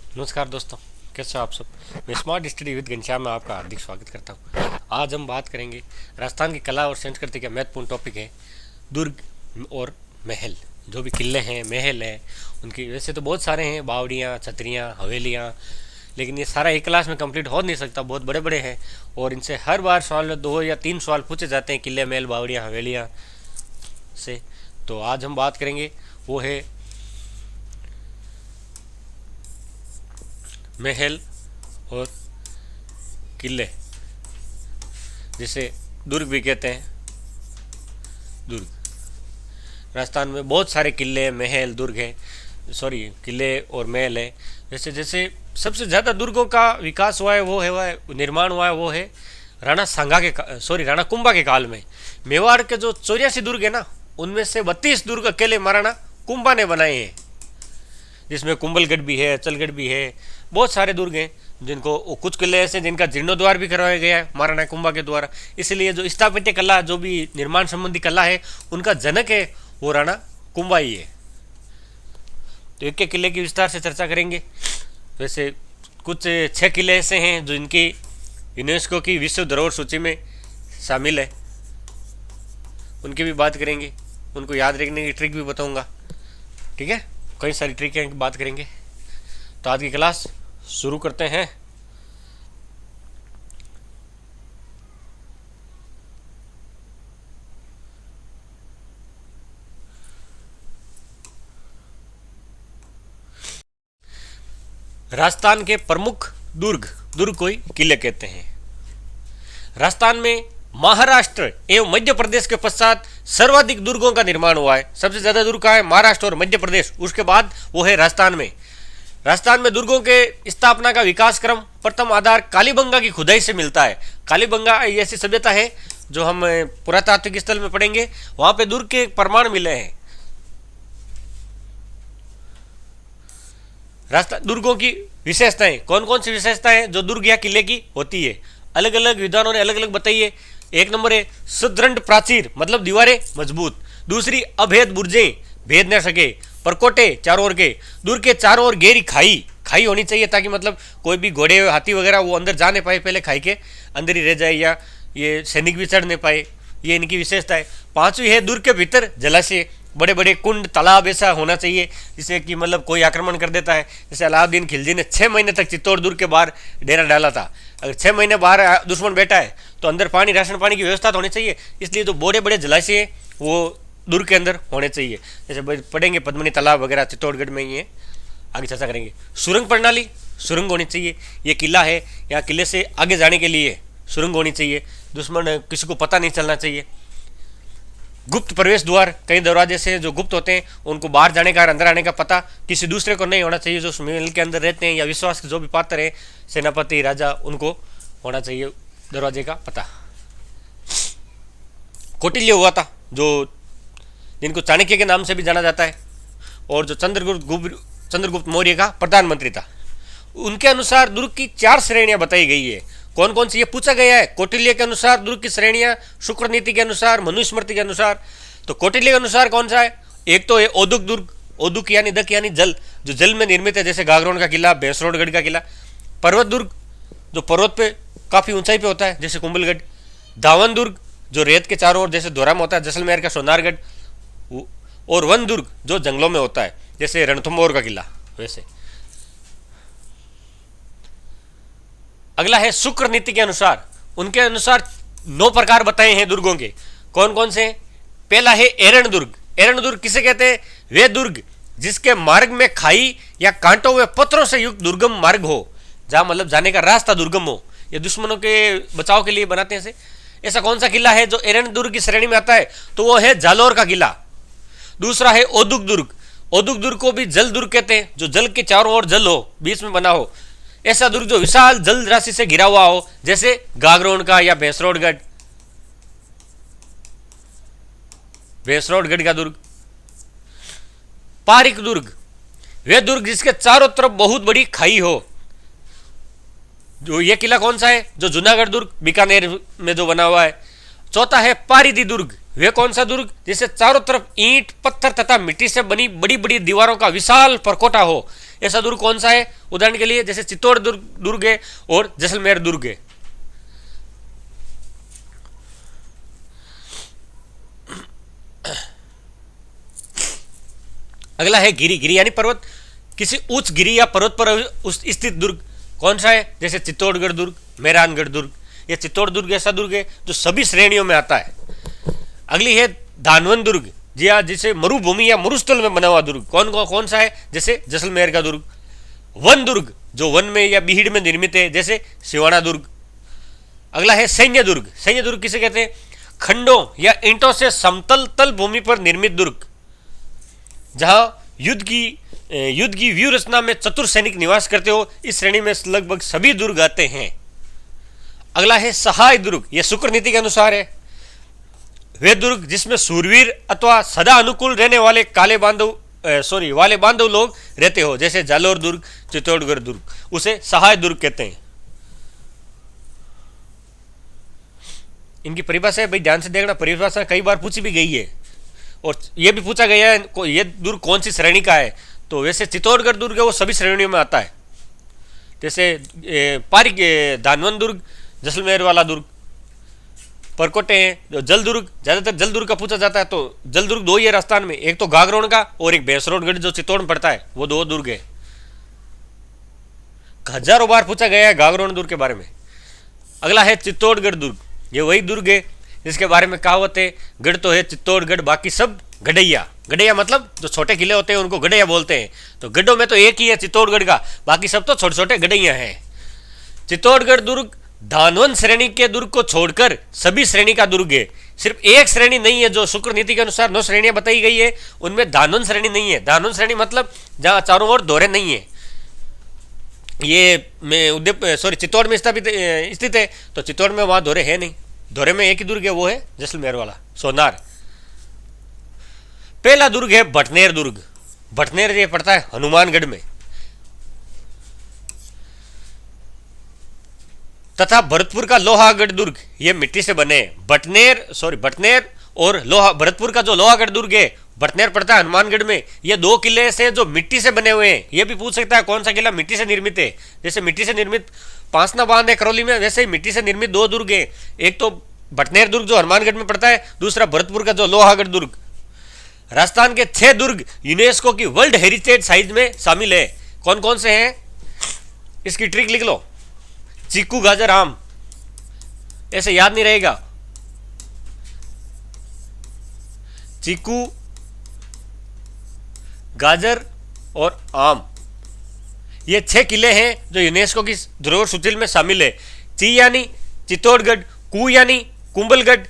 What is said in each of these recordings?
नमस्कार दोस्तों, कैसे हो आप सब। मैं स्मार्ट स्टडी विद घनश्याम में आपका हार्दिक स्वागत करता हूँ। आज हम बात करेंगे राजस्थान की कला और संस्कृति का महत्वपूर्ण टॉपिक है दुर्ग और महल। जो भी किले हैं, महल हैं, उनकी वैसे तो बहुत सारे हैं, बावड़ियाँ, छतरियाँ, हवेलियाँ, लेकिन ये सारा एक क्लास में कंप्लीट हो नहीं सकता, बहुत बड़े बड़े हैं और इनसे हर बार सवाल में 2 या 3 सवाल पूछे जाते हैं किले, महल, बावड़ियाँ, हवेलियाँ से। तो आज हम बात करेंगे वो है महल और किले, जिसे दुर्ग भी कहते हैं। दुर्ग, राजस्थान में बहुत सारे किले, महल, दुर्ग हैं, सॉरी किले और महल हैं। जैसे जैसे सबसे ज़्यादा दुर्गों का विकास हुआ है, निर्माण हुआ है, वो है राणा सांगा के सॉरी राणा कुंभा के काल में। मेवाड़ के जो 84 दुर्ग है ना, उनमें से 32 दुर्ग अकेले महाराणा कुंभा ने बनाए हैं, जिसमें कुंभलगढ़ भी है, अचलगढ़ भी है, बहुत सारे दुर्ग हैं जिनको कुछ किले ऐसे जिनका जीर्णोद्वार भी करवाया गया है महाराणा कुंभा के द्वारा। इसलिए जो स्थापत्य कला, जो भी निर्माण संबंधी कला है, उनका जनक है वो राणा कुंभा ही है। तो एक एक किले की विस्तार से चर्चा करेंगे। वैसे कुछ 6 किले ऐसे हैं जो इनकी यूनेस्को की विश्व धरोहर सूची में शामिल है, उनकी भी बात करेंगे, उनको याद रखने की ट्रिक भी बताऊंगा। ठीक है, कई सारी ट्रिक बात करेंगे। तो आज की क्लास शुरू करते हैं। राजस्थान के प्रमुख दुर्ग, दुर्ग को ही किले कहते हैं। राजस्थान में महाराष्ट्र एवं मध्य प्रदेश के पश्चात सर्वाधिक दुर्गों का निर्माण हुआ है। सबसे ज्यादा दुर्ग का है महाराष्ट्र और मध्य प्रदेश, उसके बाद वो है राजस्थान में। राजस्थान में दुर्गों के स्थापना का विकास क्रम प्रथम आधार कालीबंगा की खुदाई से मिलता है। कालीबंगा ऐसी सभ्यता है जो हम पुरातात्विक स्थल में पढ़ेंगे, वहां पे दुर्ग के प्रमाण मिले हैं। राजस्थान दुर्गों की विशेषताएं, कौन कौन सी विशेषताएं जो दुर्ग या किले की होती है, अलग अलग विद्वानों ने अलग अलग बताई है। एक नंबर है सुदृढ़ प्राचीर, मतलब दीवारें मजबूत। दूसरी, अभेद बुर्जें, भेद न सके, परकोटे चारों ओर के। दुर्ग के चारों ओर गहरी खाई, खाई होनी चाहिए ताकि मतलब कोई भी घोड़े, हाथी वगैरह वो अंदर जा नहीं पाए, पहले खाई के अंदर ही रह जाए, या ये सैनिक भी चढ़ नहीं पाए। ये इनकी विशेषता है। पांचवी है दुर्ग के भीतर जलाशय, बड़े बड़े कुंड, तालाब ऐसा होना चाहिए जिससे कि मतलब कोई आक्रमण कर देता है। जैसे अलाउद्दीन खिलजी ने 6 महीने तक चित्तौड़ दुर्ग के बाहर डेरा डाला था। अगर 6 महीने बाहर दुश्मन बैठा है तो अंदर पानी, राशन पानी की व्यवस्था तो होनी चाहिए, इसलिए जो बड़े बड़े जलाशय है वो दुर्ग के अंदर होने चाहिए। जैसे पढ़ेंगे पद्मनी तालाब वगैरह चित्तौड़गढ़ में ही है, आगे चर्चा करेंगे। सुरंग प्रणाली, सुरंग होनी चाहिए। ये किला है, यहाँ किले से आगे जाने के लिए सुरंग होनी चाहिए, दुश्मन किसी को पता नहीं चलना चाहिए। गुप्त प्रवेश द्वार, कई दरवाजे से जो गुप्त होते हैं उनको बाहर जाने का, अंदर आने का पता किसी दूसरे को नहीं होना चाहिए। जो उस महल के अंदर रहते हैं या विश्वास के जो भी पात्र है, सेनापति, राजा, उनको होना चाहिए दरवाजे का पता। कौटिल्य हुआ था, जो जिनको चाणक्य के नाम से भी जाना जाता है, और जो चंद्रगुप्त मौर्य का प्रधानमंत्री था। उनके अनुसार दुर्ग की 4 श्रेणियां बताई गई है। कौन कौन सी ये पूछा गया है। कौटिल्य के अनुसार दुर्ग की श्रेणियां, शुक्र नीति के अनुसार, मनुस्मृति के अनुसार। तो कौटिल्य के अनुसार कौन सा है, एक तो है औदुक दुर्ग, औदुक यानी दक यानी जल, जो जल में निर्मित है, जैसे गागरोन का किला, भैंसरोडगढ़ का किला। पर्वत दुर्ग, जो पर्वत पे काफी ऊंचाई पे होता है, जैसे कुंभलगढ़। दावन दुर्ग, जो रेत के चारों ओर जैसे दोरा में होता है, जैसलमेर का सोनारगढ़। और वन दुर्ग, जो जंगलों में होता है, जैसे रणथंभौर का किला। वैसे अगला है शुक्र नीति के अनुसार। उनके अनुसार 9 प्रकार बताए हैं दुर्गों के। कौन कौन से। पहला है एरण दुर्ग। एरण दुर्ग किसे कहते हैं, वे दुर्ग जिसके मार्ग में खाई या कांटों हुए पत्थरों से युक्त दुर्गम मार्ग हो, जहां मतलब जाने का रास्ता दुर्गम हो। ये दुश्मनों के बचाव के लिए बनाते हैं ऐसा कौन सा किला है जो एरण दुर्ग की श्रेणी में आता है, तो वो है जालोर का किला। दूसरा है औदुक दुर्ग। औदुक दुर्ग को भी जल दुर्ग कहते हैं, जो जल के चारों ओर जल हो, बीच में बना हो, ऐसा दुर्ग जो विशाल जल राशि से घिरा हुआ हो, जैसे गागरोन का या भैंसरोडगढ़, भैंसरोडगढ़ का दुर्ग। पारिक दुर्ग, वे दुर्ग जिसके चारों तरफ बहुत बड़ी खाई हो। जो ये किला कौन सा है, जो जूनागढ़ दुर्ग बीकानेर में जो बना हुआ है। चौथा है पारिदी दुर्ग। वे कौन सा दुर्ग, जिसे चारों तरफ ईंट, पत्थर तथा मिट्टी से बनी बड़ी बड़ी दीवारों का विशाल परकोटा हो। ऐसा दुर्ग कौन सा है? उदाहरण के लिए जैसे चित्तौड़ दुर्ग है और जैसलमेर दुर्ग है। अगला है गिरी। गिरी यानी पर्वत, किसी उच्च गिरी या पर्वत पर उस स्थित दुर्ग कौन सा है? जैसे चित्तौड़गढ़ दुर्ग, मेहरानगढ़ दुर्ग। यह चित्तौड़ दुर्ग ऐसा दुर्ग है जो सभी श्रेणियों में आता है। अगली है धानवन दुर्ग, जी हाँ, जिसे मरुभूमि या मरुस्थल में बना हुआ दुर्ग कौन सा है? जैसे जैसलमेर का दुर्ग। वन दुर्ग, जो वन में या बीहड़ में निर्मित है, जैसे सिवाना दुर्ग। अगला है सैन्य दुर्ग। सैन्य दुर्ग किसे कहते हैं? खंडों या ईंटों से समतल तल भूमि पर निर्मित दुर्ग, जहां युद्ध की व्यूह रचना में चतुर सैनिक निवास करते हो। इस श्रेणी में लगभग सभी दुर्ग आते हैं। अगला है सहाय दुर्ग। यह शुक्र नीति के अनुसार है। वे दुर्ग जिसमें सूरवीर अथवा सदा अनुकूल रहने वाले वाले बांधव लोग रहते हो, जैसे जालोर दुर्ग, चित्तौड़गढ़ दुर्ग, उसे सहाय दुर्ग कहते हैं। इनकी परिभाषा है, भाई ध्यान से देखना, परिभाषा कई बार पूछी भी गई है और यह भी पूछा गया है ये दुर्ग कौन सी श्रेणी का है। तो वैसे चित्तौड़गढ़ दुर्ग है वो सभी श्रेणियों में आता है। जैसे धानवन दुर्ग, जैसलमेर वाला दुर्ग, परकोटे हैं। जल दुर्ग, ज्यादातर जल दुर्ग का पूछा जाता है। तो जल दुर्ग दो ही है राजस्थान में, एक तो गागरोन का और एक भैंसरोडगढ़ जो चित्तौड़ में पड़ता है, वो दो दुर्ग है। हजारों बार पूछा गया है गागरोन दुर्ग के बारे में। अगला है चित्तौड़गढ़ दुर्ग। ये वही दुर्ग है जिसके बारे में कहावत है, गढ़ तो है चित्तौड़गढ़, बाकी सब गढ़ैया। गढ़ैया मतलब जो छोटे किले होते हैं उनको गढ़ैया बोलते हैं। तो गढ़ों में तो एक ही है चित्तौड़गढ़ का, बाकी सब तो छोटे छोटे गढ़ैया हैं। चित्तौड़गढ़ दुर्ग धानवन श्रेणी के दुर्ग को छोड़कर सभी श्रेणी का दुर्ग है। सिर्फ एक श्रेणी नहीं है जो शुक्र नीति के अनुसार 9 श्रेणियां बताई गई है, उनमें धानवन श्रेणी नहीं है। धानवन श्रेणी मतलब जहां चारों ओर दोहरे नहीं है। ये में चित्तौड़ में स्थित है, तो चित्तौड़ में वहां दोहरे है नहीं। दोहरे में एक ही दुर्ग है, वो है जैसलमेर वाला सोनार। पहला दुर्ग है भटनेर दुर्ग। भटनेर ये पड़ता है हनुमानगढ़ में। तथा भरतपुर का लोहागढ़ दुर्ग, ये मिट्टी से बने। भटनेर और भरतपुर का जो लोहागढ़ दुर्ग है, भटनेर पड़ता है हनुमानगढ़ में। ये 2 किले से जो मिट्टी से बने हुए हैं। ये भी पूछ सकता है कौन सा किला मिट्टी से निर्मित है। जैसे मिट्टी से निर्मित पांसना बांध है करौली में, वैसे ही मिट्टी से निर्मित 2 दुर्ग है। एक तो भटनेर दुर्ग जो हनुमानगढ़ में पड़ता है, दूसरा भरतपुर का जो लोहागढ़ दुर्ग। राजस्थान के 6 दुर्ग यूनेस्को की वर्ल्ड हेरिटेज साइट में शामिल है। कौन कौन से हैं? इसकी ट्रिक लिख लो, चीकू गाजर आम, ऐसे याद नहीं रहेगा। चीकू गाजर और आम, ये 6 किले हैं जो यूनेस्को की धरोहर सूची में शामिल है। ची यानी चित्तौड़गढ़, कू यानी कुंभलगढ़,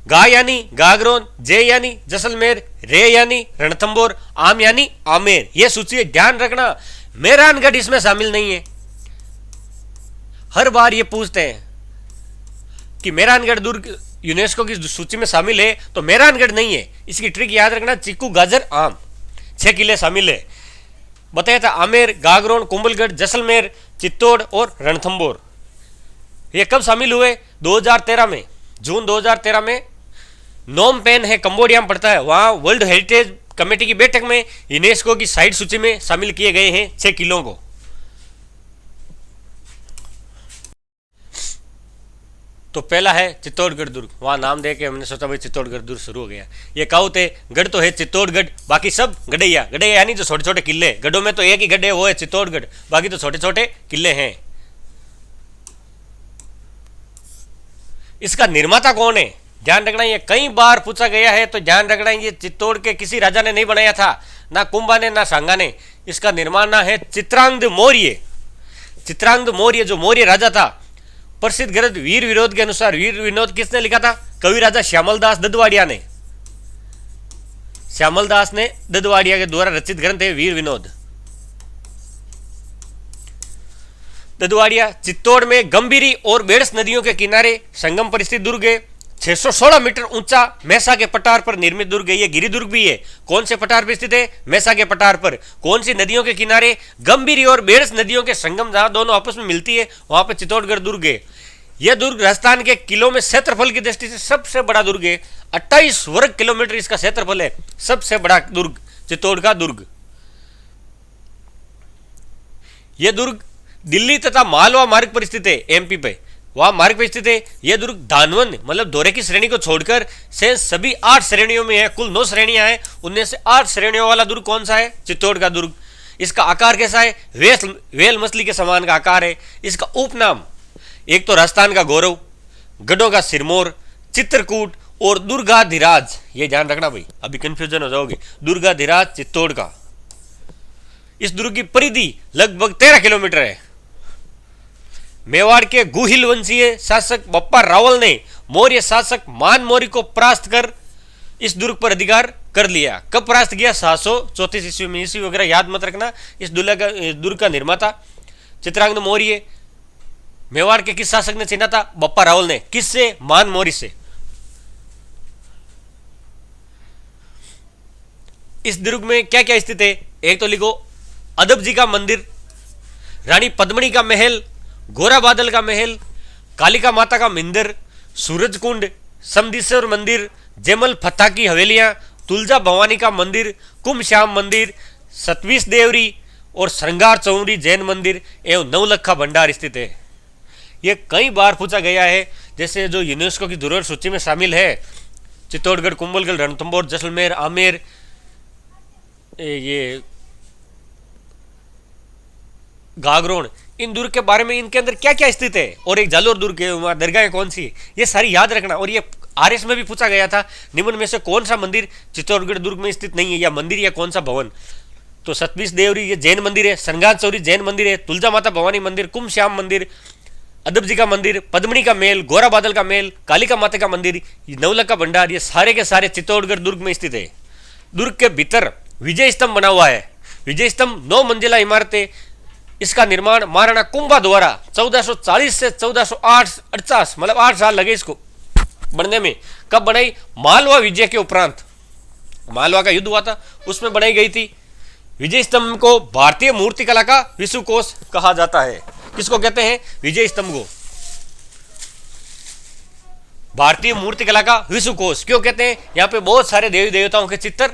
गा यानी गागरोन, जे यानी जैसलमेर, रे यानी रणथंभौर, आम यानी आमेर। यह सूची ध्यान रखना, मेहरानगढ़ इसमें शामिल नहीं है। हर बार ये पूछते हैं कि मेहरानगढ़ दुर्ग यूनेस्को की सूची में शामिल है, तो मेहरानगढ़ नहीं है। इसकी ट्रिक याद रखना, चीकू गाजर आम 6 किले शामिल है। बताया था आमेर, गागरोन, कुंभलगढ़, जैसलमेर, चित्तौड़ और रणथंभौर। ये कब शामिल हुए? 2013 में, जून 2013 में। नोम पेन है, कंबोडिया में पड़ता है, वहां वर्ल्ड हेरिटेज कमेटी की बैठक में यूनेस्को की साइट सूची में शामिल किए गए हैं 6 किलों को। तो पहला है चित्तौड़गढ़ दुर्ग, वहां नाम दे के हमने सोचा भाई चित्तौड़गढ़ दुर्ग शुरू हो गया। ये कहावत है, गढ़ तो है चित्तौड़गढ़, बाकी सब गढ़ैया। गढ़ैया यानी जो छोटे छोटे किले, गढ़ों में तो एक ही गढ़ है, वो है चित्तौड़गढ़, बाकी तो छोटे छोटे किले हैं। इसका निर्माता कौन है? ध्यान रखना, ये कई बार पूछा गया है, तो ध्यान रखना ये चित्तौड़ के किसी राजा ने नहीं बनाया था, ना कुंभा ने ना सांगा ने। इसका निर्माता है चित्रांगद मौर्य। चित्रांगद मौर्य जो मौर्य राजा था, प्रसिद्ध ग्रंथ वीर विनोद के अनुसार, वीर विनोद किसने लिखा था? कवि राजा श्यामलदास ददवाड़िया ने। श्यामलदास ने ददवाड़िया के द्वारा रचित ग्रंथ है वीर विनोद। ददवाड़िया चित्तौड़ में गंभीरी और बेड़स नदियों के किनारे संगम पर स्थित दुर्ग है। 616 मीटर ऊंचा मैसा के पठार पर निर्मित दुर्ग है। ये गिरी दुर्ग भी है। कौन से पठार पर स्थित है? मैसा के पठार पर। कौन सी नदियों के किनारे? गंभीरी और बेड़स नदियों के संगम, जहां दोनों आपस में मिलती है, वहां पर चित्तौड़गढ़ दुर्ग है। यह दुर्ग राजस्थान के किलों में क्षेत्रफल की दृष्टि से सबसे बड़ा दुर्ग है। 28 वर्ग किलोमीटर इसका क्षेत्रफल है। सबसे बड़ा दुर्ग चित्तौड़ का दुर्ग। यह दुर्ग दिल्ली तथा मालवा मार्ग पर स्थित है, एमपी पे वहां मार्ग पर स्थित है। यह दुर्ग धानवन मतलब दोहरे की श्रेणी को छोड़कर से सभी 8 श्रेणियों में है। कुल 9 श्रेणियां हैं, उनमें से 8 श्रेणियों वाला दुर्ग कौन सा है? चित्तौड़ का दुर्ग। इसका आकार कैसा है? वेल मछली के समान का आकार है। इसका उपनाम एक तो राजस्थान का गौरव, गढ़ों का सिरमौर, चित्रकूट और दुर्गाधिराज। ये ध्यान रखना भाई, अभी कंफ्यूजन हो जाओगे। दुर्गाधिराज चित्तौड़ का। इस दुर्ग की परिधि लगभग 13 किलोमीटर है। मेवाड़ के गुहिल वंशीय शासक बप्पा रावल ने मौर्य शासक मान मौर्य को परास्त कर इस दुर्ग पर अधिकार कर लिया। कब परास्त किया? 734 ईस्वी में। ईस्वी वगैरह याद मत रखना। इस दुर्ग का निर्माता चित्रांगद मौर्य। मेवाड़ के किस शासक ने छीना था? बप्पा रावल ने। किससे? मान मौर्य से। इस दुर्ग में क्या क्या स्थित है? एक तो लिखो अदब जी का मंदिर, रानी पद्मिनी का महल, गोरा बादल का महल, कालिका माता का मंदिर, सूरज कुंड, समदीश्वर मंदिर, जयमल फत्ता की हवेलियां, तुलजा भवानी का मंदिर, कुंभ श्याम मंदिर, सतवीस देवरी और श्रृंगार चौरी जैन मंदिर एवं नवलखा भंडार स्थित है। यह कई बार पूछा गया है, जैसे जो यूनेस्को की धरोहर सूची में शामिल है चित्तौड़गढ़, कुंभलगढ़, रणथंभौर, जैसलमेर, आमेर, ये गागरोन, इन दुर्ग के बारे में इनके अंदर क्या क्या स्थित है, और एक जालोर दुर्ग है, वहां दरगाहें कौन सी है, ये सारी याद रखना। और ये आरएस में भी पूछा गया था, निम्न में से कौन सा मंदिर चित्तौड़गढ़ दुर्ग में स्थित नहीं है, या मंदिर या कौन सा भवन? तो सतवीस देवरी ये जैन मंदिर है, श्रृंगार चौरी जैन मंदिर है, तुलजा माता भवानी मंदिर, कुंभ श्याम मंदिर, अदब जी का मंदिर, पद्मिनी का मेल, गोरा बादल का मेल, कालिका माता का मंदिर, नवलखा भंडार, ये सारे के सारे चित्तौड़गढ़ दुर्ग में स्थित है। दुर्ग के भीतर विजय स्तंभ बना हुआ है। विजय स्तंभ 9 मंजिला इमारत है। इसका निर्माण महाराणा कुंभा द्वारा 1440 से 1448 मतलब 8 साल लगे इसको बनने में। कब बनाई? मालवा विजय के उपरांत। मालवा का युद्ध हुआ था, उसमें बनाई गई थी। विजय स्तंभ को भारतीय मूर्तिकला का विश्वकोश कहा जाता है। किसको कहते हैं? विजय स्तंभ को भारतीय मूर्तिकला का विश्वकोश क्यों कहते हैं? यहाँ पे बहुत सारे देवी देवताओं के चित्र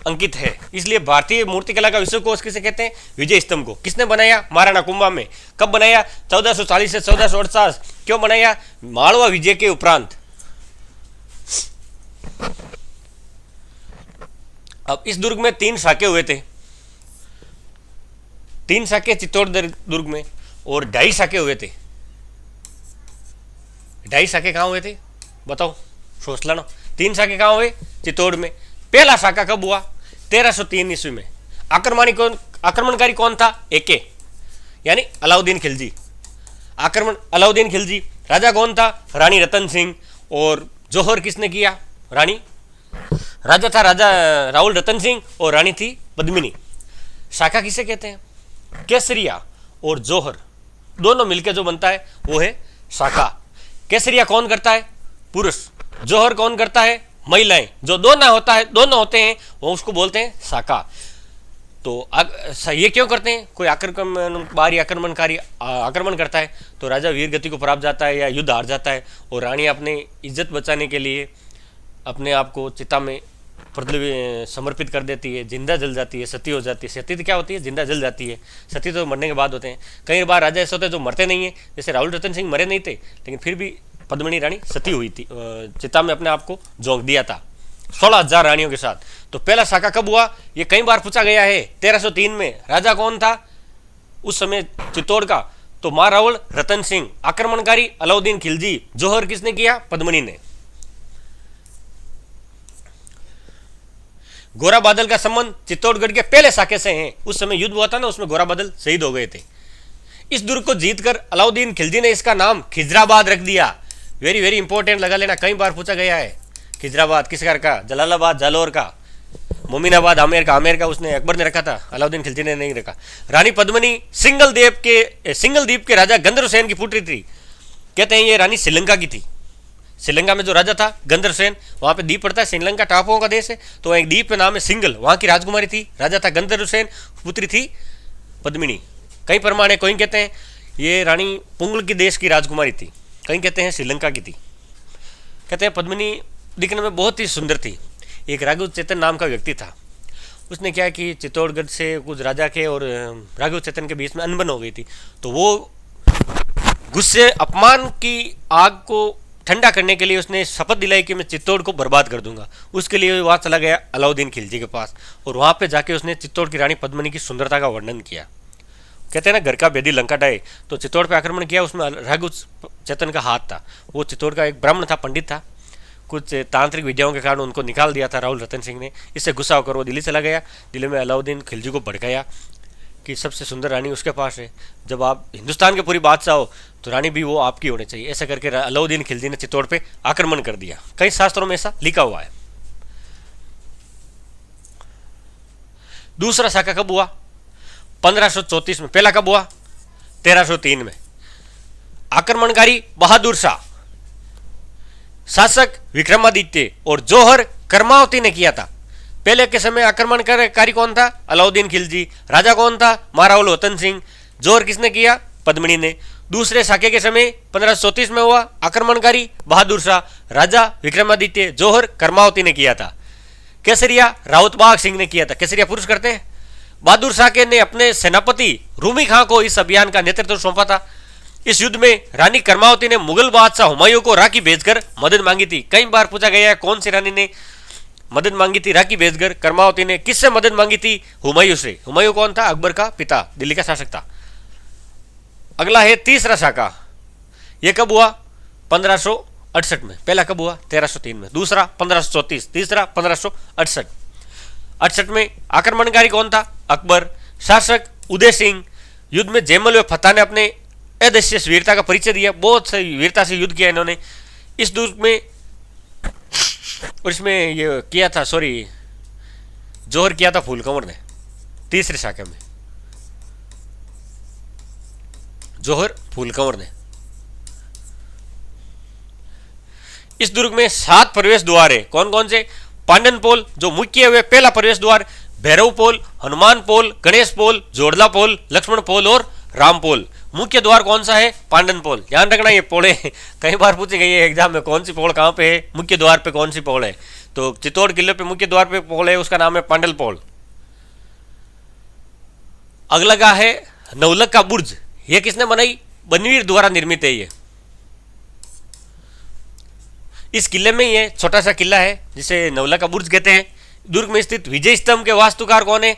अंकित है, इसलिए भारतीय मूर्तिकला का विश्वकोश किसे कहते हैं? विजय स्तंभ को। किसने बनाया? महाराणा कुंभा में। कब बनाया? 1440 से 1448। क्यों बनाया? मालवा विजय के उपरांत। अब इस दुर्ग में 3 शाखे हुए थे। 3 शाखे चित्तौड़गढ़ दुर्ग में और 2.5 शाखे हुए थे। 2.5 शाखे कहां हुए थे? बताओ, सोच लेना। 3 शाखे कहां हुए? चित्तौड़ में। पहला शाखा कब हुआ? 1303 ईस्वी में। आक्रमणकारी कौन था? एके यानी अलाउद्दीन खिलजी। अलाउद्दीन खिलजी। राजा कौन था? रानी रतन सिंह। और जौहर किसने किया? राजा था राजा राहुल रतन सिंह और रानी थी पद्मिनी। शाखा किसे कहते हैं? केसरिया और जौहर दोनों मिलकर जो बनता है वो है शाखा। केसरिया कौन करता है? पुरुष। जौहर कौन करता है? महिलाएं। जो दोनों होते हैं वो उसको बोलते हैं शाखा। तो ये क्यों करते हैं? कोई बाहरी आक्रमण करता है तो राजा वीर गति को प्राप्त जाता है या युद्ध हार जाता है, और रानी अपने इज्जत बचाने के लिए अपने आप को चिता में समर्पित कर देती है, जिंदा जल जाती है, सती हो जाती है। सती तो क्या होती है? जिंदा जल जाती है। सती तो मरने के बाद होते हैं। कई बार राजा ऐसे होते हैं जो मरते नहीं है, जैसे राहुल रतन सिंह मरे नहीं थे लेकिन फिर भी पद्मिनी रानी सती हुई थी, चिता में अपने आप को झोंक दिया था 16,000 रानियों के साथ। तो पहला शाखा कब हुआ? ये कई बार पूछा गया है। 1303 में। राजा कौन था उस समय चित्तौड़ का? तो मां राहुल रतन सिंह। आक्रमणकारी अलाउद्दीन खिलजी। जौहर किसने किया? पद्मिनी ने। गोरा बादल का संबंध चित्तौड़गढ़ के पहले शाखे से है। उस समय युद्ध हुआ था ना, उसमें गोरा बादल शहीद हो गए थे। इस दुर्ग को जीतकर अलाउद्दीन खिलजी ने इसका नाम खिजराबाद रख दिया। वेरी वेरी इंपॉर्टेंट लगा लेना, कई बार पूछा गया है। खिजराबाद किस घर का? जलालाबाद जालौर का। मोमिनाबाद आमेर का उसने अकबर ने रखा था, अलाउद्दीन खिलजी ने नहीं रखा। रानी पद्मिनी सिंगल द्वीप के राजा गंधर्वसेन की पुत्री थी। कहते हैं ये रानी श्रीलंका की थी। श्रीलंका में जो राजा था गंधर्वसेन, वहां पे द्वीप पड़ता है, श्रीलंका टापुओं का देश है, तो एक द्वीप पे नाम है सिंगल, वहां की राजकुमारी थी। राजा था गंधर्वसेन, पुत्री थी पद्मिनी। कई प्रमाण है, कोई कहते हैं ये रानी पुंगल की देश की राजकुमारी थी, कई कहते हैं श्रीलंका की थी। कहते हैं पद्मिनी दिखने में बहुत ही सुंदर थी। एक राघव चेतन नाम का व्यक्ति था, उसने क्या कि चित्तौड़गढ़ से कुछ राजा के और राघव चेतन के बीच में अनबन हो गई थी, तो वो गुस्से अपमान की आग को ठंडा करने के लिए उसने शपथ दिलाई कि मैं चित्तौड़ को बर्बाद कर दूंगा। उसके लिए वहाँ चला गया अलाउद्दीन खिलजी के पास, और वहाँ पे जाके उसने चित्तौड़ की रानी पद्मिनी की सुंदरता का वर्णन किया। कहते हैं ना, घर का भेदी लंका डाए, तो चित्तौड़ पे आक्रमण किया, उसमें राघव चेतन का हाथ था। वो चित्तौड़ का एक ब्राह्मण था, पंडित था, कुछ तांत्रिक विद्याओं के कारण उनको निकाल दिया था राहुल रतन सिंह ने। इससे गुस्सा होकर वो दिल्ली चला गया। दिल्ली में अलाउद्दीन खिलजी को भड़काया कि सबसे सुंदर रानी उसके पास है, जब आप हिंदुस्तान के पूरी बादशाह हो तो रानी भी वो आपकी होनी चाहिए। ऐसा करके अलाउद्दीन खिलजी ने चित्तौड़ पे आक्रमण कर दिया। कई शास्त्रों में ऐसा लिखा हुआ है। दूसरा शाखा कब हुआ? 1534 में। पहला कब हुआ? 1303 में। आक्रमणकारी बहादुर शाह, शासक विक्रमादित्य और जौहर कर्मावती ने किया था। पहले के समय आक्रमणकारी कौन था? अलाउद्दीन खिलजी। राजा कौन था? महाराहुल वतन सिंह। जौहर किसने किया? पद्मिनी ने। दूसरे शाखे के समय 1534 में हुआ। आक्रमणकारी बहादुर शाह, राजा विक्रमादित्य, जौहर कर्मावती ने किया था। केसरिया राउत बाग सिंह ने किया था। केसरिया पुरुष करते हैं। बहादुर शाह के ने अपने सेनापति रूमी खां को इस अभियान का नेतृत्व सौंपा था। इस युद्ध में रानी कर्मावती ने मुगल बादशाह हुमायूं को राखी भेजकर मदद मांगी थी। कई बार पूछा गया है कौन सी रानी ने मदद मांगी थी राखी भेजकर? कर्मावती ने। किससे मदद मांगी थी? हुमायूं से। हुमायूं कौन था? अकबर का पिता, दिल्ली का शासक था। अगला है तीसरा शाखा। यह कब हुआ? 1568 में। पहला कब हुआ? 1303 में। दूसरा 1534, तीसरा 1568। 68 में आक्रमणकारी कौन था? अकबर। शासक उदय सिंह। युद्ध में जयमल व फतेह ने अपने अदृश्य वीरता का परिचय दिया। बहुत से वीरता से युद्ध किया इन्होंने इस दुर्ग में। और इसमें ये किया था, जौहर किया था फूल कंवर ने। तीसरे शाखा में जौहर फूल कंवर ने। इस दुर्ग में 7 प्रवेश द्वार है। कौन कौन से? पांडन पोल जो मुख्य हुए पहला प्रवेश द्वार, भैरव पोल, हनुमान पोल, गणेश पोल, जोड़ला पोल, लक्ष्मण पोल और राम पोल। मुख्य द्वार कौन सा है? पांडन पोल। ध्यान रखना ये पोल है, कई बार पूछे गई है एग्जाम में कौन सी पोल कहाँ पे है, मुख्य द्वार पे कौन सी पोल है। तो चित्तौड़ किले पे मुख्य द्वार पे पोल है, उसका नाम है पांडल पोल। अगला है नवलख का बुर्ज। ये किसने बनाई? बनवीर द्वारा निर्मित है ये। इस किले में ये छोटा सा किला है जिसे नवलख का बुर्ज कहते हैं। दुर्ग में स्थित विजय स्तंभ के वास्तुकार कौन है?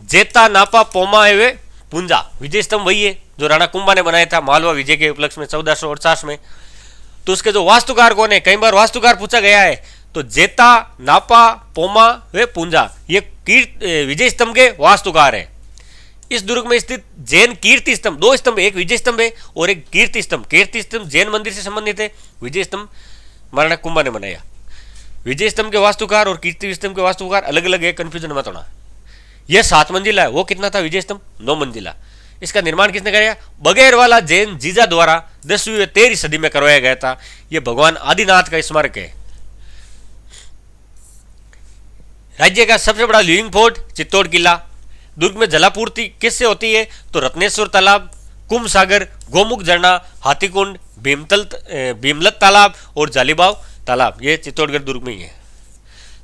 जेता नापा पोमा एवे पुंजा। विजय स्तंभ वही है जो राणा कुंभा ने बनाया था मालवा विजय के उपलक्ष्य में 1448 में। तो उसके जो वास्तुकार कौन है? कई बार वास्तुकार पूछा गया है। तो जेता नापा पोमा वे पुंजा ये विजय स्तंभ के वास्तुकार है। इस दुर्ग में स्थित जैन कीर्ति स्तंभ, 2 स्तंभ, एक विजय स्तंभ है और एक कीर्ति स्तंभ। कीर्ति स्तंभ जैन मंदिर से संबंधित है, विजय स्तंभ महाराणा कुंभा ने बनाया। विजय स्तंभ के वास्तुकार और कीर्ति स्तंभ के वास्तुकार अलग अलग है, कंफ्यूजन मत होना। यह 7 मंजिला है, वो कितना था विजय स्तंभ? 9 मंजिला। इसका निर्माण किसने कराया? बगैरवाला जैन जीजा द्वारा 10वीं व 13वीं सदी में करवाया गया था। यह भगवान आदिनाथ का स्मारक है। राज्य का सबसे बड़ा लिविंग फोर्ट चित्तौड़ किला। दुर्ग में जलापूर्ति किससे होती है? तो रत्नेश्वर तालाब, कुंभ सागर, गोमुख झरना, हाथीकुंड, भीमलत तालाब और जालीबाव तालाब, ये चित्तौड़गढ़ दुर्ग में ही है।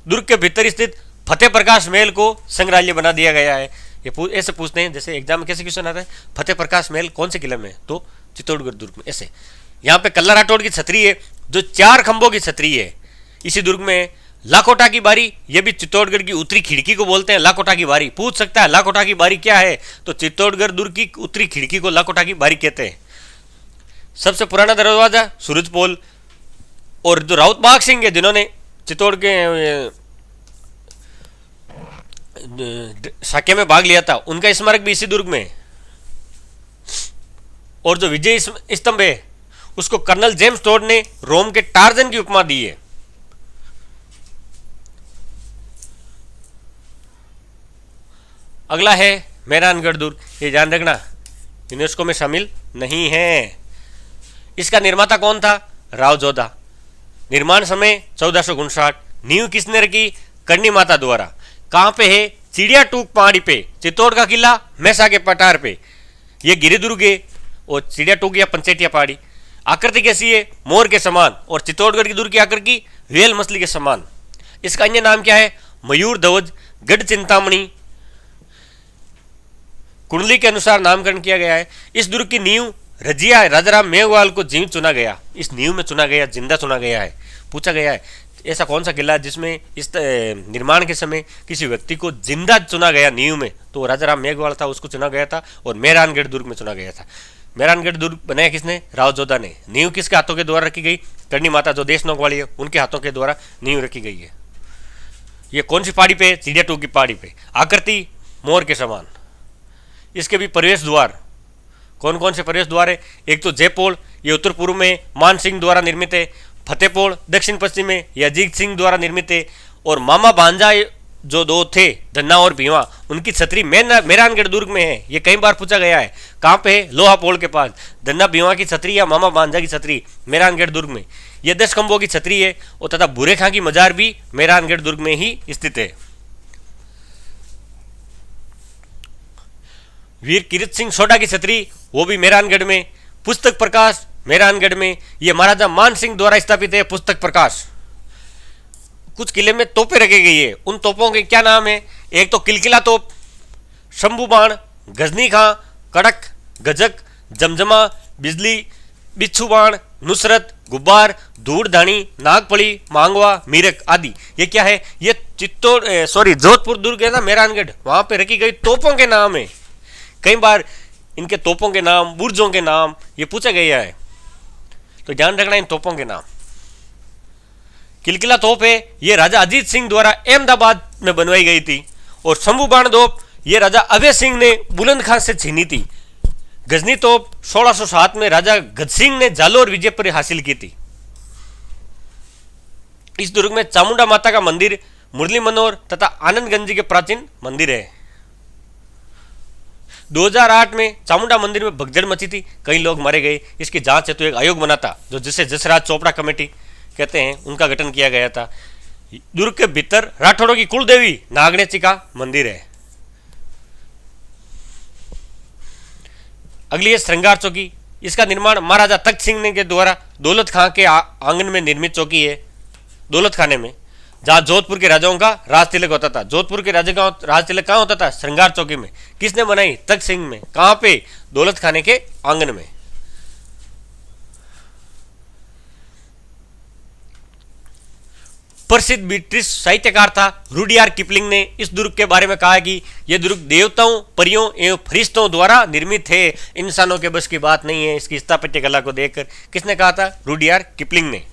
दुर्ग के भीतर स्थित फतेह प्रकाश महल को संग्रहालय बना दिया गया है। ये ऐसे पूछते हैं, जैसे एग्जाम में कैसे क्वेश्चन आता है, फतेह प्रकाश महल कौन से किले में? तो चित्तौड़गढ़ दुर्ग में। ऐसे यहाँ पे कल्ला राठौड़ की छतरी है जो 4 खंभों की छतरी है। इसी दुर्ग में लाखोटा की बारी, ये भी चित्तौड़गढ़ की उत्तरी खिड़की को बोलते हैं लाखोटा की बारी। पूछ सकता है लाखोटा की बारी क्या है? तो चित्तौड़गढ़ दुर्ग की उत्तरी खिड़की को लाखोटा की बारी कहते हैं। सबसे पुराना दरवाजा सूरजपोल। और जो राउत बाग सिंह है जिन्होंने चित्तौड़ के साके में भाग लिया था, उनका स्मारक भी इसी दुर्ग में है। और जो विजय स्तंभ है उसको कर्नल जेम्स टोड ने रोम के टार्जन की उपमा दी है। अगला है मेहरानगढ़ दुर्ग। ये ध्यान रखना यूनेस्को में शामिल नहीं है। इसका निर्माता कौन था? राव जोधा। निर्माण समय 1459। नींव किसने रखी? करनी माता द्वारा। कहाँ पे है? चिड़िया टूक पहाड़ी पे। चित्तौड़ का किला मैसा के पठार पे। ये गिरिदुर्ग है और चिड़िया टूक या पंचेटिया पहाड़ी। आकृति कैसी है? मोर के समान। और चित्तौड़गढ़ की दुर्ग की आकृति व्हेल मछली के समान। इसका अन्य नाम क्या है? मयूर ध्वज, गढ़ चिंतामणि कुंडली के अनुसार नामकरण किया गया है। इस दुर्ग की नींव रजिया राजाराम मेघवाल को जीवित चुना गया, इस नींव में चुना गया, जिंदा चुना गया है। पूछा गया है ऐसा कौन सा किला जिसमें इस निर्माण के समय किसी व्यक्ति को जिंदा चुना गया नींव में, तो राजाराम मेघवाल था, उसको चुना गया था। और मेहरानगढ़ दुर्ग में चुना गया था। मेहरानगढ़ दुर्ग बनाया किसने? राव जोधा ने। नींव किसके हाथों के द्वारा रखी गई? करणी माता जो देशनोक वाली है उनके हाथों के द्वारा नींव रखी गई है। ये कौन सी पहाड़ी पे? चिड़ियाटू की पहाड़ी पे। आकृति मोर के समान। इसके भी प्रवेश द्वार, कौन कौन से प्रवेश द्वार है? एक तो जयपोल, ये उत्तर पूर्व में मान सिंह द्वारा निर्मित है। फतेहपोल दक्षिण पश्चिम में ये अजीत सिंह द्वारा निर्मित है। और मामा भांजा जो दो थे धन्ना और भीमा, उनकी छतरी मेहरानगढ़ दुर्ग में है। ये कई बार पूछा गया है। कहाँ पे है? लोहा पोल के पास। धन्ना भीमा की छतरी या मामा भांजा की छतरी मेहरानगढ़ दुर्ग में। यह 10 खंभों की छतरी है। और तथा भूरे खां की मजार भी मेहरानगढ़ दुर्ग में ही स्थित है। वीर किरत सिंह सोडा की छतरी वो भी मेहरानगढ़ में। पुस्तक प्रकाश मेहरानगढ़ में। यह महाराजा मान सिंह द्वारा स्थापित है पुस्तक प्रकाश। कुछ किले में तोपें रखी गई है, उन तोपों के क्या नाम है? एक तो किलकिला तोप, शंभू बाण, गजनी खां, कड़क, गजक, जमजमा, बिजली, बिच्छू बाण, नुसरत, गुब्बार, धूड़ धानी, नागपड़ी, मांगवा, मीरक आदि। ये क्या है? ये जोधपुर दुर्ग है ना मेहरानगढ़, वहां पे रखी गई तोपों के नाम है। कई बार इनके तोपों के नाम, बुर्जों के नाम ये पूछा गया है, तो ध्यान रखना इन तोपों के नाम। किलकिला तोप है, ये राजा अजीत सिंह द्वारा अहमदाबाद में बनवाई गई थी। और शंभू बाण तोप ये राजा अभय सिंह ने बुलंद खां से छीनी थी। गजनी तोप 1607 में राजा गज सिंह ने जालोर विजय पर हासिल की थी। इस दुर्ग में चामुंडा माता का मंदिर, मुरली मनोहर तथा आनंदगंज जी के प्राचीन मंदिर है। 2008 में चामुंडा मंदिर में भगदड़ मची थी, कई लोग मारे गए। इसकी जांच हेतु एक आयोग बना था, जो जिसे जसराज चोपड़ा कमेटी कहते हैं, उनका गठन किया गया था। दुर्ग के भीतर राठौड़ों की कुल देवी नागणेची का मंदिर है। अगली है श्रृंगार चौकी। इसका निर्माण महाराजा तख्त सिंह ने के द्वारा दौलत खां के आंगन में निर्मित चौकी है, दौलत खाने में, जहां जोधपुर के राजाओं का राज तिलक होता था। जोधपुर के राजा का राज तिलक कहां होता था? श्रृंगार चौकी में। किसने बनाई? तख्त सिंह में। कहां पे? दौलत खाने के आंगन में। प्रसिद्ध ब्रिटिश साहित्यकार था रुडयार्ड किपलिंग ने इस दुर्ग के बारे में कहा कि यह दुर्ग देवताओं, परियों एवं फरिश्तों द्वारा निर्मित है, इंसानों के बस की बात नहीं है। इसकी स्थापत्य कला को देखकर किसने कहा था? रुडयार्ड किपलिंग ने।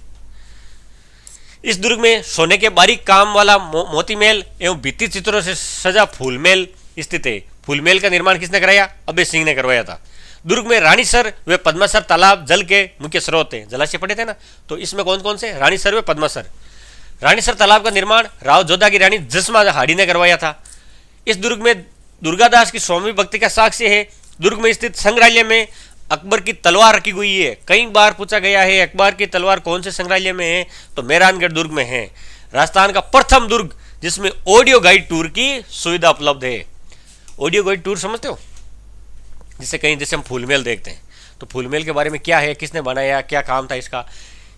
इस दुर्ग में सोने के बारीक काम वाला मोती महल एवं भित्ति चित्रों से सजा फूल महल स्थित है। फूल महल का निर्माण किसने कराया? अभय सिंह ने करवाया था। दुर्ग में रानीसर व पद्मासर तालाब जल के मुख्य स्रोत है। जलाशय पढ़े थे ना, तो इसमें कौन कौन से? रानीसर व पद्मासर। रानीसर तालाब का निर्माण राव जोधा की रानी जसमा हाड़ी ने करवाया था। इस दुर्ग में दुर्गादास की स्वामी भक्ति का साक्ष्य है। दुर्ग में स्थित संग्रहालय में अकबर की तलवार रखी हुई है। कई बार पूछा गया है अकबर की तलवार कौन से संग्रहालय में है, तो मेहरानगढ़ दुर्ग में है। राजस्थान का प्रथम दुर्ग जिसमें ऑडियो गाइड टूर की सुविधा उपलब्ध है। ऑडियो गाइड टूर समझते हो? जिसे कहीं जैसे हम फूलमेल देखते हैं, तो फूलमेल के बारे में क्या है, किसने बनाया, क्या काम था इसका,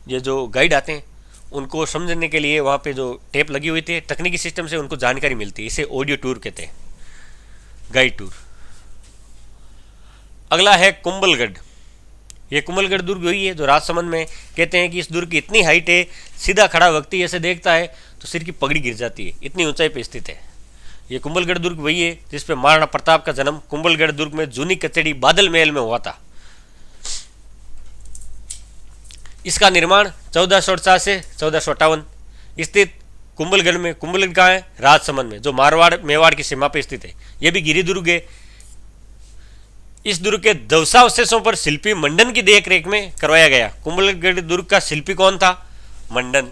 ये जो गाइड आते हैं उनको समझने के लिए वहाँ पे जो टेप लगी हुई थी, तकनीकी सिस्टम से उनको जानकारी मिलती है। इसे ऑडियो टूर कहते हैं, गाइड टूर। अगला है कुंभलगढ़। ये कुंभलगढ़ दुर्ग वही है जो राजसमंद में कहते हैं कि इस दुर्ग की इतनी हाइट है, सीधा खड़ा व्यक्ति ऐसे देखता है तो सिर की पगड़ी गिर जाती है, इतनी ऊंचाई पे स्थित है। ये कुंभलगढ़ दुर्ग वही है जिसपे महाराणा प्रताप का जन्म कुंभलगढ़ दुर्ग में जूनी कचेड़ी बादल महल में हुआ था। इसका निर्माण 1448 से 1458 स्थित कुंभलगढ़ में, कुंभलगढ़ कहाँ है? राजसमंद में, जो मारवाड़ मेवाड़ की सीमा पर स्थित है। यह भी गिरी दुर्ग है। इस दुर्ग के ध्वंसावशेषों पर शिल्पी मंडन की देखरेख में करवाया गया। कुंभलगढ़ दुर्ग का शिल्पी कौन था? मंडन।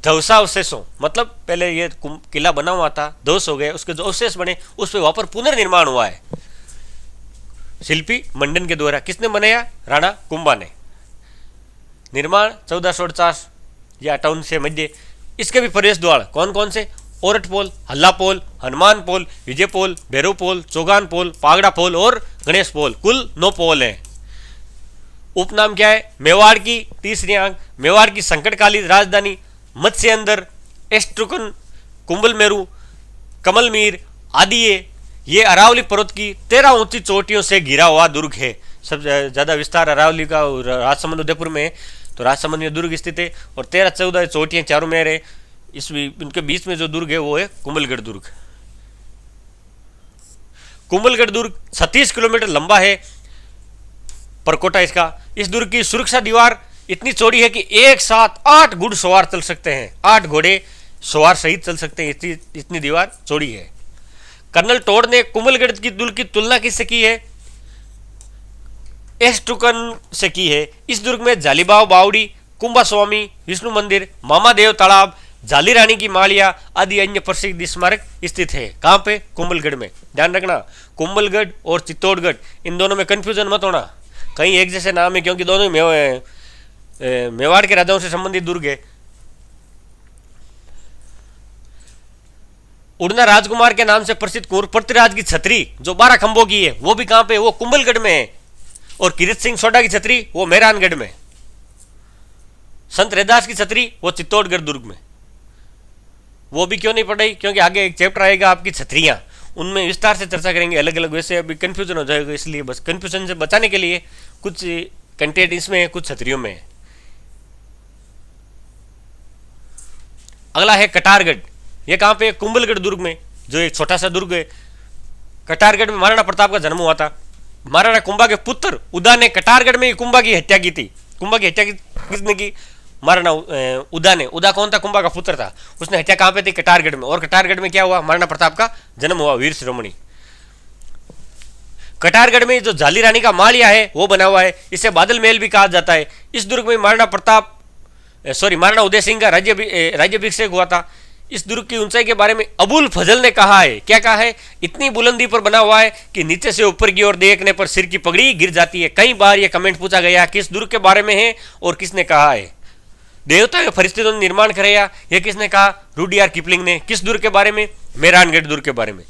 ध्वंसावशेषों मतलब पहले ये किला बना हुआ था, ध्वंस हो गए, उसके जो अवशेष बने उस पर वहां पर पुनर्निर्माण हुआ है शिल्पी मंडन के द्वारा। किसने बनाया? राणा कुंभा ने। निर्माण 1448 या 58 से मध्य। इसके भी प्रवेश द्वार कौन कौन से? ओरठ पोल, हल्ला पोल, हनुमान पोल, विजय पोल, भैरव पोल, चौगान पोल, पागड़ा पोल और गणेश पोल, कुल 9 पोल हैं। उपनाम क्या है? मेवाड़ की तीसरी आंख, मेवाड़ की संकटकालीन राजधानी, मत्स्य अंदर, एस्ट्रुकन, कुंभल मेरू, कमलमीर आदि ये अरावली पर्वत की 13 ऊंची चोटियों से घिरा हुआ दुर्ग है। सब ज्यादा विस्तार अरावली का राजसमंद उदयपुर में है, तो राजसमंद में दुर्ग स्थित है और 13-14 चोटियां चारों में है। उनके बीच में जो दुर्ग है वो है कुंभलगढ़ दुर्ग। कुंभलगढ़ दुर्ग 36 किलोमीटर लंबा है, परकोटा इसका। इस दुर्ग की सुरक्षा दीवार इतनी चौड़ी है कि एक साथ 8 घुड़सवार चल सकते हैं, 8 घोड़े सवार सहित चल सकते हैं, इतनी दीवार चौड़ी है। कर्नल टोड ने कुंभलगढ़ की दुर्ग की तुलना किससे की है? एस्टुकन से की है। इस दुर्ग में जालीबाव बावड़ी, कुंभा स्वामी विष्णु मंदिर, मामादेव तालाब, जाली रानी की मालिया आदि अन्य प्रसिद्ध स्मारक स्थित है। कहाँ पे? कुंभलगढ़ में। ध्यान रखना, कुंभलगढ़ और चित्तौड़गढ़ इन दोनों में कंफ्यूजन मत होना, कहीं एक जैसे नाम है, क्योंकि दोनों मेवाड़ के राजाओं से संबंधित दुर्ग है। उड़ना राजकुमार के नाम से प्रसिद्ध कुंवर पृथ्वीराज की छतरी जो 12 खंभों की है, वो भी कहां पे? वो कुंभलगढ़ में है। और किरत सिंह सोडा की छतरी वो मेहरानगढ़ में। संत रैदास की छतरी वो चित्तौड़गढ़ दुर्ग में। वो भी क्यों नहीं पढ़ाई? क्योंकि आगे एक चैप्टर आएगा आपकी छतरियां, उनमें विस्तार से चर्चा करेंगे अलग अलग। वैसे अभी कंफ्यूजन हो जाएगा, इसलिए बस कंफ्यूजन से बचाने के लिए कुछ कंटेंट इसमें है, कुछ छतरियों में है। अगला है कटारगढ़। ये कहां पे? कुंभलगढ़ दुर्ग में, जो एक छोटा सा दुर्ग है। कटारगढ़ में महाराणा प्रताप का जन्म हुआ था। महाराणा कुंभा के पुत्र उदा ने कटारगढ़ में ही कुंभा की हत्या की थी। कुंभा की हत्या किसने की? महाराणा उदा ने। उदा कौन था? कुंभा का पुत्र था। उसने हत्या कहां पे थी? कटारगढ़ में। और कटारगढ़ में क्या हुआ? महाराणा प्रताप का जन्म हुआ, वीर शिरोमणि। कटारगढ़ में जो जाली रानी का मालिया है वो बना हुआ है, इसे बादल महल भी कहा जाता है। इस दुर्ग में महाराणा उदय सिंह का राज्याभिषेक हुआ था। इस दुर्ग की ऊंचाई के बारे में अबुल फजल ने कहा है। क्या कहा है? इतनी बुलंदी पर बना हुआ है कि नीचे से ऊपर की ओर देखने पर सिर की पगड़ी गिर जाती है। कई बार यह कमेंट पूछा गया किस दुर्ग के बारे में है और किसने कहा है। देवता के फरिश्ते ने निर्माण कराया, यह किसने कहा? रुडयार्ड किपलिंग ने। किस दुर्ग के बारे में? मेहरानगढ़ दुर्ग के बारे में।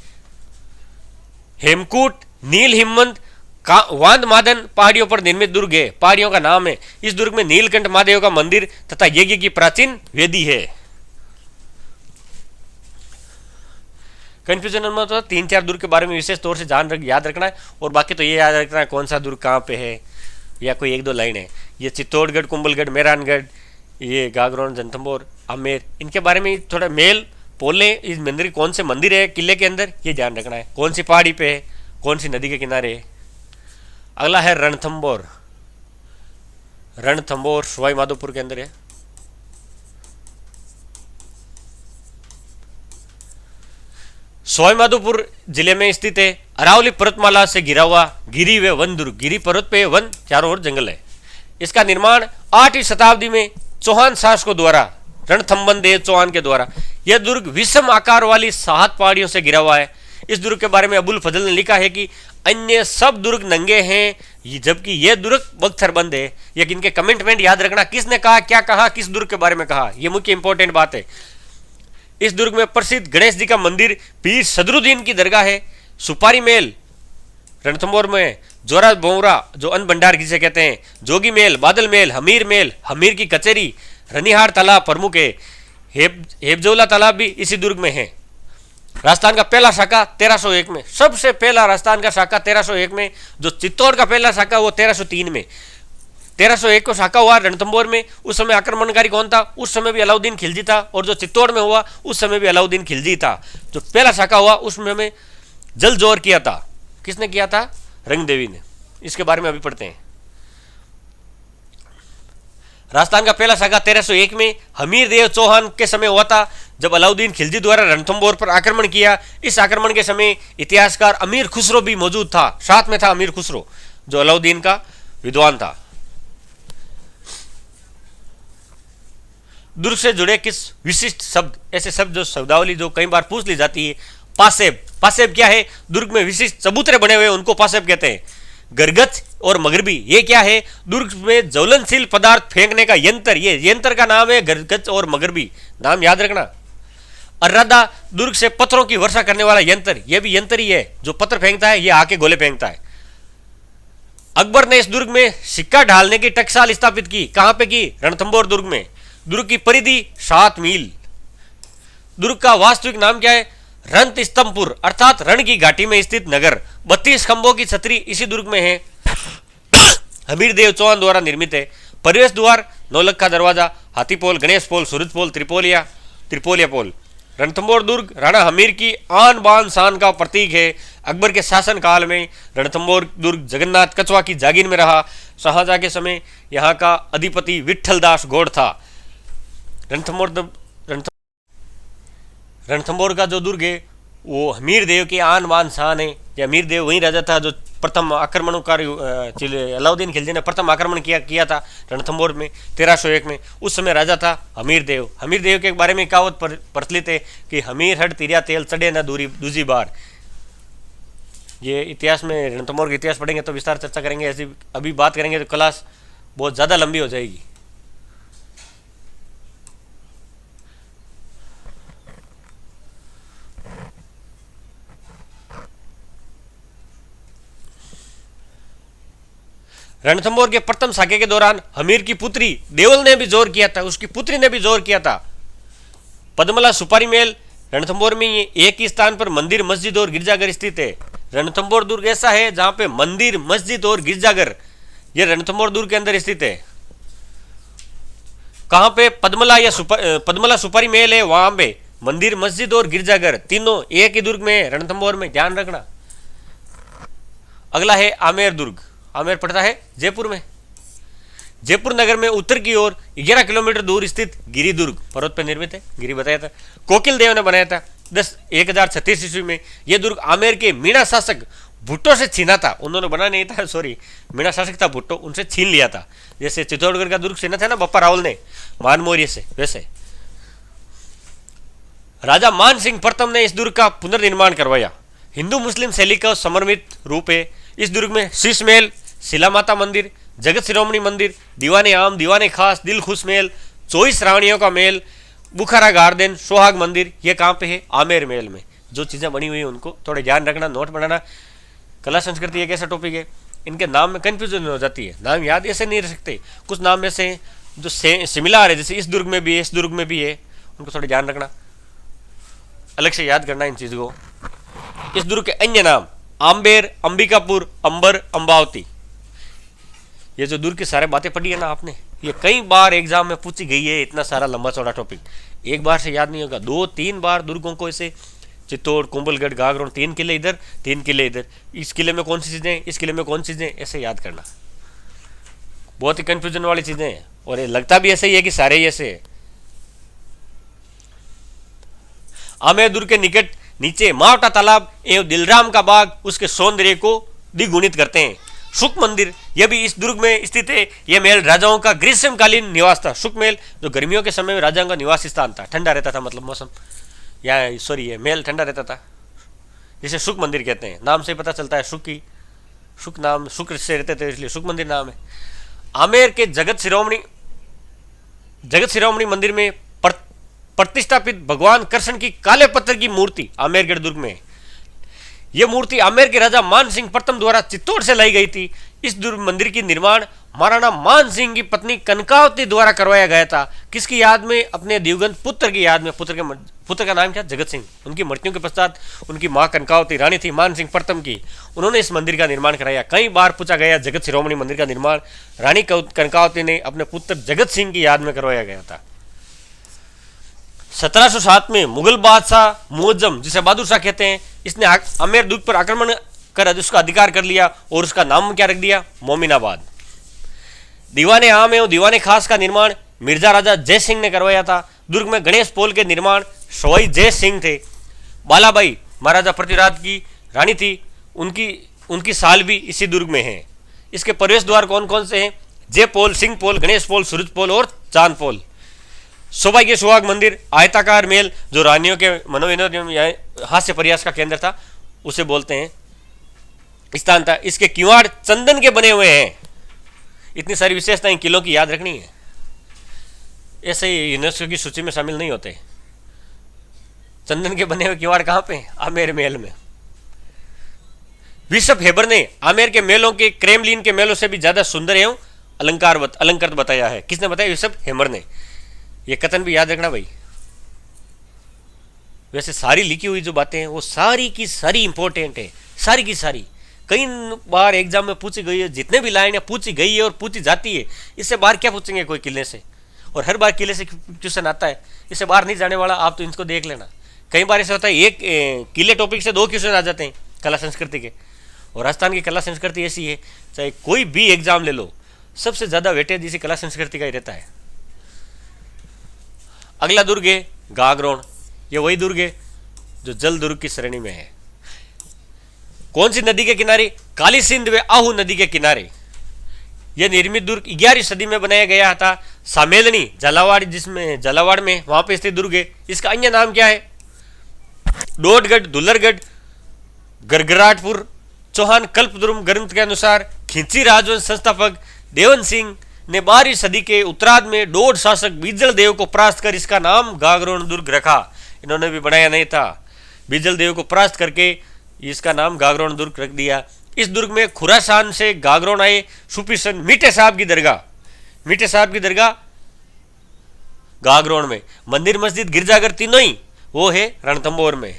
हेमकूट, नील हिमवंत, वांद मादन पहाड़ियों पर निर्मित दुर्ग है, पहाड़ियों का नाम है। इस दुर्ग में नीलकंठ महादेव का मंदिर तथा यज्ञ की प्राचीन वेदी है। कंफ्यूजन मत हो, 3-4 दुर्ग के बारे में विशेष तौर से याद रखना है, और बाकी तो ये याद रखना है कौन सा दुर्ग कहाँ पे है, या कोई 1-2 लाइन है। ये चित्तौड़गढ़, कुंभलगढ़, मेहरानगढ़, ये गागरोन, जनथंबोर, आमेर, इनके बारे में थोड़ा मेल पोले। इस मंदिर कौन से मंदिर है किले के अंदर, ये ध्यान रखना है। कौन सी पहाड़ी पे है, कौन सी नदी के किनारे है। अगला है रणथंबोर। रणथंबोर सवाई माधोपुर के अंदर है। सवाई माधोपुर जिले में स्थित है। अरावली पर्वतमाला से घिरा हुआ गिरी व वन दुर्ग। गिरी पर्वत पे वन, चारों ओर जंगल है। इसका निर्माण 8वीं शताब्दी में चौहान शासकों द्वारा, रणथंबन देव चौहान के द्वारा। यह दुर्ग विषम आकार वाली 7 पहाड़ियों से घिरा हुआ है। इस दुर्ग के बारे में अबुल फजल ने लिखा है कि अन्य सब दुर्ग नंगे हैं जबकि यह दुर्ग बख्तरबंद है। ये इनके कमेंटमेंट याद रखना, किसने कहा, क्या कहा, किस दुर्ग के बारे में कहा, यह मुख्य इंपॉर्टेंट बात है। इस दुर्ग में प्रसिद्ध गणेश जी का मंदिर, पीर सदरुद्दीन की दरगाह है। सुपारी मेल रणथंबोर में, जोरा बोरा जो अन्न भंडार जिसे कहते हैं, जोगी मेल, बादल मेल, हमीर की कचेरी, रनिहार तालाब प्रमुख है। हेबजौला तालाब भी इसी दुर्ग में है। राजस्थान का पहला शाखा 1301 में, सबसे पहला राजस्थान का शाखा 1301 में। जो चित्तौड़ का पहला शाखा वो 1303 में। 1301 को शाखा हुआ रणथंबोर में। उस समय आक्रमणकारी कौन था? उस समय भी अलाउद्दीन खिलजी था। और जो चित्तौड़ में हुआ उस समय भी अलाउद्दीन खिलजी था। जो पहला शाखा हुआ उसमें हमें जल जोर किया था। किसने किया था? रंगदेवी ने। इसके बारे में अभी पढ़ते हैं। राजस्थान का पहला शाखा 1301 में हमीर देव चौहान के समय हुआ था, जब अलाउद्दीन खिलजी द्वारा रणथंबोर पर आक्रमण किया। इस आक्रमण के समय इतिहासकार अमीर खुसरो भी मौजूद था, साथ में था अमीर खुसरो जो अलाउद्दीन का विद्वान था। दुर्ग से जुड़े किस विशिष्ट शब्द, ऐसे शब्द जो शब्दावली जो कई बार पूछ ली जाती है। पासेब। पासेब क्या है? दुर्ग में विशिष्ट चबूतरे बने हुए उनको पासेब कहते हैं। गरगच और मगरबी, ये क्या है? दुर्ग में ज्वलनशील पदार्थ फेंकने का यंत्र, ये यंत्र का नाम है गरगच और मगरबी, नाम याद रखना। अर्रादा, दुर्ग से पत्थरों की वर्षा करने वाला यंत्र, यह भी यंत्र ही है जो पत्थर फेंकता है, ये आके गोले फेंकता है। अकबर ने इस दुर्ग में सिक्का ढालने की टकसाल स्थापित की। कहां पे की? रणथंबोर दुर्ग में। दुर्ग की परिधि 7 मील। दुर्ग का वास्तविक नाम क्या है? रणतिस्तंपुर अर्थात रण की घाटी में स्थित नगर, 32 खंभों की छतरी इसी दुर्ग में है। हमीरदेव चौहान द्वारा निर्मित है। प्रवेश द्वार, नौलखा दरवाजा, हाथी पोल, गणेश पोल, सूरज पोल, त्रिपोलिया पोल। रणथंभौर दुर्ग राणा हमीर की आन बान शान का प्रतीक है। अकबर के शासन काल में रणथंभौर दुर्ग जगन्नाथ कछवा की जागीर में रहा। शाहजहां के समय यहाँ का अधिपति विठल दास गौड़ था। रणथंभौर का जो दुर्ग है वो हमीर देव की आन बान शान है। हमीर देव वही राजा था जो प्रथम आक्रमणकारी अलाउद्दीन खिलजी ने प्रथम आक्रमण किया था रणथंभौर में 1301 में। उस समय राजा था हमीर देव। हमीर देव के बारे में कहावत प्रचलित है कि हमीर हट तिरिया तेल चढ़े न दूजी बार। ये इतिहास में रणथंभौर का इतिहास पढ़ेंगे तो विस्तार चर्चा करेंगे। ऐसी अभी बात करेंगे तो क्लास बहुत ज़्यादा लंबी हो जाएगी। रणथंभौर के प्रथम साके के दौरान हमीर की पुत्री देवल ने भी जोर किया था, उसकी पुत्री ने भी जोर किया था। पद्मला सुपारी महल रणथंभौर में एक ही स्थान पर मंदिर, मस्जिद और गिरजाघर स्थित है। रणथंभौर दुर्ग ऐसा है जहां पे मंदिर, मस्जिद और गिरजाघर ये रणथंभौर दुर्ग के अंदर स्थित है। कहां पे? पद्मला सुपारी महल है, वहां पे मंदिर, मस्जिद और गिरजाघर तीनों एक ही दुर्ग में है, रणथंभौर में, ध्यान रखना। अगला है आमेर दुर्ग। आमेर पड़ता है जयपुर में। जयपुर नगर में उत्तर की ओर 11 किलोमीटर दूर स्थित गिरी दुर्ग पर्वत पर निर्मित है। गिरी बताया था, कोकिल देव ने बनाया था 1036 ईस्वी में। यह दुर्ग आमेर के मीणा शासक भुट्टो से छीना था। उन्होंने बना नहीं था, सॉरी, मीणा शासक था भुट्टो, उनसे छीन लिया था। जैसे चित्तौड़गढ़ का दुर्ग छीना था ना बप्पा रावल ने मान मौर्य से, वैसे राजा मान सिंह प्रथम ने इस दुर्ग का पुनर्निर्माण करवाया। हिंदू मुस्लिम शैली का समर्मित रूप है। इस दुर्ग में शीश महल, शिला माता मंदिर, जगत शिरोमणि मंदिर, दीवाने आम, दीवाने खास, दिल खुश महल, 24 रावणियों का महल, बुखारा गार्डन, सोहाग मंदिर, ये कहाँ पे है? आमेर महल में। जो चीज़ें बनी हुई है उनको थोड़े ध्यान रखना, नोट बनाना। कला संस्कृति एक ऐसा टॉपिक है, इनके नाम में कन्फ्यूजन हो जाती है, नाम याद ऐसे नहीं रह सकते। कुछ नाम ऐसे हैं जो सिमिलर है, जैसे इस दुर्ग में भी है, इस दुर्ग में भी है, उनको थोड़े ध्यान रखना, अलग से याद करना इन चीज़ों को। इस दुर्ग के अन्य नाम आम्बेर, अंबिकापुर, अंबर, अम्बावती। ये जो दुर्ग की सारी बातें पढ़ी है ना आपने, ये कई बार एग्जाम में पूछी गई है। इतना सारा लंबा चौड़ा टॉपिक एक बार से याद नहीं होगा। 2-3 बार दुर्गों को ऐसे चित्तौड़, कुंभलगढ़, गागरोन, 3 किले इधर, 3 किले इधर, इस किले में कौन सी चीज़ें, इस किले में कौन सी चीज़ें, ऐसे याद करना। बहुत ही कंफ्यूजन वाली चीज़ें हैं और ये लगता भी ऐसे ही है कि सारे ही ऐसे है। आमेर दुर्ग के निकट नीचे मावटा तालाब एवं दिलराम का बाग उसके सौंदर्य को द्विगुणित करते हैं। शुक मंदिर, यह भी इस दुर्ग में स्थित है। यह महल राजाओं का ग्रीष्मकालीन निवास था। शुक महल जो गर्मियों के समय में राजाओं का निवास स्थान था, ठंडा रहता था, मतलब मौसम, या सॉरी ये महल ठंडा रहता था, जिसे शुक मंदिर कहते हैं। नाम से पता चलता है, शुक नाम, शुक्र से रहते थे इसलिए शुक मंदिर नाम है। आमेर के जगत शिरोमणि मंदिर में प्रतिष्ठापित भगवान कृष्ण की काले पत्थर की मूर्ति आमेरगढ़ दुर्ग में है। यह मूर्ति आमेर के राजा मान सिंह प्रथम द्वारा चित्तौड़ से लाई गई थी। इस दुर्ग मंदिर की निर्माण महाराणा मान सिंह की पत्नी कनकावती द्वारा करवाया गया था। किसकी याद में? अपने दिवंगत पुत्र की याद में। पुत्र का नाम क्या? जगत सिंह। उनकी मृत्यु के पश्चात उनकी मां कनकावती रानी थी मान सिंह प्रथम की, उन्होंने इस मंदिर का निर्माण कराया। कई बार पूछा गया जगत शिरोमणि मंदिर का निर्माण रानी कनकावती ने अपने पुत्र जगत सिंह की याद में करवाया गया था। 1707 में मुगल बादशाह मुअज्जम, जिसे बहादुर शाह कहते हैं, इसने आमेर दुर्ग पर आक्रमण कर उसका अधिकार कर लिया और उसका नाम क्या रख दिया? मोमिनाबाद। दीवाने आम एवं दीवाने खास का निर्माण मिर्जा राजा जय सिंह ने करवाया था। दुर्ग में गणेश पोल के निर्माण सवाई जय सिंह थे। बालाबाई महाराजा पृथ्वीराज की रानी थी, उनकी साल भी इसी दुर्ग में है। इसके प्रवेश द्वार कौन कौन से हैं? जय पोल, सिंह पोल, गणेश पोल, सूरज पोल और चांद पोल। सौभाग्य सुहाग मंदिर आयताकार मेल जो रानियों के मनोविनोद हास्य प्रयास का केंद्र था, उसे बोलते हैं, स्थान था। इसके किवाड़ चंदन के बने हुए हैं। इतनी सारी विशेषताएं किलों की याद रखनी है, ऐसे ही यूनेस्को की सूची में शामिल नहीं होते। चंदन के बने हुए किवाड़ कहाँ पे? आमेर महल में। बिशप हेबर ने आमेर के मेलों के क्रेमलिन के मेलों से भी ज्यादा सुंदर एवं अलंकृत बताया है। किसने बताया? बिशप हेबर ने। यह कथन भी याद रखना भाई, वैसे सारी लिखी हुई जो बातें हैं वो सारी की सारी इंपॉर्टेंट है, सारी की सारी। कई बार एग्जाम में पूछी गई है, जितने भी लाइन पूछी गई है और पूछी जाती है, इससे बाहर क्या पूछेंगे कोई किले से, और हर बार किले से क्वेश्चन आता है, इससे बाहर नहीं जाने वाला। आप तो इनको देख लेना, कई बार ऐसा होता है एक किले टॉपिक से 2 क्वेश्चन आ जाते हैं कला संस्कृति के। और राजस्थान की कला संस्कृति ऐसी है, चाहे कोई भी एग्जाम ले लो, सबसे ज्यादा वेटेज इसी कला संस्कृति का ही रहता है। अगला दुर्ग है गागरोन। ये वही दुर्ग है जो जल दुर्ग की श्रेणी में है। कौन सी नदी के किनारे? काली सिंध व आहू नदी के किनारे। यह निर्मित दुर्ग 11वीं सदी में बनाया गया था। सामेलनी झालावाड़, जिसमें झालावाड़ में वहां पे स्थित दुर्ग है। इसका अन्य नाम क्या है? डोडगढ़, दुल्लरगढ़, गरगराटपुर। चौहान कल्पद्रुम ग्रंथ के अनुसार खिंची राजवंश संस्थापक देवन सिंह ने 12वीं सदी के उत्तरार्ध में डोड शासक बीजल देव को परास्त कर इसका नाम गागरोन दुर्ग रखा। इन्होंने भी बनाया नहीं था, बीजल देव को परास्त करके इसका नाम गागरोन दुर्ग रख दिया। इस दुर्ग में खुरासान से गागरोन आए सूफी संत मीठे साहब की दरगाह, मीठे साहब की दरगाह गागरोन में। मंदिर, मस्जिद, गिरजाघर तीनों ही वो है रणथंभौर में।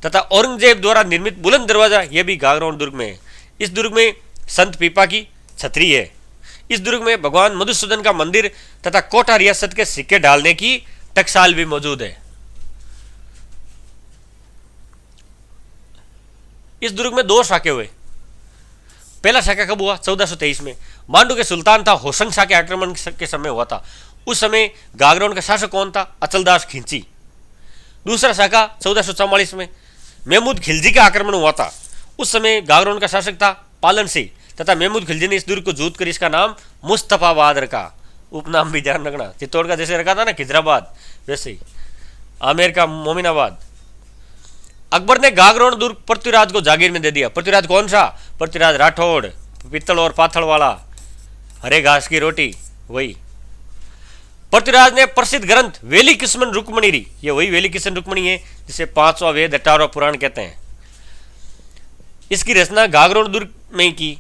तथा औरंगजेब द्वारा निर्मित बुलंद दरवाजा यह भी गागरोन दुर्ग में है। इस दुर्ग में संत पीपा की छतरी है। इस दुर्ग में भगवान मधुसूदन का मंदिर तथा कोटा रियासत के सिक्के डालने की टकसाल भी मौजूद है। इस दुर्ग में 2 शाखे हुए। पहला शाखा कब हुआ? 1423 में। मांडू के सुल्तान था होशंग शाह के आक्रमण के समय हुआ था। उस समय गागरोन का शासक कौन था? अचलदास खिंची। दूसरा शाखा 1444 में महमूद खिलजी का आक्रमण हुआ था। उस समय गागरोन का शासक था पालन सिंह तथा महमूद खिलजी ने इस दुर्ग को जीत कर इसका नाम मुस्तफाबाद रखा। उपनाम भी ध्यान रखना, चित्तौड़ का जैसे रखा था ना खिजराबाद, वैसे ही आमेर का मोमिनाबाद। अकबर ने गागरोन दुर्ग पृथ्वीराज को जागीर में दे दिया। पृथ्वीराज कौन सा? पृथ्वीराज राठौड़, पित्तल और पाथल वाला, हरे घास की रोटी, वही। पृथ्वीराज ने प्रसिद्ध ग्रंथ वेली किस्मन रुक्मणी, ये वही वेली किस्मन रुक्मणी है जिसे 5वां वेद 18वां पुराण कहते हैं। इसकी रचना गागरोन दुर्ग में ही की।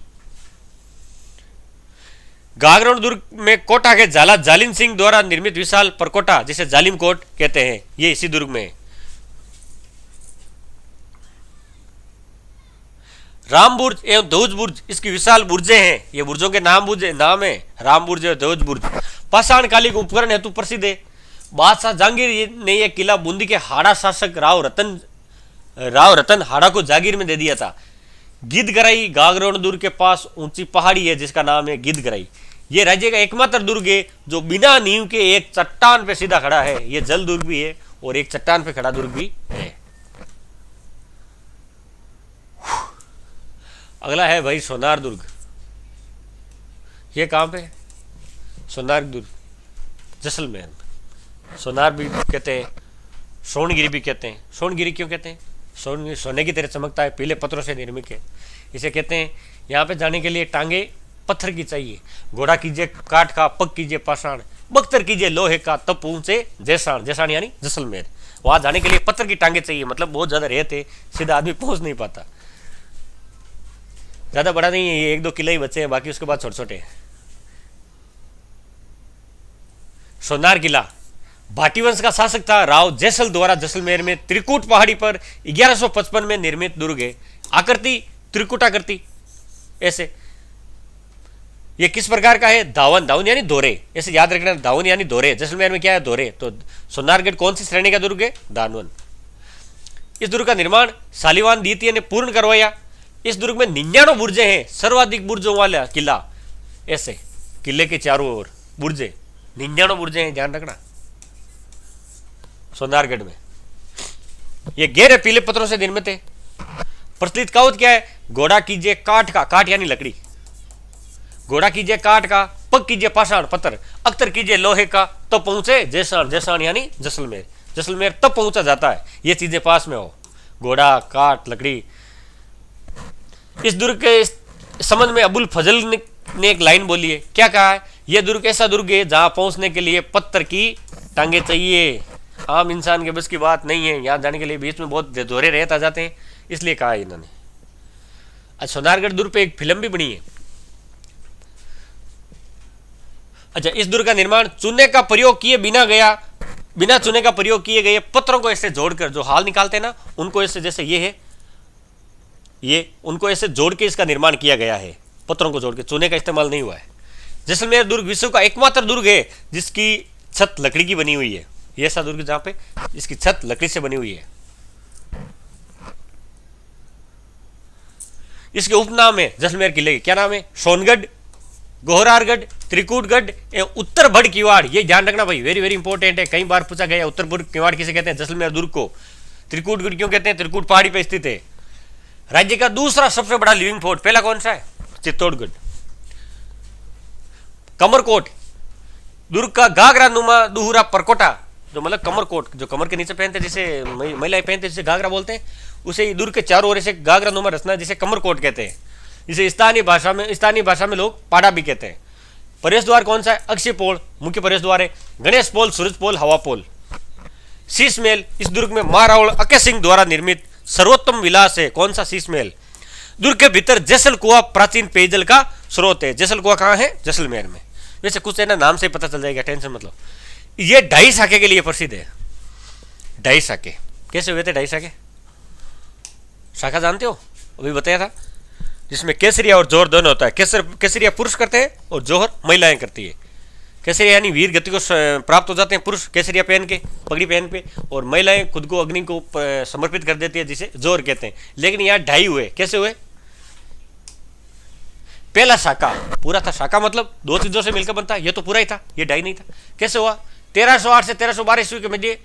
गागरोन दुर्ग में कोटा के झाला जालिम सिंह द्वारा निर्मित विशाल परकोटा, जिसे जालिम कोट कहते हैं, ये इसी दुर्ग में है। राम बुर्ज एवं ध्वज बुर्ज इसकी विशाल बुर्जें हैं। ये बुर्जों के नाम है राम बुर्ज और ध्वज बुर्ज। पाषाण कालिक उपकरण हेतु प्रसिद्ध है। बादशाह जहांगीर ने यह किला बूंदी के हाड़ा शासक राव रतन हाड़ा को जागीर में दे दिया था। गिद्धगराई गागरोन दुर्ग के पास ऊंची पहाड़ी है जिसका नाम है गिद्धगराई। ये राज्य का एकमात्र दुर्ग है जो बिना नींव के एक चट्टान पे सीधा खड़ा है। ये जल दुर्ग भी है और एक चट्टान पे खड़ा दुर्ग भी है। अगला है भाई सोनार दुर्ग। ये कहां पे है? सोनार दुर्ग जैसलमेर। सोनार भी कहते हैं, सोनगिरी भी कहते हैं। सोनगिरी क्यों कहते हैं? सोने की तरह चमकता है, पीले पत्थरों से निर्मित है, इसे कहते हैं। यहाँ पे जाने के लिए टांगे पत्थर की चाहिए। घोड़ा कीजिए काठ का, पग कीजिए पाषाण, बख्तर कीजिए लोहे का, तब पहुंचे जैसाण, जैसाण यानी जैसलमेर। वहां जाने के लिए पत्थर की टांगे चाहिए, मतलब बहुत ज्यादा रेत है, सीधा आदमी पहुंच नहीं पाता। ज्यादा बड़ा नहीं है, ये 1-2 किले ही बचे हैं, बाकी उसके बाद छोटे छोटे हैं। सोनार किला भाटी वंश का शासक था राव जैसल द्वारा जैसलमेर में त्रिकूट पहाड़ी पर 1155 में निर्मित दुर्ग है। आकृति त्रिकूटाकृति ऐसे। ये किस प्रकार का है? दावन, दावन यानी दोरे, ऐसे याद रखना, दावन यानी दोरे। जैसलमेर में क्या है? दोरे। तो सोनारगढ़ कौन सी श्रेणी का दुर्ग है? दानवन। इस दुर्ग का निर्माण शालिवान द्वितीय ने पूर्ण करवाया। इस दुर्ग में 99 बुर्जे हैं, सर्वाधिक बुर्जों वाला किला। ऐसे किले के चारों ओर बुर्जे, 99 बुर्जे हैं, ध्यान रखना। सोनारगढ़ में ये गहरे पीले पत्थरों से निर्मित है। प्रचलित कहावत क्या है? घोड़ा कीजिए काठ का, काठ यानी लकड़ी, घोड़ा कीजिए काठ का, पग कीजिए पाषाण पत्थर, अख्तर कीजिए लोहे का, तो पहुंचे जैसाण, जैसाण यानी जैसलमेर, जैसलमेर तब पहुंचा जाता है ये चीजें पास में हो, घोड़ा काठ लकड़ी। इस दुर्ग के संबंध में अबुल फजल ने एक लाइन बोली है। क्या कहा है? यह दुर्ग ऐसा दुर्ग है जहां पहुंचने के लिए पत्थर की टांगे चाहिए, आम इंसान के बस की बात नहीं है। यहां जाने के लिए बीच में बहुत दोहरे रेत आ जाते हैं, इसलिए कहा है इन्होंने। अच्छा, सोनारगढ़ दुर्ग पे एक फिल्म भी बनी है। अच्छा, इस दुर्ग का निर्माण चूने का प्रयोग किए बिना गया बिना चुने का प्रयोग किए गए पत्रों को ऐसे जोड़कर जो हाल निकालते हैं ना, उनको ऐसे, जैसे ये है, ये उनको ऐसे जोड़ के इसका निर्माण किया गया है, पत्रों को जोड़ के, चूने का इस्तेमाल नहीं हुआ है। जैसलमेर दुर्ग विश्व का एकमात्र दुर्ग है जिसकी छत लकड़ी की बनी हुई है। ये ऐसा दुर्ग जहां पे इसकी छत लकड़ी से बनी हुई है। इसके उपनाम है जैसलमेर किले के, क्या नाम है? सोनगढ़, गोहरारगढ़, त्रिकूटगढ़ एवं उत्तर बड़ किवाड़। ये ध्यान रखना भाई, वेरी वेरी इंपॉर्टेंट है, कई बार पूछा गया। उत्तर बड़ किवाड़ किसे कहते हैं? जैसलमेर दुर्ग को। त्रिकूटगढ़ क्यों कहते हैं? त्रिकूट पहाड़ी पर स्थित है। राज्य का दूसरा सबसे बड़ा लिविंग फोर्ट, पहला कौन सा है? चित्तौड़गढ़। कमरकोट, दुर्ग का घाघरा नुमा दुहुरा परकोटा, जो मतलब कमरकोट, जो कमर के नीचे पहनते, जिसे महिलाएं पहनते, जिसे घाघरा बोलते हैं, उसे दुर्ग के चारों ओर से घाघरा नुमा रचना, जिसे कमरकोट कहते हैं। जिसे स्थानीय भाषा में लोग पाड़ा भी कहते हैं। प्रवेश द्वार कौन सा है? अक्षय पोल मुख्य प्रवेश द्वार है। गणेश पोल, सूरज पोल, हवा पोल। शीश महल, इस दुर्ग में महारावल अके सिंह द्वारा निर्मित सर्वोत्तम विलास है। कौन सा? शीश महल। दुर्ग के भीतर जैसल कुआं प्राचीन पेयजल का स्रोत है। जैसल कुआं कहाँ है? जैसलमेर में। वैसे कुछ है ना, नाम से पता चल जाएगा, टेंशन मतलब। ये ढाई साके के लिए प्रसिद्ध है। ढाई साके कैसे हुए थे? ढाई साके शाखा जानते हो? अभी बताया था, जिसमें केसरिया और जोहर दोनों होता है। केसरिया पुरुष करते हैं और जोहर महिलाएं करती है। केसरिया यानी वीर गति को प्राप्त हो जाते हैं पुरुष केसरिया पहन के, पगड़ी पहन पे, और महिलाएं खुद को अग्नि को समर्पित कर देती है, जिसे जोहर कहते हैं। लेकिन यहाँ ढाई हुए। कैसे हुए? पहला शाखा पूरा था। शाखा मतलब दो चीजों से मिलकर बनता है, ये तो पूरा ही था, ये ढाई नहीं था। कैसे हुआ? 1308 से 1312 ईस्वी के मध्य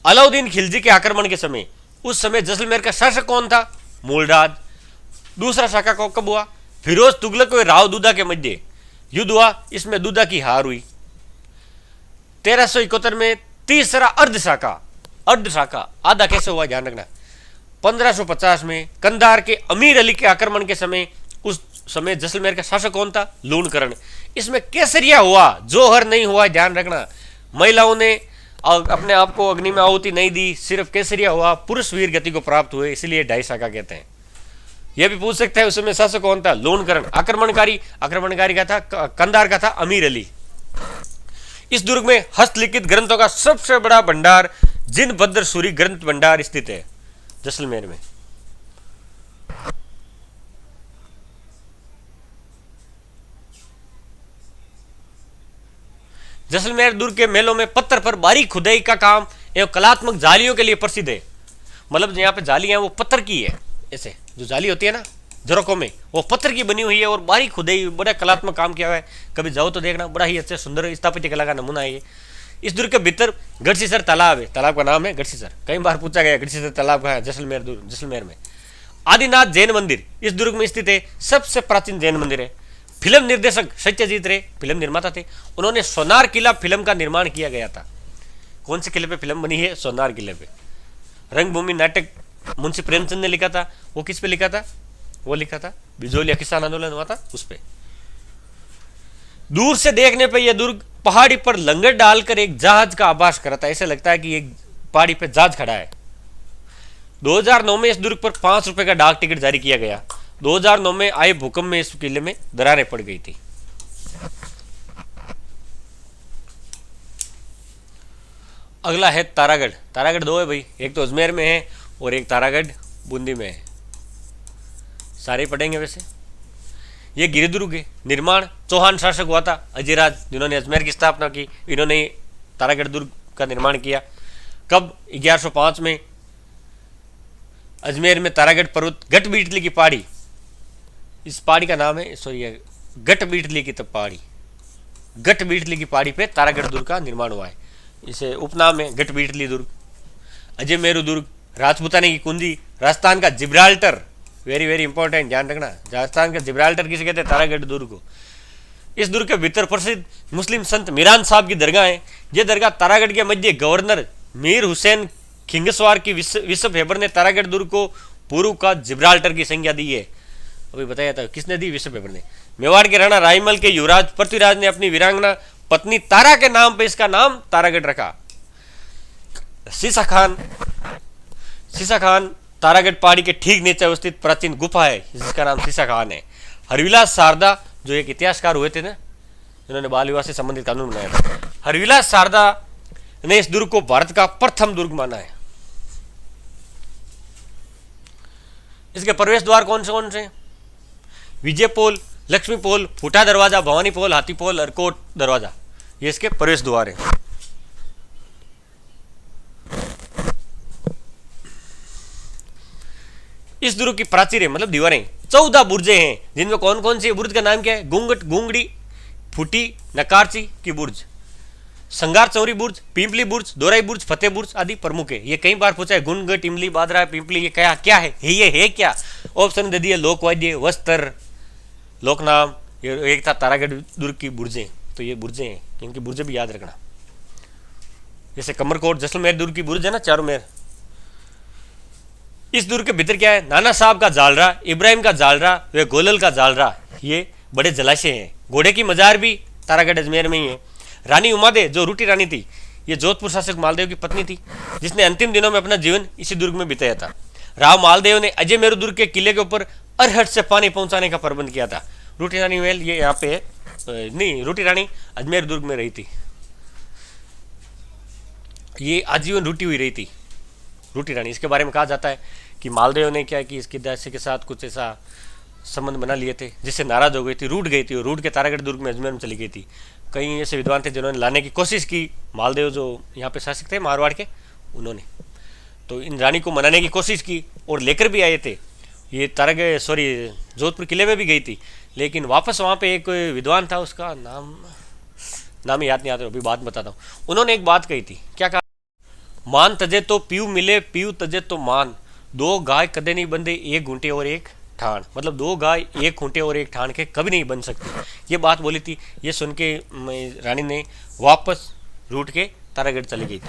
अलाउद्दीन खिलजी के आक्रमण के समय, उस समय जैसलमेर का शासक कौन था? मूलराज। दूसरा शाखा को कब हुआ? फिरोज तुगलक और राव दूदा के मध्य युद्ध हुआ, इसमें दूदा की हार हुई। 1371 में तीसरा अर्ध शाखा आधा कैसे हुआ? ध्यान रखना। 1550 में कंधार के अमीर अली के आक्रमण के समय, उस समय जैसलमेर का शासक कौन था? लूणकरण। इसमें केसरिया हुआ, जोहर नहीं हुआ, ध्यान रखना। महिलाओं ने अपने आप को अग्नि में आहुति नहीं दी, सिर्फ केसरिया हुआ। पुरुष वीर गति को प्राप्त हुए, इसलिए ढाई शाखा कहते हैं। यह भी पूछ सकते हैं उस समय शासक कौन था? लूणकरण। आक्रमणकारी का था, कंधार का था अमीर अली। इस दुर्ग में हस्तलिखित ग्रंथों का सबसे बड़ा भंडार जिनभद्र सूरी ग्रंथ भंडार स्थित है जैसलमेर में। जैसलमेर दुर्ग के महलों में पत्थर पर बारीक खुदाई का काम एवं कलात्मक जालियों के लिए प्रसिद्ध है। मतलब यहाँ पे जाली है वो पत्थर की है, ऐसे जो जाली होती है ना झरोकों में, वो पत्थर की बनी हुई है और बारीक खुदाई, बड़ा कलात्मक काम किया हुआ है। कभी जाओ तो देखना, बड़ा ही अच्छे सुंदर स्थापत्य कला का नमूना है ये। इस दुर्ग के भीतर गढ़सीसर तालाब है, तालाब का नाम है गढ़सीसर। कई बार पूछा गया गढ़सीसर तालाब का है जैसलमेर में। आदिनाथ जैन मंदिर इस दुर्ग में स्थित है, सबसे प्राचीन जैन मंदिर है। फिल्म निर्देशक सत्यजीत रे फिल्म निर्माता थे, उन्होंने सोनार किला फिल्म का निर्माण किया गया था। कौन से किले पे फिल्म बनी है? सोनार किले पे। रंगभूमि नाटक मुंशी प्रेमचंद ने लिखा था, वो किस पे लिखा था? वो लिखा था बिजोलिया किसान आंदोलन हुआ था उस पे। दूर से देखने पे यह दुर्ग पहाड़ी पर लंगर डालकर एक जहाज का आभास कराता है, ऐसे लगता है कि एक पहाड़ी पे जहाज खड़ा है। 2009 में इस दुर्ग पर 5 रुपए का डाक टिकट जारी किया गया। 2009 में आए भूकंप में इस किले में दरारें पड़ गई थी। अगला है तारागढ़। तारागढ़ दो है भाई, एक तो अजमेर में है और एक तारागढ़ बूंदी में है। सारे पढ़ेंगे वैसे। ये गिरिदुर्ग है। निर्माण चौहान शासक हुआ था अजयराज, जिन्होंने अजमेर की स्थापना की, इन्होंने तारागढ़ दुर्ग का निर्माण किया। कब? 1105 में अजमेर में तारागढ़ पर्वत गटबीटली की पहाड़ी, इस पहाड़ी का नाम है गटबीटली की पहाड़ी, गटबीटली की पहाड़ी पे तारागढ़ दुर्ग का निर्माण हुआ है। इसे उपनाम है गटबीटली दुर्ग। अजयमेरू दुर्ग राजपूताने की कुंजी, राजस्थान का जिब्राल्टर, वेरी वेरी इंपॉर्टेंट, ध्यान रखना। राजस्थान का जिब्राल्टर किसे कहते हैं? तारागढ़ दुर्ग को। इस दुर्ग के भीतर प्रसिद्ध मुस्लिम संत मीरान साहब की दरगाह है। यह दरगाह तारागढ़ के मध्य गवर्नर मीर हुसैन खिंगसवार की विश्व फेबर ने तारागढ़ दुर्ग को पूर्व का जिब्राल्टर की संज्ञा दी है। अभी बताया था किसने दी? विश्व फेबर ने। मेवाड़ के राणा राईमल के युवराज पृथ्वीराज ने अपनी वीरांगना पत्नी तारा के नाम पर इसका नाम तारागढ़ रखा। सीसा खान तारागढ़ पहाड़ी के ठीक नीचे अवस्थित प्राचीन गुफा है, जिसका नाम सीसा खान है। हरविलास शारदा जो एक इतिहासकार हुए थे ना, जिन्होंने बाल विवाह से संबंधित कानून बनाया था, हरविलास शारदा ने इस दुर्ग को भारत का प्रथम दुर्ग माना है। इसके प्रवेश द्वार कौन से? विजय पोल, लक्ष्मी पोल, फूटा दरवाजा, भवानी पोल, हाथी पोल, अरकोट दरवाजा, ये इसके प्रवेश द्वार है। इस दुर्ग की प्राचीर है मतलब दीवारें 14 बुर्जें हैं, जिनमें कौन कौन सी? बुर्ज का नाम क्या है? गुंगट, गुंगड़ी, फूटी, नकारची की बुर्ज, संगार चौरी बुर्ज, पिंपली बुर्ज, दोराई बुर्ज, फतेह बुर्ज आदि प्रमुख है। ये कई बार पूछा है, गुंगट, इमली, बादरा, पिंपली, ये क्या है? ये है क्या? ऑप्शन दे दिए, लोकवाद्य, वस्त्र, लोकनाम। ये एक था तारागढ़ दुर्ग की बुर्जें, तो ये बुर्जें हैं, इनकी बुर्जें भी याद रखना। जैसे कमरकोट, जैसलमेर दुर्ग की बुर्ज है ना, चारों मेर। इस दुर्ग के भीतर क्या है? नाना साहब का जालरा, इब्राहिम का जालरा, वे गोलल का जालरा, ये बड़े जलाशय हैं। घोड़े की मजार भी तारागढ़ अजमेर में ही है। रानी उमादे जो रूटी रानी थी, ये जोधपुर शासक मालदेव की पत्नी थी, जिसने अंतिम दिनों में अपना जीवन इसी दुर्ग में बिताया था। राव मालदेव ने अजय मेरू दुर्ग के किले के ऊपर अरहट से पानी पहुंचाने का प्रबंध किया था। रूटी रानी महल ये यहाँ पे नहीं, रूटी रानी अजमेर दुर्ग में रही थी, ये आजीवन रूटी हुई रही थी रूटी रानी। इसके बारे में कहा जाता है कि मालदेव ने क्या कि इसके दास्य के साथ कुछ ऐसा संबंध बना लिए थे, जिससे नाराज हो गई थी, रूठ गई थी और रूठ के तारागढ़ दुर्ग में अजमेर में चली गई थी। कई ऐसे विद्वान थे जिन्होंने लाने की कोशिश की, मालदेव जो यहाँ पे शासक थे मारवाड़ के, उन्होंने तो इन रानी को मनाने की कोशिश की और लेकर भी आए थे। ये तारागढ़ जोधपुर किले में भी गई थी, लेकिन वापस वहाँ पे एक विद्वान था, उसका नाम याद नहीं आता, अभी बात बताता हूँ। उन्होंने एक बात कही थी, क्या कहा? मान तजे तो पीऊ मिले, पीऊ तजे तो मान, दो गाय कदे नहीं बंधे, एक घूंटे और एक ठाण। मतलब दो गाय एक खूंटे और एक ठाण के कभी नहीं बन सकती, ये बात बोली थी। ये सुन के रानी ने वापस रूठ के तारागढ़ चली गई थी।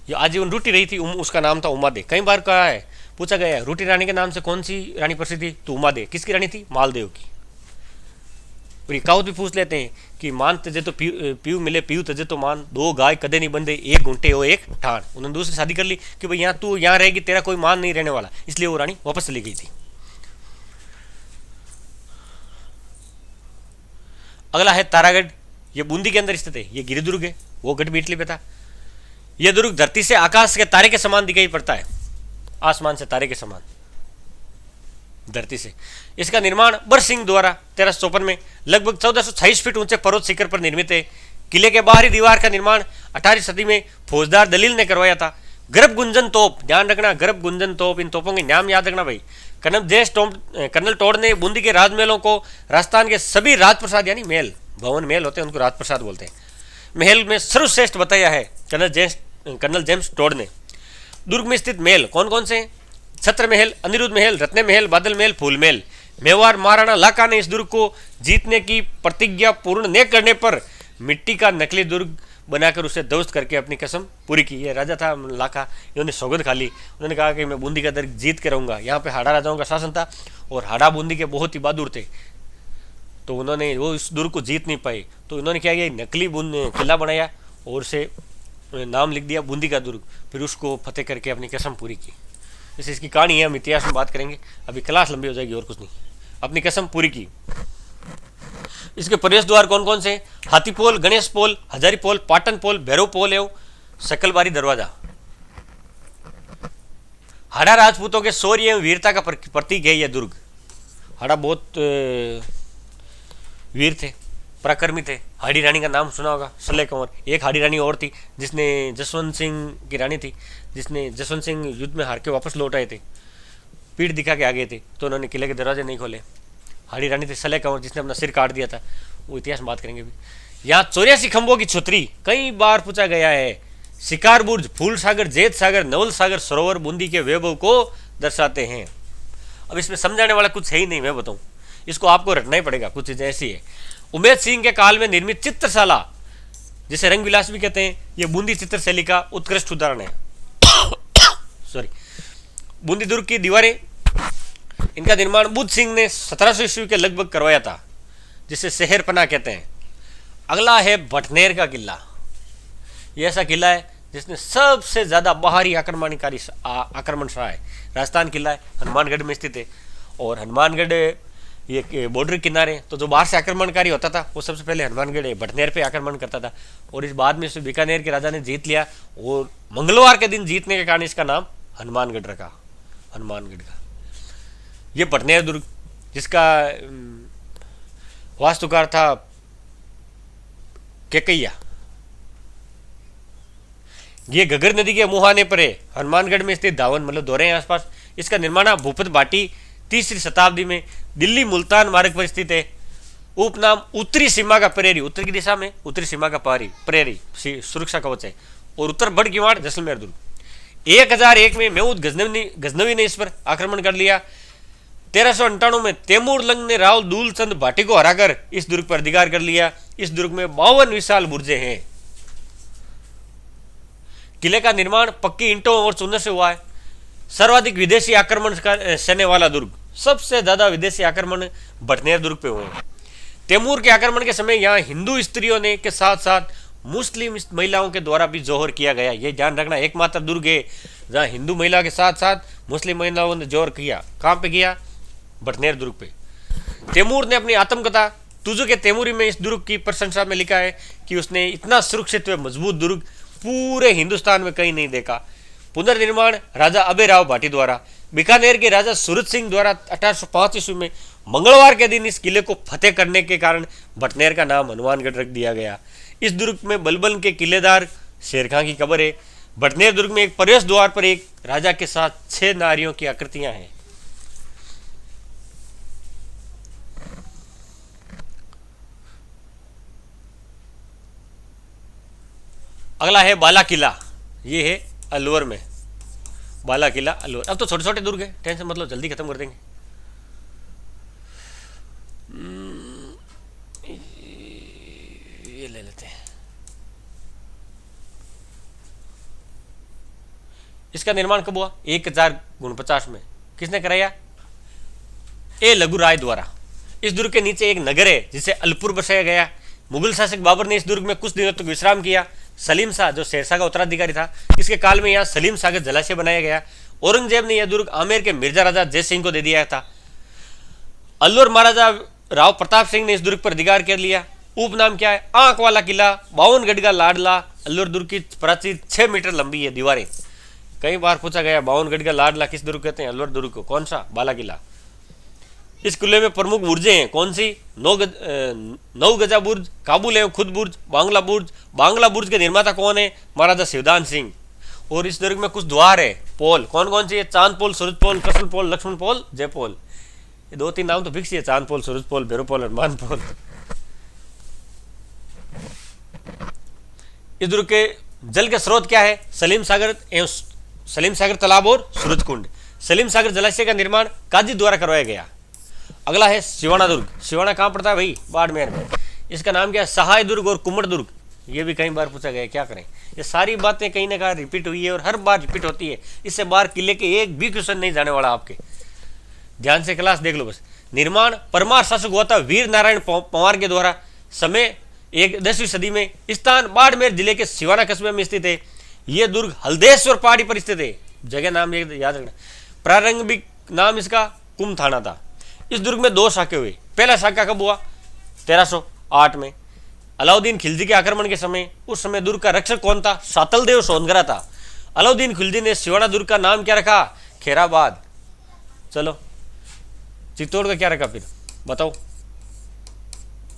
ये आजीवन रूठी रही थी, उसका नाम था उमादे। कई बार कहा है, पूछा गया है रूठी रानी के नाम से कौन सी रानी प्रसिद्ध थी? तो उमादे किसकी रानी थी? मालदेव की। और ये कहावत भी पूछ लेते हैं कि मान तजे तो पीऊ मिले, पीऊ तजे तो मान, दो गाय कदे नहीं बंधे, एक घूंटे और एक ठाण। उन्होंने दूसरी शादी कर ली कि भाई यहाँ तू यहाँ रहेगी, तेरा कोई मान नहीं रहने वाला, इसलिए वो रानी वापस चली गई थी। अगला है तारागढ़, ये बूंदी के अंदर स्थित है। ये गिरिदुर्ग है, वो गढ़ बीटली पे था। यह दुर्ग धरती से आकाश के तारे के समान दिखाई पड़ता है, आसमान से तारे के समान, धरती से। इसका निर्माण बरसिंह द्वारा 1354 में लगभग 1426 फीट ऊंचे पर्वत शिखर पर निर्मित है। किले के बाहरी दीवार का निर्माण 18वीं सदी में फौजदार दलील ने करवाया था। गर्भ गुंजन तोप, ध्यान रखना, गर्भ गुंजन तोप, इन तोपों के नाम याद रखना भाई। कर्नल टोड ने बूंदी के राजमहलों को राजस्थान के सभी राजप्रसाद यानी महल, भवन महल होते हैं उनको राजप्रसाद बोलते हैं, महल में सर्वश्रेष्ठ बताया है कर्नल जेम्स टोड ने। दुर्ग में स्थित महल कौन कौन से हैं? छत्र महल, अनिरुद्ध महल, रत्न महल, बादल महल, फूल महल। मेवाड़ महाराणा लाका ने इस दुर्ग को जीतने की प्रतिज्ञा पूर्ण न करने पर मिट्टी का नकली दुर्ग बनाकर उसे ध्वस्त करके अपनी कसम पूरी की। ये राजा था लाका, इन्होंने सौगंध खा ली, उन्होंने कहा कि मैं बूंदी का दुर्ग जीत के रहूँगा। यहाँ पे हाड़ा राजाओं का शासन था और हाड़ा बूंदी के बहुत ही बहादुर थे, तो उन्होंने वो इस दुर्ग को जीत नहीं पाए, तो उन्होंने क्या किया, नकली किला बनाया और उसे नाम लिख दिया बूंदी का दुर्ग, फिर उसको फतेह करके अपनी कसम पूरी की। जैसे इसकी कहानी है, हम इतिहास में बात करेंगे, अभी क्लास लंबी हो जाएगी और कुछ नहीं। अपनी कसम पूरी की। इसके प्रवेश द्वार कौन कौन से? हाथी पोल, गणेश पोल, हजारी पोल, पाटन पोल, भैरव पोल एवं सकलबारी दरवाजा। हाड़ा राजपूतों के शौर्य एवं वीरता का प्रतीक है यह दुर्ग। हाड़ा बहुत वीर थे, पराक्रमी थे। हाड़ी रानी का नाम सुना होगा, सलेह कंवर। एक हाड़ी रानी और थी जिसने जसवंत सिंह की रानी थी, जिसने जसवंत सिंह युद्ध में हार के वापस लौट आए थे, पीठ दिखा के आ गए थे, तो उन्होंने किले के दरवाजे नहीं खोले। हाड़ी रानी थी सलेह कंवर, जिसने अपना सिर काट दिया था, वो इतिहास में बात करेंगे भी। यहाँ 84 खंभों की छतरी कई बार पूछा गया है। शिकार बुर्ज, फूल सागर, जेत सागर, नवल सागर सरोवर बूंदी के वैभव को दर्शाते हैं। अब इसमें समझाने वाला कुछ है ही नहीं, मैं बताऊं, इसको आपको रटना ही पड़ेगा। कुछ चीजें ऐसी है। उमेद सिंह के काल में निर्मित चित्रशाला, जिसे रंग विलास भी कहते हैं, ये बूंदी चित्रशैली का उत्कृष्ट उदाहरण है। सॉरी, बूंदी दुर्ग की दीवारें, इनका निर्माण बुद्ध सिंह ने 1700 ईस्वी के लगभग करवाया था, जिसे शहरपना कहते हैं। अगला है भटनेर का किला। यह ऐसा किला है जिसने सबसे ज्यादा बाहरी आक्रमण सहा है। राजस्थान किला है, हनुमानगढ़ में स्थित है, और हनुमानगढ़ ये बॉर्डर किनारे, तो जो बाहर से आक्रमणकारी होता था वो सबसे पहले हनुमानगढ़ भटनेर पे आक्रमण करता था, और इस बाद में बीकानेर के राजा ने जीत लिया, और मंगलवार के दिन जीतने के कारण इसका नाम हनुमानगढ़ रखा, हनुमानगढ़ का। ये भटनेर दुर्ग, जिसका वास्तुकार था केकैया, ये घग्गर नदी के मुहाने पर है, हनुमानगढ़ में स्थित धावन मतलब दोरे के आसपास। इसका निर्माण भूपत भाटी 3री शताब्दी में दिल्ली मुल्तान मार्ग पर स्थित है। उपनाम उत्तरी सीमा का प्रहरी, उत्तर की दिशा में उत्तरी सीमा का प्रहरी सुरक्षा कवच है, और उत्तर बड़ किवाड़ जैसलमेर दुर्ग। 1001 में महमूद गजनवी ने इस पर आक्रमण कर लिया। 1398 में तैमूर लंग ने राव दूलचंद भाटी को हराकर इस दुर्ग पर अधिकार कर लिया। इस दुर्ग में 52 विशाल बुर्जे हैं। किले का निर्माण पक्की ईंटों और चूने से हुआ है। सर्वाधिक विदेशी आक्रमण सहने वाला दुर्ग, सबसे ज्यादा विदेशी आक्रमण भटनेर दुर्ग पे हुए हैं। तैमूर के आक्रमण के समय यहाँ हिंदू स्त्रियों ने के साथ साथ मुस्लिम महिलाओं के द्वारा भी जोहर किया गया। ये ध्यान रखना, एकमात्र दुर्ग है जहाँ हिंदू महिला के साथ साथ मुस्लिम महिलाओं ने जोहर किया। कहाँ पे किया? भटनेर दुर्ग पे। तैमूर ने अपनी आत्मकथा तुजु के तैमूरी में इस दुर्ग की प्रशंसा में लिखा है कि उसने इतना सुरक्षित व मजबूत दुर्ग पूरे हिंदुस्तान में कहीं नहीं देखा। पुनर्निर्माण राजा अबेराव भाटी द्वारा। बीकानेर के राजा सूरत सिंह द्वारा 1805 ईस्वी में मंगलवार के दिन इस किले को फतेह करने के कारण भटनेर का नाम हनुमानगढ़ रख दिया गया। इस दुर्ग में बलबन के किलेदार शेर खां की कब्र है। भटनेर दुर्ग में एक प्रवेश द्वार पर एक राजा के साथ 6 नारियों की आकृतियां हैं। अगला है बाला किला, ये है अलवर में, बाला किला अलवर। अब तो छोटे छोटे दुर्ग है, टेंशन मतलब जल्दी खत्म कर देंगे। ये ले लेते हैं। इसका निर्माण कब हुआ? 1049 में। किसने कराया? ए लघु राय द्वारा। इस दुर्ग के नीचे एक नगर है जिसे अलपुर बसाया गया। मुगल शासक बाबर ने इस दुर्ग में कुछ दिनों तक विश्राम किया। सलीम शाह जो शेरशाह का उत्तराधिकारी था, इसके काल में यहाँ सलीम सागर जलाशय बनाया गया। औरंगजेब ने यह दुर्ग आमेर के मिर्जा राजा जय सिंह को दे दिया था। अलवर महाराजा राव प्रताप सिंह ने इस दुर्ग पर अधिकार कर लिया। उपनाम क्या है? आंख वाला किला, 52 गढ़ का लाडला। अलवर दुर्ग की प्राचीर 6 मीटर लंबी है दीवारें। कई बार पूछा गया 52 गढ़ का लाडला किस दुर्ग कहते हैं? अलवर दुर्ग को। कौन सा? बाला किला। इस किले में प्रमुख बुर्जें हैं। कौन सी? 9 गजा बुर्ज, काबुल एवं खुद बुर्ज, बांग्ला बुर्ज। बांग्ला बुर्ज के निर्माता कौन है? महाराजा शिवदान सिंह। और इस दुर्ग में कुछ द्वार है, पोल। कौन कौन सी है? चांद पोल, सूरज पोल, कृष्ण पोल, लक्ष्मण पोल, जय पोल। ये 2-3 नाम तो फिक्स है, चांद पोल, सूरज पोल, भैरव पोल, हनुमान पोल। इस दुर्ग के जल के स्रोत क्या है? सलीम सागर तालाब और सूरज कुंड। सलीम सागर जलाशय का निर्माण काजी द्वारा करवाया गया। अगला है सिवाना दुर्ग। सिवाना कहाँ पड़ता है भाई? बाड़मेर में। इसका नाम क्या है? सहाय दुर्ग और कुम्मड़ दुर्ग। ये भी कई बार पूछा गया, क्या करें। ये सारी बातें कहीं ना कहीं रिपीट हुई है और हर बार रिपीट होती है। इससे बाहर किले के एक भी क्वेश्चन नहीं जाने वाला आपके। ध्यान से क्लास देख लो बस। निर्माण परमार शासक हुआ था वीर नारायण पंवार के द्वारा। समय 10वीं सदी में। स्थान बाड़मेर जिले के सिवाना कस्बे में स्थित है। यह दुर्ग हल्देश्वर पहाड़ी पर स्थित है। जगह नाम याद रखना। प्रारंभिक नाम इसका कुम थाना था। इस दुर्ग में 2 शाखे हुए। पहला शाखा कब हुआ? 1308 में। अलाउद्दीन खिलजी के आक्रमण के समय। उस समय दुर्ग का रक्षक कौन था? सातलदेव सोनगरा था। अलाउद्दीन खिलजी ने सिवाना दुर्ग का नाम क्या रखा? खैराबाद। चलो चित्तौड़ का क्या रखा फिर बताओ?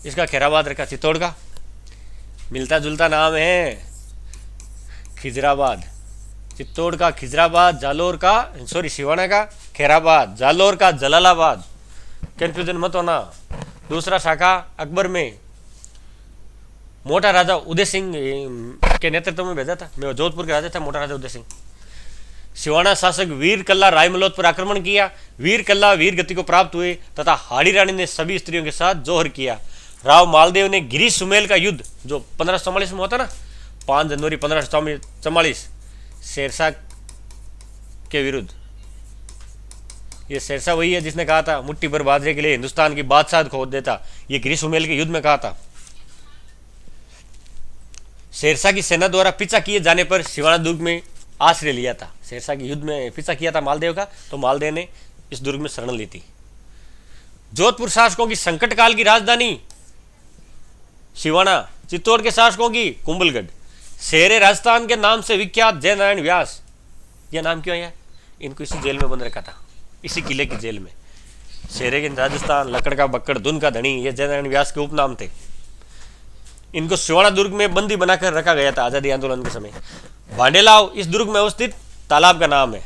इसका खैराबाद रखा। चित्तौड़ का मिलता जुलता नाम है, खिजराबाद। चित्तौड़ का खिजराबाद, जालोर का सिवाना का खैराबाद, जालोर का जलालाबाद। कंफ्यूजन मत होना। दूसरा शाखा अकबर में मोटा राजा उदय सिंह के नेतृत्व में भेजा था। मैं जोधपुर के राजा था मोटा राजा उदय सिंह। सिवाना शासक वीर कल्ला रायमलोद पर आक्रमण किया। वीर कल्ला वीर गति को प्राप्त हुए तथा हाड़ी रानी ने सभी स्त्रियों के साथ जोहर किया। राव मालदेव ने गिरी सुमेल का युद्ध जो 1544 में होता ना, 5 जनवरी 1544, शेरशाह के विरुद्ध। ये शेरशाह वही है जिसने कहा था मुट्ठी भर बाजरे के लिए हिंदुस्तान की बादशाह खोद देता। ये गिरी सुमेल के युद्ध में कहा था। शेरशाह की सेना द्वारा पीछा किए जाने पर सिवाना दुर्ग में आश्रय लिया था। शेरशाह के युद्ध में पीछा किया था मालदेव का, तो मालदेव ने इस दुर्ग में शरण ली थी। जोधपुर शासकों की संकट काल की राजधानी शिवाना। चित्तौड़ के शासकों की कुंभलगढ़। शेरे राजस्थान के नाम से विख्यात जयनारायण व्यास। यह नाम क्यों है? इनको इसी जेल में बंद रखा था, इसी किले की जेल में। शेरे के राजस्थान, लकड़ का बक्कड़, धुन का धनी, ये जयनारायण व्यास के उपनाम थे। इनको शिवाना दुर्ग में बंदी बनाकर रखा गया था आजादी आंदोलन के समय। भांडेलाव इस दुर्ग में अवस्थित तालाब का नाम है।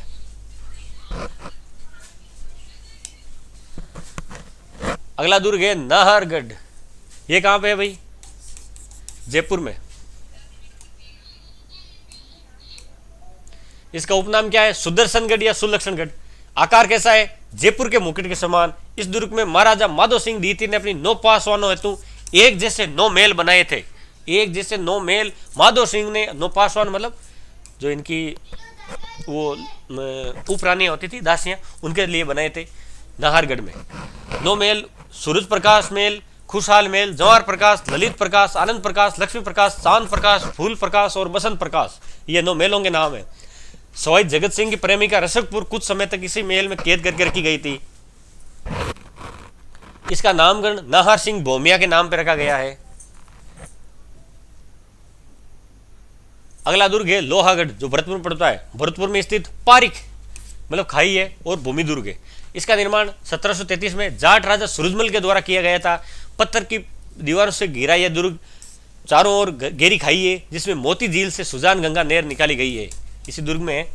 अगला दुर्ग है नाहरगढ़। ये कहां पे है भाई? जयपुर में। इसका उपनाम क्या है? सुदर्शनगढ़ या सुलक्षणगढ़। आकार कैसा है? जयपुर के मुकुट के समान। इस दुर्ग में महाराजा माधो सिंह द्वितीय ने अपनी 9 पासवानों हेतु एक जैसे 9 महल बनाए थे। एक जैसे 9 महल माधो सिंह ने, 9 पासवान मतलब जो इनकी वो उपरानी होती थी, दासियां, उनके लिए बनाए थे नाहरगढ़ में 9 महल। सूरज प्रकाश महल, खुशहाल महल, जवाहर प्रकाश, ललित प्रकाश, आनंद प्रकाश, लक्ष्मी प्रकाश, चांद प्रकाश, फूल प्रकाश और बसंत प्रकाश, ये 9 महलों के नाम है। सवाई जगत सिंह की प्रेमिका रसकपुर कुछ समय तक इसी महल में कैद करके रखी गई थी। इसका नामकरण नाहर सिंह भोमिया के नाम पर रखा गया है। अगला दुर्ग है लोहागढ़, जो भरतपुर में पड़ता है। भरतपुर में स्थित पारिक मतलब खाई है और भूमि दुर्ग है। इसका निर्माण 1733 में जाट राजा सूरजमल के द्वारा किया गया था। पत्थर की दीवारों से घिरा यह दुर्ग चारों ओर गहरी खाई है, जिसमें मोती झील से सुजान गंगा नहर निकाली गई है। इसी दुर्ग में है।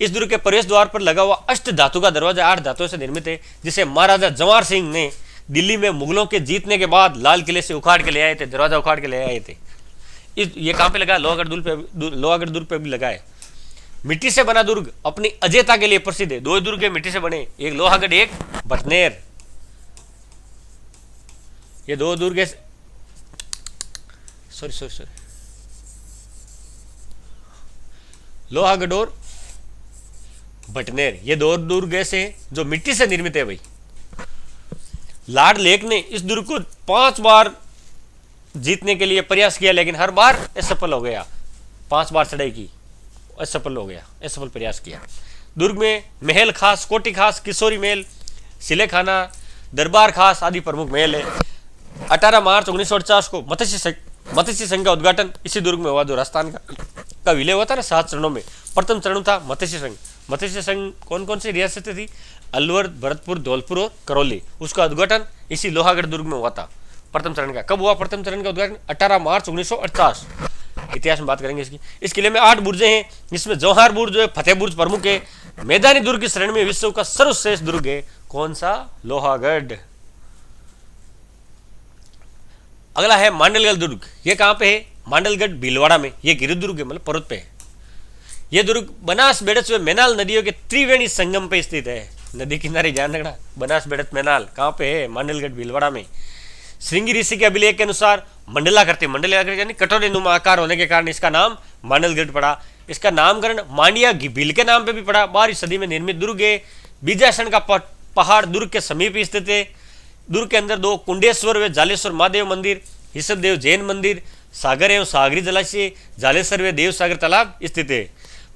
इस दुर्ग के प्रवेश द्वार पर लगा हुआ अष्ट धातु का दरवाजा 8 धातुओं से निर्मित है, जिसे महाराजा जवाहर सिंह ने दिल्ली में मुगलों के जीतने के बाद लाल किले से उखाड़ के ले आए थे। दरवाजा उखाड़ के ले आए थे। ये कहां पे लगा? लोहागढ़ दुर्ग पे भी लगा है। मिट्टी से बना दुर्ग अपनी अजयता के लिए प्रसिद्ध है। 2 दुर्ग मिट्टी से बने, एक लोहागढ़, एक भटनेर। ये 2 दुर्ग सॉरी लोहागढ़ और भटनेर, ये 2 दुर्ग ऐसे जो मिट्टी से निर्मित है भाई। लॉर्ड लेक ने इस दुर्ग को 5 बार जीतने के लिए प्रयास किया, लेकिन हर बार असफल हो गया। 5 बार चढ़ाई की, असफल हो गया, असफल प्रयास किया। दुर्ग में महल खास, कोठी खास, किशोरी महल, सिलेखाना, दरबार खास आदि प्रमुख महल है। 18 मार्च 1948 को मत्स्य संघ का उद्घाटन इसी दुर्ग में हुआ, जो राजस्थान का विलय हुआ था ना 7 चरणों में। प्रथम चरण था मत्स्य संघ। मत्स्य संघ कौन कौन सी रियासतें थी? अलवर, भरतपुर, धौलपुर और करौली। उसका उद्घाटन इसी लोहागढ़ दुर्ग में हुआ था प्रथम चरण का। कब हुआ प्रथम चरण का उद्घाटन? 18 मार्च 1948। इतिहास में बात करेंगे इसकी। इस किले में 8 बुर्जें हैं, जिसमें जौहर बुर्ज जो है, फतेह बुर्ज प्रमुख है। मैदानी दुर्ग की श्रेणी में विश्व का सर्वश्रेष्ठ दुर्ग है। कौन सा? लोहागढ़। अगला है मांडलगढ़ दुर्ग। ये कहां पे है? मांडलगढ़ भीलवाड़ा में। ये गिरि दुर्ग है, मतलब पर्वत पे है। यह दुर्ग बनास बेड़च व मैनाल नदियों के त्रिवेणी संगम पे स्थित है। नदी किनारे ध्यान रखना, बनास बेड़च मैनाल कहां पे है? मांडलगढ़ भीलवाड़ा में। श्रृंगी ऋषि के अभिलेख के अनुसार मंडलाकृति यानी कटोरे नुमा आकार होने के कारण इसका नाम मांडलगढ़ पड़ा। इसका नामकरण मांडिया भील के नाम पे भी पड़ा। 12वीं सदी में निर्मित दुर्ग है। बीजासन का पहाड़ दुर्ग के समीप स्थित है। दुर्ग के अंदर 2 कुंडेश्वर व जालेश्वर महादेव मंदिर, ऋषभदेव जैन मंदिर, सागर एवं सागरी जलाशय, जालेश्वर व देव सागर तालाब स्थित है।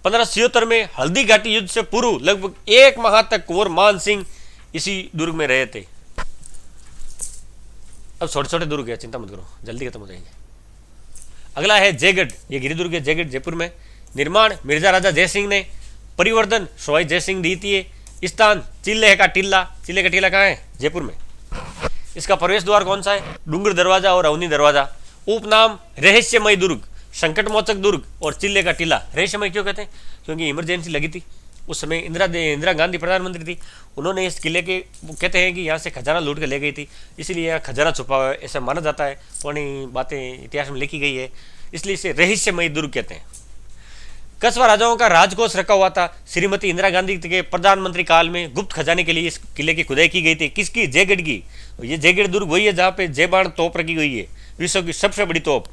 1576 में हल्दी घाटी युद्ध से पूर्व लगभग 1 माह तक कुंवर मान सिंह इसी दुर्ग में रहे थे। अब छोटे छोटे दुर्ग है, चिंता मत करो, जल्दी खत्म हो जाएंगे। अगला है जयगढ़। ये गिरि दुर्ग है, जयगढ़ जयपुर में। निर्माण मिर्जा राजा जयसिंह ने, परिवर्तन सवाई जयसिंह द्वितीय। स्थान चिल्ले का टीला। चिल्ले का टीला कहाँ है? जयपुर में। इसका प्रवेश द्वार कौन सा है? डूंगर दरवाजा और अवनी दरवाजा। उपनाम रहस्यमय दुर्ग, संकटमोचक दुर्ग और चिल्ले का टीला। रहस्यमय क्यों कहते हैं? क्योंकि इमरजेंसी लगी थी उस समय। इंदिरा गांधी प्रधानमंत्री थी। उन्होंने इस किले के, कहते हैं कि यहाँ से खजाना लूट के ले गई थी, इसलिए यहाँ खजाना छुपा हुआ है, ऐसा माना जाता है। पुरानी बातें इतिहास में लिखी गई है, इसलिए इसे रहस्यमय दुर्ग कहते हैं। कस्बा राजाओं का राजकोष रखा हुआ था। श्रीमती इंदिरा गांधी के प्रधानमंत्री काल में गुप्त खजाने के लिए इस किले की खुदाई की गई थी। किसकी? जयगढ़ की। ये जयगढ़ दुर्ग वही है जहाँ पे जयबाण तोप रखी गई है, विश्व की सबसे बड़ी तोप।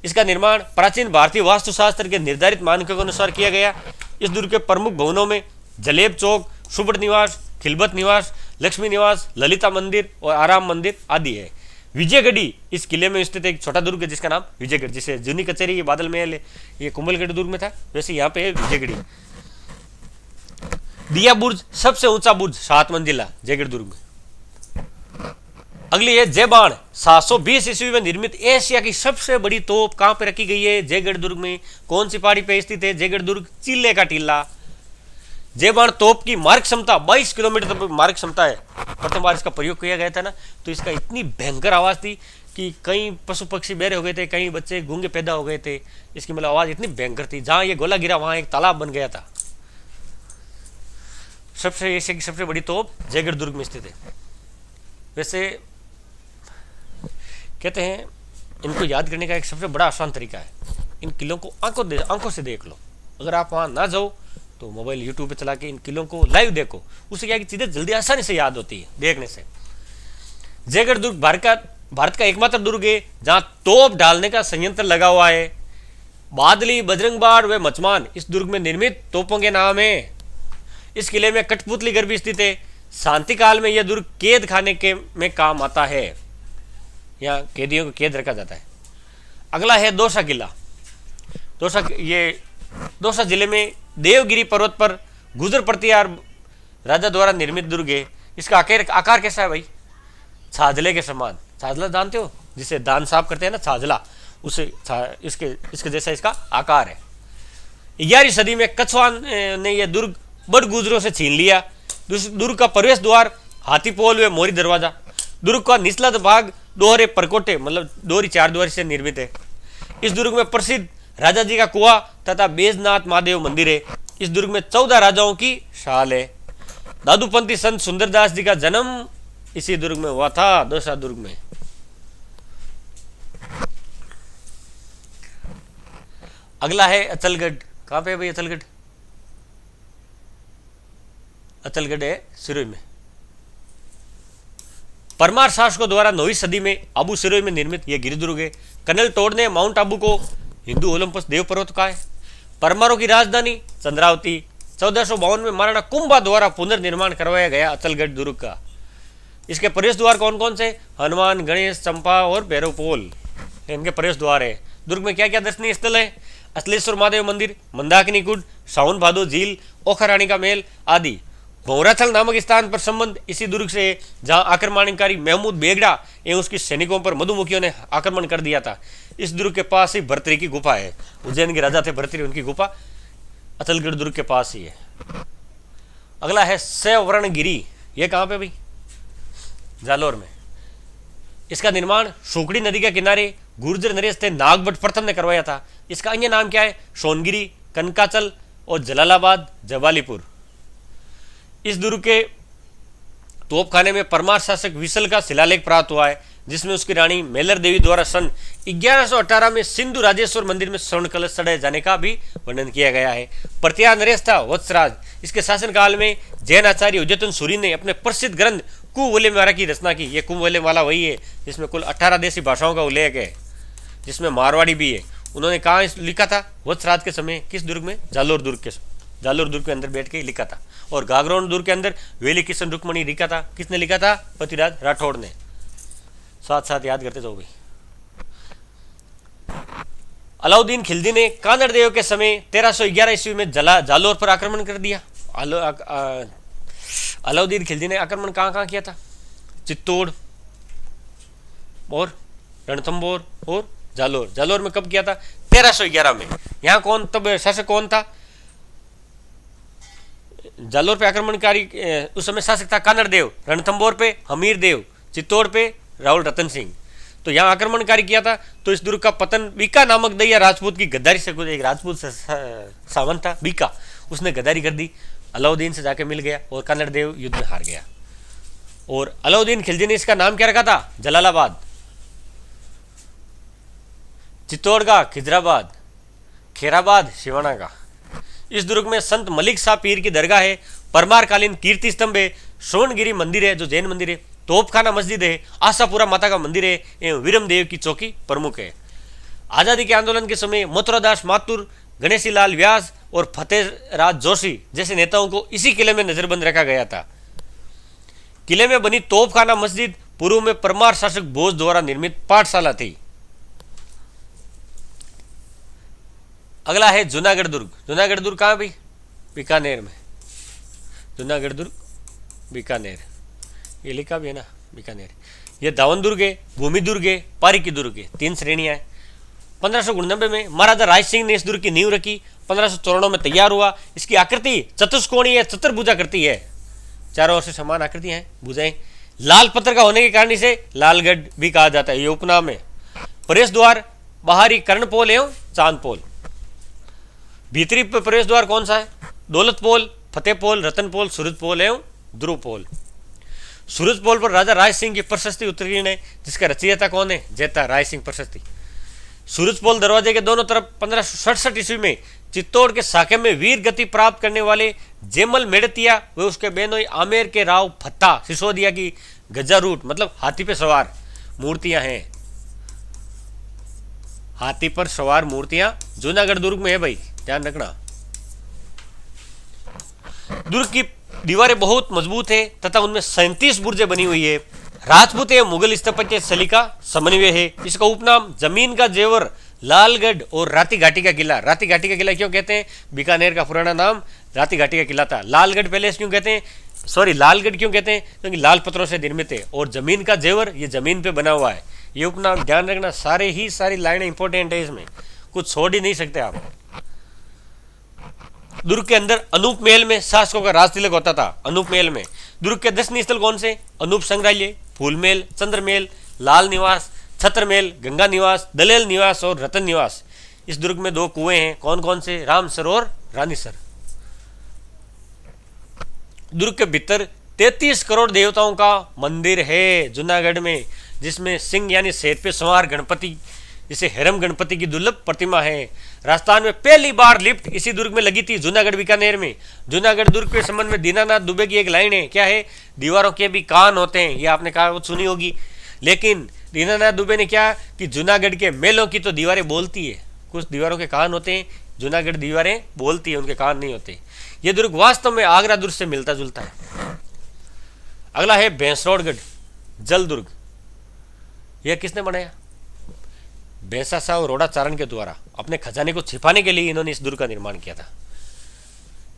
इसका निर्माण प्राचीन भारतीय वास्तुशास्त्र के निर्धारित मानकों के अनुसार किया गया। इस दुर्ग के प्रमुख भवनों में जलेब चौक, सुब्रत निवास, खिलबत निवास, लक्ष्मी निवास, ललिता मंदिर और आराम मंदिर आदि है। विजयगढ़ी इस किले में स्थित एक छोटा दुर्ग है जिसका नाम विजयगढ़। जिसे जूनी कचहरी ये बादल महल है, ये कुंभलगढ़ दुर्ग में था, वैसे यहाँ पे है विजयगढ़ी। दिया बुर्ज सबसे ऊंचा बुर्ज 7 मंजिला जयगढ़ दुर्ग में। अगली है जयबाण। 720 ईस्वी में निर्मित एशिया की सबसे बड़ी तोप कहां पे रखी गई है? जयगढ़ दुर्ग में। कौन सी पहाड़ी पे स्थित है? जयगढ़ दुर्ग, चिल्ले का टीला। जयबाण तोप की मारक क्षमता 22 किलोमीटर तक मारक क्षमता है। प्रथम बार इसका प्रयोग किया गया था ना, तो इसका इतनी भयंकर आवाज थी कि कई पशु पक्षी बहरे हो गए थे, कई बच्चे गूंगे पैदा हो गए थे। इसकी मतलब आवाज इतनी भयंकर थी। जहां ये गोला गिरा वहां एक तालाब बन गया था। सबसे एशिया की सबसे बड़ी तोप जयगढ़ दुर्ग में स्थित है। वैसे कहते हैं इनको याद करने का एक सबसे बड़ा आसान तरीका है, इन किलों को आंखों से देख लो। अगर आप वहां ना जाओ तो मोबाइल यूट्यूब पे चला के इन किलों को लाइव देखो, उससे क्या की चीजें जल्दी आसानी से याद होती है देखने से। जयगढ़ दुर्ग भारत का एकमात्र दुर्ग है जहां तोप डालने का संयंत्र लगा हुआ है। बादली, बजरंगबाड़ व मचमान इस दुर्ग में निर्मित तोपों के नाम है। इस किले में कठपुतली घर भी स्थित है। शांति काल में यह दुर्ग कैद खाने के में काम आता है, यहाँ कैदियों को कैद रखा जाता है। अगला है दौसा किला। दौसा जिले में देवगिरी पर्वत पर गुजर प्रतिहार राजा द्वारा निर्मित दुर्ग है। इसका आकार कैसा है भाई? छाजले के समान। छाजला जानते हो, जिसे दान साफ करते हैं ना, छाजला, उसे इसके जैसा इसका आकार है। 11वीं सदी में कछवान ने यह दुर्ग बड़ गुजरों से छीन लिया। दुर्ग का प्रवेश द्वार हाथीपोल व मोरी दरवाजा। दुर्ग का निचला भाग दोहरे परकोटे मतलब दोहरी चार द्वार से निर्मित है। इस दुर्ग में प्रसिद्ध राजा जी का कुआं तथा बैजनाथ महादेव मंदिर है। इस दुर्ग में 14 राजाओं की शाल है। दादूपंथी संत सुंदरदास जी का जन्म इसी दुर्ग में हुआ था, दौसा दुर्ग में। अगला है अचलगढ़। कहां पे है भाई अचलगढ़? अचलगढ़ है सिरोही में। परमार शासकों द्वारा 9वीं सदी में आबू सिरोही में निर्मित यह गिरिदुर्ग है। कर्नल टोड ने माउंट आबू को हिंदू ओलंपस देव पर्वत कहा है। परमारों की राजधानी चंद्रावती। 1452 में महाराणा कुंभा द्वारा पुनर्निर्माण करवाया गया अचलगढ़ दुर्ग का। इसके प्रवेश द्वार कौन कौन से? हनुमान, गणेश, चंपा और भैरवपोल इनके प्रवेश द्वार है। दुर्ग में क्या क्या दर्शनीय स्थल है? अचलेश्वर महादेव मंदिर, मंदाकिनी कुंड, सावन भादो झील, ओखरानी का महल आदि। भौराथल नामक स्थान पर संबंध इसी दुर्ग से है, जहां आक्रमणकारी महमूद बेगड़ा एवं उसके सैनिकों पर मधुमक्खियों ने आक्रमण कर दिया था। इस दुर्ग के पास ही भर्तृहरि की गुफा है। उज्जैन के राजा थे भर्तृहरि, उनकी गुफा अचलगढ़ दुर्ग के पास ही है। अगला है सवर्णगिरी। यह कहां पे भाई? जालोर में। इसका निर्माण सोकड़ी नदी के किनारे गुर्जर नरेश थे नागभट्ट प्रथम ने करवाया था। इसका अन्य नाम क्या है? सोनगिरी, कनकाचल और जलालाबाद, जवालीपुर। इस दुर्ग के तोपखाने में परमार शासक विसल का शिलालेख प्राप्त हुआ है, जिसमें उसकी रानी मेलर देवी द्वारा सन 1118 में सिंधु राजेश्वर मंदिर में स्वर्ण कलश चढ़ाए जाने का भी वर्णन किया गया है। प्रतिहार नरेश था वत्सराज। इसके शासनकाल में जैन आचार्य उद्यतन सूरी ने अपने प्रसिद्ध ग्रंथ कुवलेमाला की रचना की। ये कुवलेमाला वही है जिसमें कुल 18 देशी भाषाओं का उल्लेख है, जिसमें मारवाड़ी भी है। उन्होंने कहाँ लिखा था? वत्सराज के समय। किस दुर्ग में? जालोर दुर्ग के अंदर बैठ के लिखा था। और गागरोन दुर्ग के अंदर वेली किशन रुक्मणी लिखा था। किसने लिखा था? पृथ्वीराज राठौड़ ने। साथ साथ याद करते जाओ भाई। अलाउद्दीन खिलजी ने कानड़ देव के समय 1311 ईस्वी में जालोर पर आक्रमण कर दिया। अलाउद्दीन खिलजी ने आक्रमण कहाँ किया था? चित्तौड़ और रणथंभौर और जालोर में कब किया था? 1311 में। यहाँ कौन तब शासक कौन था? जालोर पे आक्रमणकारी उस समय शासक था कानड़ देव, रणथंभौर पे हमीर देव, चित्तौड़ पे राहुल रतन सिंह। तो यहाँ आक्रमणकारी किया था। तो इस दुर्ग का पतन बीका नामक दैया राजपूत की गद्दारी से, एक राजपूत सावंत था बीका, उसने गद्दारी कर दी, अलाउद्दीन से जाके मिल गया और कन्नड़ देव युद्ध में हार गया। और अलाउद्दीन खिलजी ने इसका नाम क्या रखा था? जलालाबाद। चित्तौड़ का खिजराबाद, खेराबाद शिवाना का। इस दुर्ग में संत मलिक शाह पीर की दरगाह है, परमारकालीन कीर्ति स्तंभ है, सोनगिरी मंदिर है जो जैन मंदिर है, तोपखाना मस्जिद है, आशापुरा माता का मंदिर है एवं वीरम देव की चौकी प्रमुख है। आजादी के आंदोलन के समय मथुरादास माथुर, गणेशी लाल व्यास और फतेहराज जोशी जैसे नेताओं को इसी किले में नजरबंद रखा गया था। किले में बनी तोपखाना मस्जिद पूर्व में परमार शासक भोज द्वारा निर्मित पाठशाला थी। अगला है जूनागढ़ दुर्ग। जूनागढ़ दुर्ग कहाँ भी? बीकानेर में। जूनागढ़ दुर्ग बीकानेर, ये लिखा भी है ना बीकानेर। ये दावन दुर्ग है, भूमि दुर्ग है, पारिकी दुर्ग है, 3 श्रेणियां हैं। 1599 में महाराजा राय सिंह ने इस दुर्ग की नींव रखी। 1594 में तैयार हुआ। इसकी आकृति चतुष्कोणीय चतुर्भुजा करती है, चारों ओर से समान आकृतियां हैं, भुजाएं। लाल पत्थर का होने के कारण इसे लालगढ़ भी कहा जाता है, ये उपनाम है। प्रवेश द्वार बाहरी कर्णपोल एवं चांदपोल। भीतरी प्रवेश द्वार कौन सा है? दौलतपोल, फतेहपोल, रतनपोल, सूरजपोल एवं ध्रुवपोल। सूरजपोल पर राजा राय सिंह की प्रशस्ति उत्कीर्ण है, जिसका रचयिता कौन है? जेता राय सिंह प्रशस्ति। सूरजपोल दरवाजे के दोनों तरफ 1567 ईस्वी में चित्तौड़ के साके में वीर गति प्राप्त करने वाले जेमल मेड़तिया व उसके बेनोई आमेर के राव फत्ता सिसोदिया की गजारूट मतलब हाथी पे सवार मूर्तियां हैं। हाथी पर सवार मूर्तियां जूनागढ़ दुर्ग में है भाई, ध्यान रखना। दुर्ग की दीवारें बहुत मजबूत है तथा उनमें 37 बुर्जें बनी हुई है। राजपूत एवं मुगल स्थापत्य शैली का समन्वय है। इसका उपनाम जमीन का जेवर, लालगढ़ और राती घाटी का किला। राती घाटी का किला क्यों कहते हैं? बीकानेर का पुराना नाम राती घाटी का किला था। लालगढ़ पैलेस क्यों कहते हैं? लालगढ़ क्यों कहते हैं? क्योंकि लाल पत्थरों से निर्मित है। और जमीन का जेवर, ये जमीन पे बना हुआ है। ये उपनाम ध्यान रखना, सारी लाइनें इंपॉर्टेंट है, इसमें कुछ छोड़ ही नहीं सकते आप। दुर्ग के अंदर अनूप महल में शासकों का राज तिलक होता था। अनूप महल में दुर्ग के दर्शनीय स्थल कौन से? अनूप संग्रहालय, फूल महल, चंद्र महल, लाल निवास, छत्र महल, गंगा निवास, दलेल निवास और रतन निवास। इस दुर्ग में 2 कुएं हैं, कौन कौन से? रामसर और रानीसर। दुर्ग के भीतर 33 करोड़ देवताओं का मंदिर है जूनागढ़ में, जिसमें सिंह यानी शेर पे सवार गणपति, जिसे हेरम गणपति की दुर्लभ प्रतिमा है। राजस्थान में पहली बार लिफ्ट इसी दुर्ग में लगी थी, जूनागढ़ बीकानेर में। जूनागढ़ दुर्ग के संबंध में दीनानाथ दुबे की एक लाइन है, क्या है? दीवारों के भी कान होते हैं, ये आपने कहावत सुनी होगी। लेकिन दीनानाथ दुबे ने क्या कि जूनागढ़ के महलों की तो दीवारें बोलती है, कुछ दीवारों के कान होते हैं, जूनागढ़ दीवारें बोलती है, उनके कान नहीं होते। ये दुर्ग वास्तव में आगरा दुर्ग से मिलता जुलता है। अगला है भैंसरोडगढ़ जल दुर्ग। यह किसने बनाया? भैंसा शाह और रोड़ा चारण के द्वारा। अपने खजाने को छिपाने के लिए इन्होंने इस दुर्ग का निर्माण किया था।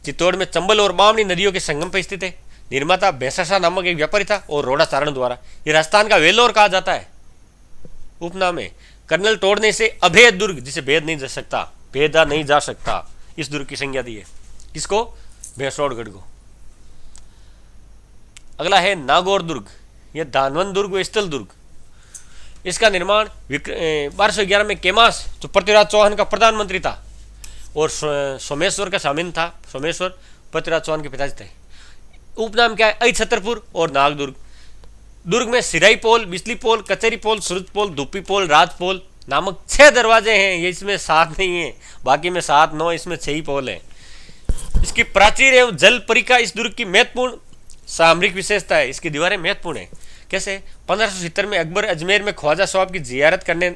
चित्तौड़ में चंबल और बामनी नदियों के संगम पर स्थित है। निर्माता भैंसा शाह नामक एक व्यापारी था और रोड़ा चारण द्वारा। ये राजस्थान का वेलोर कहा जाता है, उपनाम है। कर्नल टोड ने इसे अभेद दुर्ग, जिसे भेद नहीं जा सकता, भेदा नहीं जा सकता, इस दुर्ग की संज्ञा दी है। किसको? भैंसरोडगढ़ को। अगला है नागौर दुर्ग। यह दानवन दुर्ग व स्थल दुर्ग। इसका निर्माण 1211 में केमास, जो पृथ्वीराज चौहान का प्रधानमंत्री था और सोमेश्वर का शामिल था। सोमेश्वर पृथ्वीराज चौहान के पिताजी थे। उपनाम क्या है? अछत्रपुर और नागदुर्ग। दुर्ग में सिराई पोल, बिजली पोल, कचहरी पोल, सूरज पोल, धुप्पी पोल, राजपोल नामक 6 दरवाजे हैं। ये इसमें 7 नहीं है, बाकी में 7, 9, इसमें 6 ही पोल है। इसकी प्राचीर एवं जल परिका इस दुर्ग की महत्वपूर्ण सामरिक विशेषता है। इसकी दीवारें महत्वपूर्ण है। कैसे? 1570 में अकबर अजमेर में ख्वाजा साहब की जियारत करने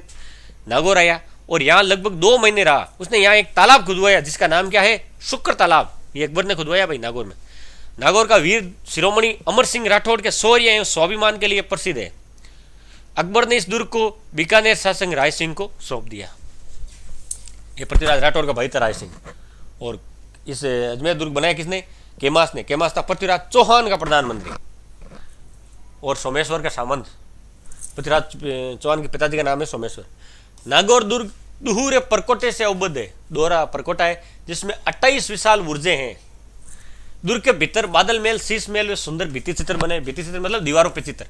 नागौर आया और यहाँ लगभग 2 महीने रहा। उसने यहाँ एक तालाब खुदवाया, जिसका नाम क्या है? शुक्र तालाब। ये अकबर ने खुदवाया भाई नागौर में। नागौर का वीर शिरोमणि अमर सिंह राठौड़ के शौर्य एवं स्वाभिमान के लिए प्रसिद्ध है। अकबर ने इस दुर्ग को बीकानेर शासक राय सिंह को सौंप दिया। ये पृथ्वीराज राठौड़ का भाई था राय सिंह। और इस अजमेर दुर्ग बनाया किसने? केमास ने। केमास था पृथ्वीराज चौहान का प्रधानमंत्री और सोमेश्वर का सामंत। पृथ्वीराज चौहान के पिताजी का नाम है सोमेश्वर। नागौर दुर्ग दुहूरे परकोटे से अवबद्ध है। दोहरा परकोटा है, जिसमें 28 विशाल बुर्जे हैं। दुर्ग के भीतर बादल महल, शीश महल व सुंदर भित्ति चित्र बने। भित्ति चित्र मतलब दीवारों पे चित्र।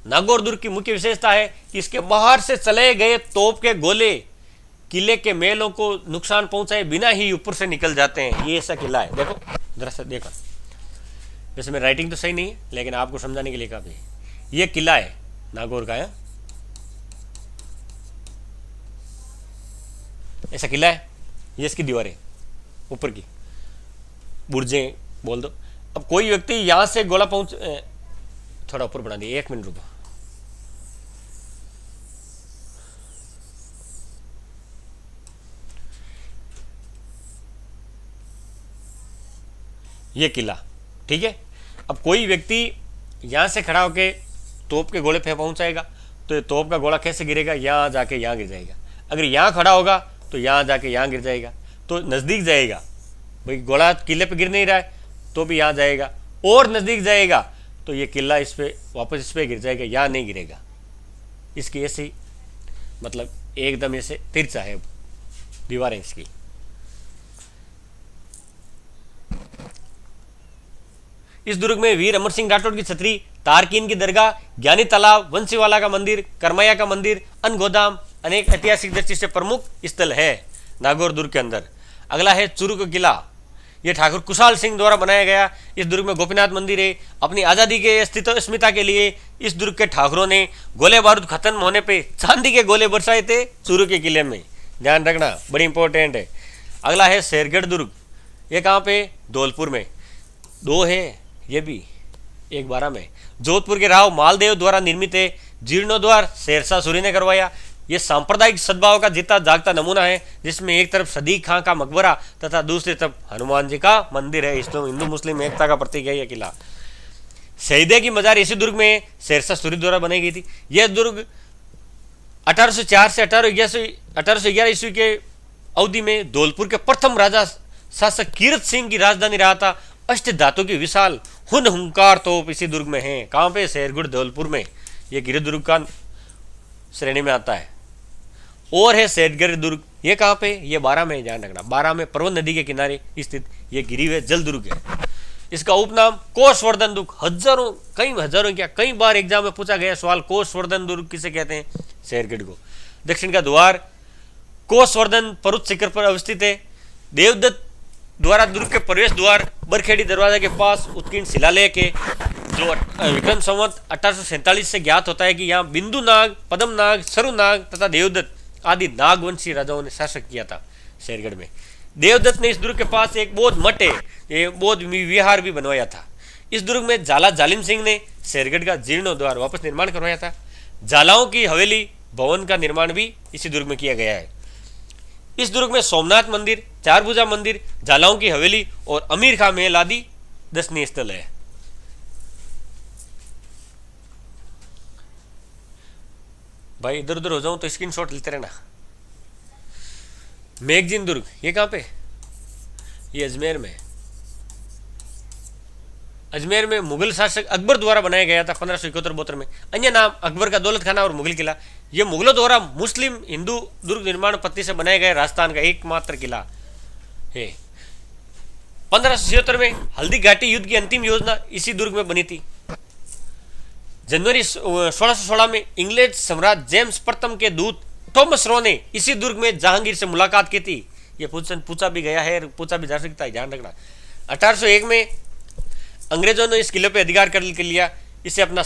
नागौर दुर्ग की मुख्य विशेषता है कि इसके बाहर से चले गए तोप के गोले किले के महलों को नुकसान पहुंचाए बिना ही ऊपर से निकल जाते हैं। ये ऐसा किला है, देखो जरा सा देखो। वैसे मेरी राइटिंग तो सही नहीं है, लेकिन आपको समझाने के लिए काफी है। ये किला है नागौर का है, ऐसा किला है। ये इसकी दीवारें ऊपर की बुर्जें बोल दो। अब कोई व्यक्ति यहां से गोला पहुंच, थोड़ा ऊपर बढ़ा दिए, 1 मिनट रुको। ये किला ठीक है। अब कोई व्यक्ति यहां से खड़ा होकर तोप के गोले पे पहुंचाएगा तो ये तोप का गोला कैसे गिरेगा? यहां जाके यहां गिर जाएगा। अगर यहां खड़ा होगा तो यहां जाके यहां गिर जाएगा, तो नजदीक जाएगा भाई। गोला किले पे गिर नहीं रहा है तो भी यहां जाएगा, और नजदीक जाएगा तो ये किला इस पे वापस इस पे गिर जाएगा, यहां नहीं गिरेगा। इसकी ऐसी मतलब एकदम ऐसे तिरछा है दीवारें इसकी। इस दुर्ग में वीर अमर सिंह राठौड़ की छतरी, तारकीन की दरगाह, ज्ञानी तालाब, वंशीवाला का मंदिर, करमैया का मंदिर, अनगोदाम अनेक ऐतिहासिक दृष्टि से प्रमुख स्थल है नागौर दुर्ग के अंदर। अगला है चूरू का किला, यह ठाकुर कुशाल सिंह द्वारा बनाया गया। इस दुर्ग में गोपीनाथ मंदिर है। अपनी आज़ादी के अस्मिता के लिए इस दुर्ग के ठाकुरों ने गोले बारूद खत्म होने पे चांदी के गोले बरसाए थे चूरू के किले में, ध्यान रखना, बड़ी इंपॉर्टेंट है। अगला है शेरगढ़ दुर्ग, ये कहाँ पे, धौलपुर में। दो है ये भी, एक 12 में। जोधपुर के राव मालदेव द्वारा निर्मित है। जीर्णोद्वार शेरशाह सूरी ने करवाया। यह सांप्रदायिक सद्भाव का जीता जागता नमूना है, जिसमें एक तरफ सदीक खां का मकबरा तथा दूसरी तरफ हनुमान जी का मंदिर है। इसमें हिंदू मुस्लिम एकता का प्रतीक है यह किला। शहीदे की मजार इसी दुर्ग में शेरशाह सूरी द्वारा बनाई गई थी। यह दुर्ग 1804 से 1811 ईस्वी के अवधि में धौलपुर के प्रथम राजा शासक कीरत सिंह की राजधानी रहा था। अष्ट धातु की विशाल हुंकार तोप इसी दुर्ग में है। कहाँ पे, शेरगढ़ धौलपुर में। यह गिरि दुर्ग का श्रेणी में आता है। और है शेरगढ़ दुर्ग, ये कहाँ पे, ये 12 में, ध्यान रखना, 12 में परवन नदी के किनारे स्थित ये गिरि व जल दुर्ग है। इसका उपनाम कोषवर्धन दुर्ग, हजारों क्या कई बार एग्जाम में पूछा गया सवाल, कोषवर्धन दुर्ग किसे कहते हैं, शेरगढ़ को। दक्षिण का द्वार कोषवर्धन पर्वत शिखर पर अवस्थित है। देवदत्त द्वारा दुर्ग के प्रवेश द्वार बरखेड़ी दरवाजा के पास उत्कीर्ण शिलालेख है, जो विक्रम संवत 1847 से ज्ञात होता है कि यहाँ बिंदु नाग, पद्म नाग, सरु नाग तथा देवदत्त आदि नागवंशी राजाओं ने शासन किया था शेरगढ़ में। देवदत्त ने इस दुर्ग के पास एक बौद्ध मठ है, ये बौद्ध विहार भी बनवाया था। इस दुर्ग में झाला जालिम सिंह ने शेरगढ़ का जीर्णोद्वार वापस निर्माण करवाया था। झालाओं की हवेली भवन का निर्माण भी इसी दुर्ग में किया गया है। इस दुर्ग में सोमनाथ मंदिर, चारभुजा मंदिर, झालाओं की हवेली और अमीर खां महल आदि दर्शनीय स्थल है। भाई इधर उधर हो जाऊं तो स्क्रीनशॉट लेते रहना। मेगजीन दुर्ग, ये कहां पे, ये अजमेर में। अजमेर में मुगल शासक अकबर द्वारा बनाया गया था 1571-72 में। अन्य नाम अकबर का दौलत खाना और मुगल किला। यह मुगलों द्वारा मुस्लिम हिंदू दुर्ग निर्माण पद्धति से बनाया गया राजस्थान का एकमात्र किला है। 1576 में हल्दी घाटी युद्ध की अंतिम योजना इसी दुर्ग में बनी थी। जनवरी 1616 में इंग्लैंड सम्राट जेम्स प्रथम के दूत थॉमस रो ने इसी दुर्ग में जहांगीर से मुलाकात की थी। यह पूछा भी गया है, पूछा भी जा सकता है, ध्यान रखना। 1801 में अंग्रेजों ने इस किले पर अधिकार कर लिया। इसे अपना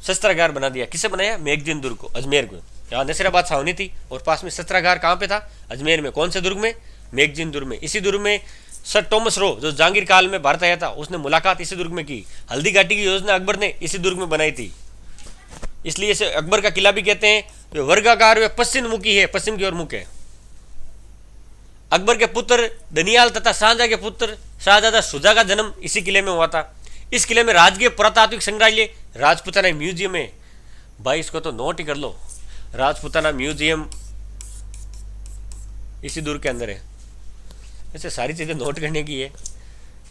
शस्त्रागार बना दिया। किसे बनाया, मेगजीन दुर्ग को, अजमेर को। यहाँ नसीराबाद छावनी थी और पास में शस्त्रागार कहाँ पे था, अजमेर में। कौन से दुर्ग में, मेगजीन दुर्ग में। इसी दुर्ग में सर थॉमस रो जो जहांगीर काल में भारत आया था, उसने मुलाकात इसी दुर्ग में की। हल्दी घाटी की योजना अकबर ने इसी दुर्ग में बनाई थी, इसलिए इसे अकबर का किला भी कहते हैं। वे वर्गाकार व पश्चिम मुखी है, पश्चिम की ओर मुख है। अकबर के पुत्र दनियाल तथा शाहजहां के पुत्र शाहजादा शुजा का जन्म इसी किले में हुआ था। इस किले में राजकीय पुरातात्विक संग्रहालय राजपूताना म्यूजियम है। भाई इसको तो नोट ही कर लो, राजपूताना म्यूजियम इसी दुर्ग के अंदर है। ऐसे सारी चीजें नोट करने की है,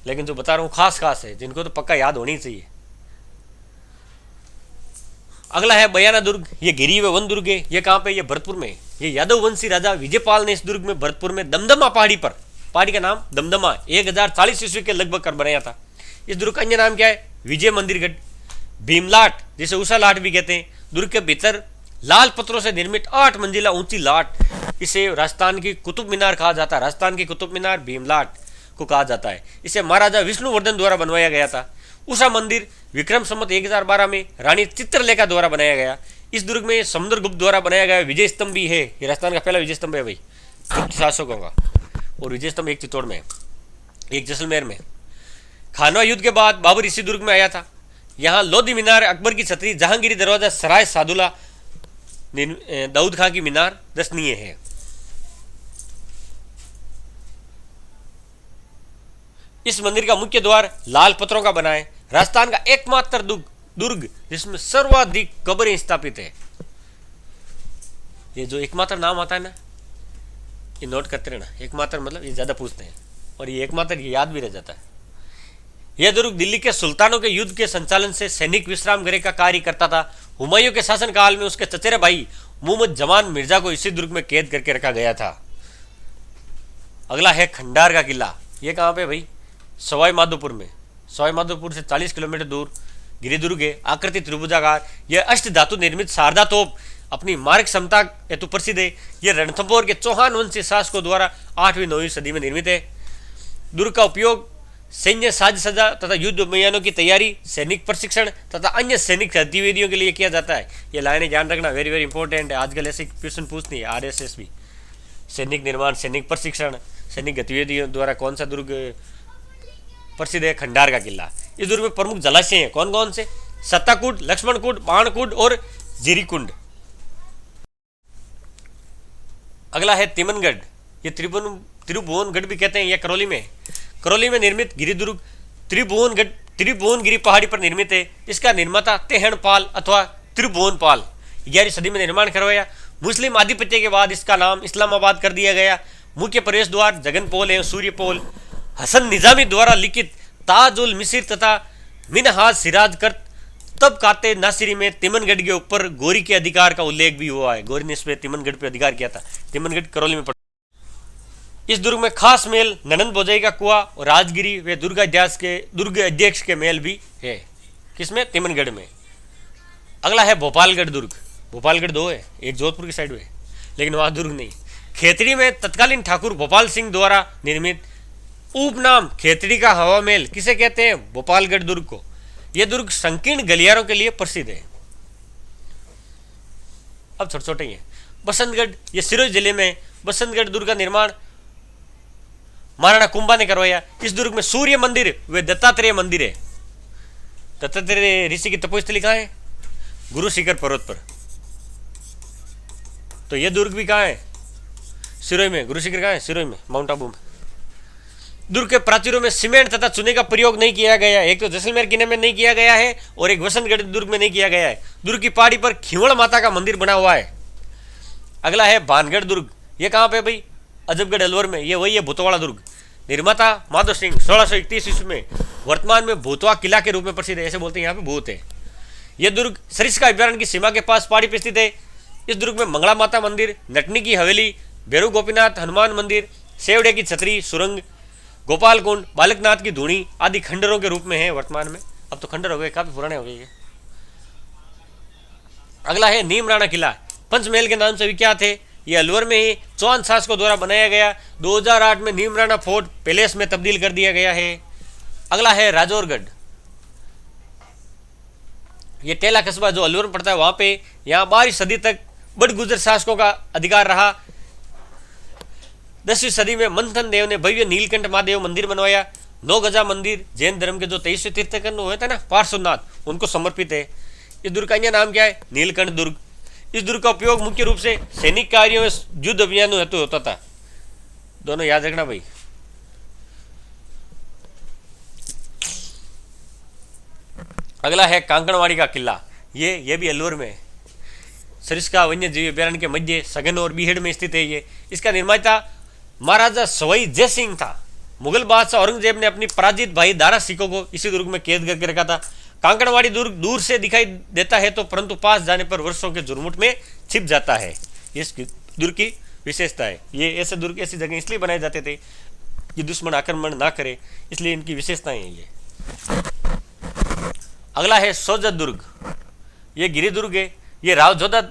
लेकिन जो बता रहा हूं खास है, जिनको तो पक्का याद होनी चाहिए। अगला है बयाना दुर्ग, ये गिरी व वन दुर्ग है। ये कहाँ पे, ये भरतपुर में। ये यादव वंशी राजा विजयपाल ने इस दुर्ग में भरतपुर में दमदमा पहाड़ी का नाम दमदमा 1040 ईस्वी के लगभग कर बनाया था। इस दुर्ग का अन्य नाम क्या है, विजय मंदिरगढ़, भीमलाट जिसे उषा लाट भी कहते हैं। दुर्ग के भीतर लाल पत्थरों से निर्मित 8 मंजिला ऊंची लाट, इसे राजस्थान की कुतुब मीनार कहा जाता है। राजस्थान की कुतुब मीनार भीमलाट को कहा जाता है। इसे महाराजा विष्णुवर्धन द्वारा बनवाया गया था। उषा मंदिर विक्रम संवत 1012 में रानी चित्रलेखा द्वारा बनाया गया। इस दुर्ग में समुद्रगुप्त द्वारा बनाया गया विजय स्तंभ भी है। ये राजस्थान का पहला विजय स्तंभ है भाई, गुप्त शासकों का। और विजय स्तंभ एक चित्तौड़ में, एक जैसलमेर में। खानवा युद्ध के बाद बाबर इसी दुर्ग में आया था। यहाँ लोधी मीनार, अकबर की छतरी, जहांगीरी दरवाजा, सराय सादुला, दाऊद खां की मीनार दर्शनीय है। इस मंदिर का मुख्य द्वार लाल पत्थरों का बना है। राजस्थान का एकमात्र दुर्ग जिसमें सर्वाधिक कब्रें स्थापित है। ये जो एकमात्र नाम आता है ना, ये नोट करते रहना। एकमात्र मतलब ये ज्यादा पूछते हैं, और ये एकमात्र ये याद भी रह जाता है। यह दुर्ग दिल्ली के सुल्तानों के युद्ध के संचालन से सैनिक विश्राम गृह का कार्य करता था हुमायूं के शासनकाल में उसके चचेरे भाई मोहम्मद जमान मिर्जा को इसी दुर्ग में कैद करके रखा गया था। अगला है खंडार का किला। ये कहाँ पे भाई? सवाई माधोपुर में। सवाई माधोपुर से 40 किलोमीटर दूर गिरिदुर्ग है। आकृति त्रिभुजाकार, यह अष्ट धातु निर्मित शारदा तोप अपनी मारक क्षमता हेतु प्रसिद्ध है। यह रणथंभौर के चौहान वंशी शासकों द्वारा 8वीं-9वीं सदी में निर्मित है। दुर्ग का उपयोग सैन्य साज सज्जा तथा युद्ध अभियानों की तैयारी, सैनिक प्रशिक्षण तथा अन्य सैनिक गतिविधियों के लिए किया जाता है। ये लाइनें ध्यान रखना, वेरी वेरी इंपॉर्टेंट है। आजकल ऐसे क्वेश्चन पूछती है आरएसएस भी। सैनिक निर्माण, सैनिक प्रशिक्षण, सैनिक गतिविधियों द्वारा कौन सा दुर्ग प्रसिद्ध है? खंडार का किला। इस दुर्ग में प्रमुख जलाशय हैं कौन कौन से? सत्ताकूट, लक्ष्मणकूट, बाणकूट और जिरीकुंड। अगला है तिमनगढ़। ये त्रिभुवनगढ़ भी कहते हैं। यह करौली में, करौली में निर्मित गिरिदुर्ग त्रिभुवनगिरी पहाड़ी पर निर्मित है। इसका निर्माता तेहणपाल अथवा त्रिभुवनपाल 11वीं सदी में निर्माण करवाया। मुस्लिम आधिपत्य के बाद इसका नाम इस्लामाबाद कर दिया गया। मुख्य प्रवेश द्वार जगनपोल एवं सूर्यपोल। हसन निजामी द्वारा लिखित ताज उल मिसिर तथा मिनहाज सिराजकर्त तब काते नासिरी में तिमनगढ़ के ऊपर गौरी के अधिकार का उल्लेख भी हुआ है। गौरी ने इस पे तिमनगढ़ पे अधिकार किया था। तिमनगढ़ करौली में पड़ता। इस दुर्ग में खास महल ननंद भोजई का कुआं और राजगिरी व दुर्ग अध्यक्ष के महल भी है। किसमें? तिमनगढ़ में। अगला है भोपालगढ़ दुर्ग। भोपालगढ़ 2 है, एक जोधपुर की साइड में, लेकिन वहां दुर्ग नहीं। खेतड़ी में तत्कालीन ठाकुर भोपाल सिंह द्वारा निर्मित उपनाम खेतड़ी का हवा महल किसे कहते हैं? भोपालगढ़ दुर्ग को। यह दुर्ग संकीर्ण गलियारों के लिए प्रसिद्ध है। अब छोटे छोटे ही है। बसंतगढ़, ये सिरोही जिले में बसंतगढ़ दुर्ग का निर्माण महाराणा कुंभा ने करवाया। इस दुर्ग में सूर्य मंदिर व दत्तात्रेय मंदिर है। दत्तात्रेय ऋषि की तपोस्थली कहाँ है? गुरु शिखर पर्वत पर। तो यह दुर्ग भी कहाँ है? सिरोही में। गुरु शिखर कहाँ है? सिरोही में, माउंट आबू में। दुर्ग के प्राचीरों में सीमेंट तथा चूने का प्रयोग नहीं किया गया। एक तो जैसलमेर किले में नहीं किया गया है और एक बसंतगढ़ दुर्ग में नहीं किया गया है। दुर्ग की पहाड़ी पर खिवड़ माता का मंदिर बना हुआ है। अगला है भानगढ़ दुर्ग। ये कहाँ पे भाई? अजबगढ़ अलवर में। ये वही है भूतवाड़ा दुर्ग। निर्माता माधव सिंह 1631 ईस्वी में। वर्तमान में भूतवा किला के रूप में प्रसिद्ध है। ऐसे बोलते हैं यहाँ पे भूत है। यह दुर्ग सरिस्का अभ्यारण्य की सीमा के पास पहाड़ी पर स्थित है। इस दुर्ग में मंगला माता मंदिर, नटनी की हवेली, भैरू गोपीनाथ हनुमान मंदिर, सेवड़े की छतरी सुरंग, गोपाल कुंड, बालकनाथ की धूणी आदि खंडरों के रूप में है वर्तमान में। अब तो खंडर हो गए, काफी पुराने हो गए ये। अगला है नीमराणा किला। पंचमहल के नाम से विख्यात है। यह अलवर में ही चौहान शासकों द्वारा बनाया गया। 2008 में नीमराणा फोर्ट पैलेस में तब्दील कर दिया गया है। अगला है राजौरगढ़। यह टेला कस्बा जो अलवर में पड़ता है वहां पे। यहाँ 12वीं सदी तक बड़गुजर शासकों का अधिकार रहा। 10वीं सदी में मंथन देव ने भव्य नीलकंठ महादेव मंदिर बनवाया। 9 गजा मंदिर जैन धर्म के जो 23वें तीर्थंकर हुए थे ना पार्श्वनाथ, उनको समर्पित है। इस दुर्ग का अन्य नाम क्या है? नीलकंठ दुर्ग। इस दुर्ग का उपयोग मुख्य रूप से सैनिक कार्यों में युद्ध अभियानों हेतु होता था। दोनों याद रखना भाई। अगला है कांकड़वाड़ी का किला। ये भी अलवर में है। सरिस्का वन्य जीव अभ्यारण्य के मध्य सघन और बीहड़ में स्थित है। ये इसका निर्माता महाराजा सवाई जय सिंह था। मुगल बादशाह औरंगजेब ने अपनी पराजित भाई दारा सिखों को इसी दुर्ग में कैद करके रखा था। कांकड़वाड़ी दुर्ग दूर से दिखाई देता है तो परंतु पास जाने पर वर्षों के झुरमुट में छिप जाता है। इस दुर्ग की विशेषता है। ये ऐसे दुर्ग ऐसी जगह इसलिए बनाए जाते थे कि दुश्मन आक्रमण ना करे, इसलिए इनकी विशेषताएं हैं ये। अगला है सोजत दुर्ग। ये गिरी दुर्ग है। ये राव जोधा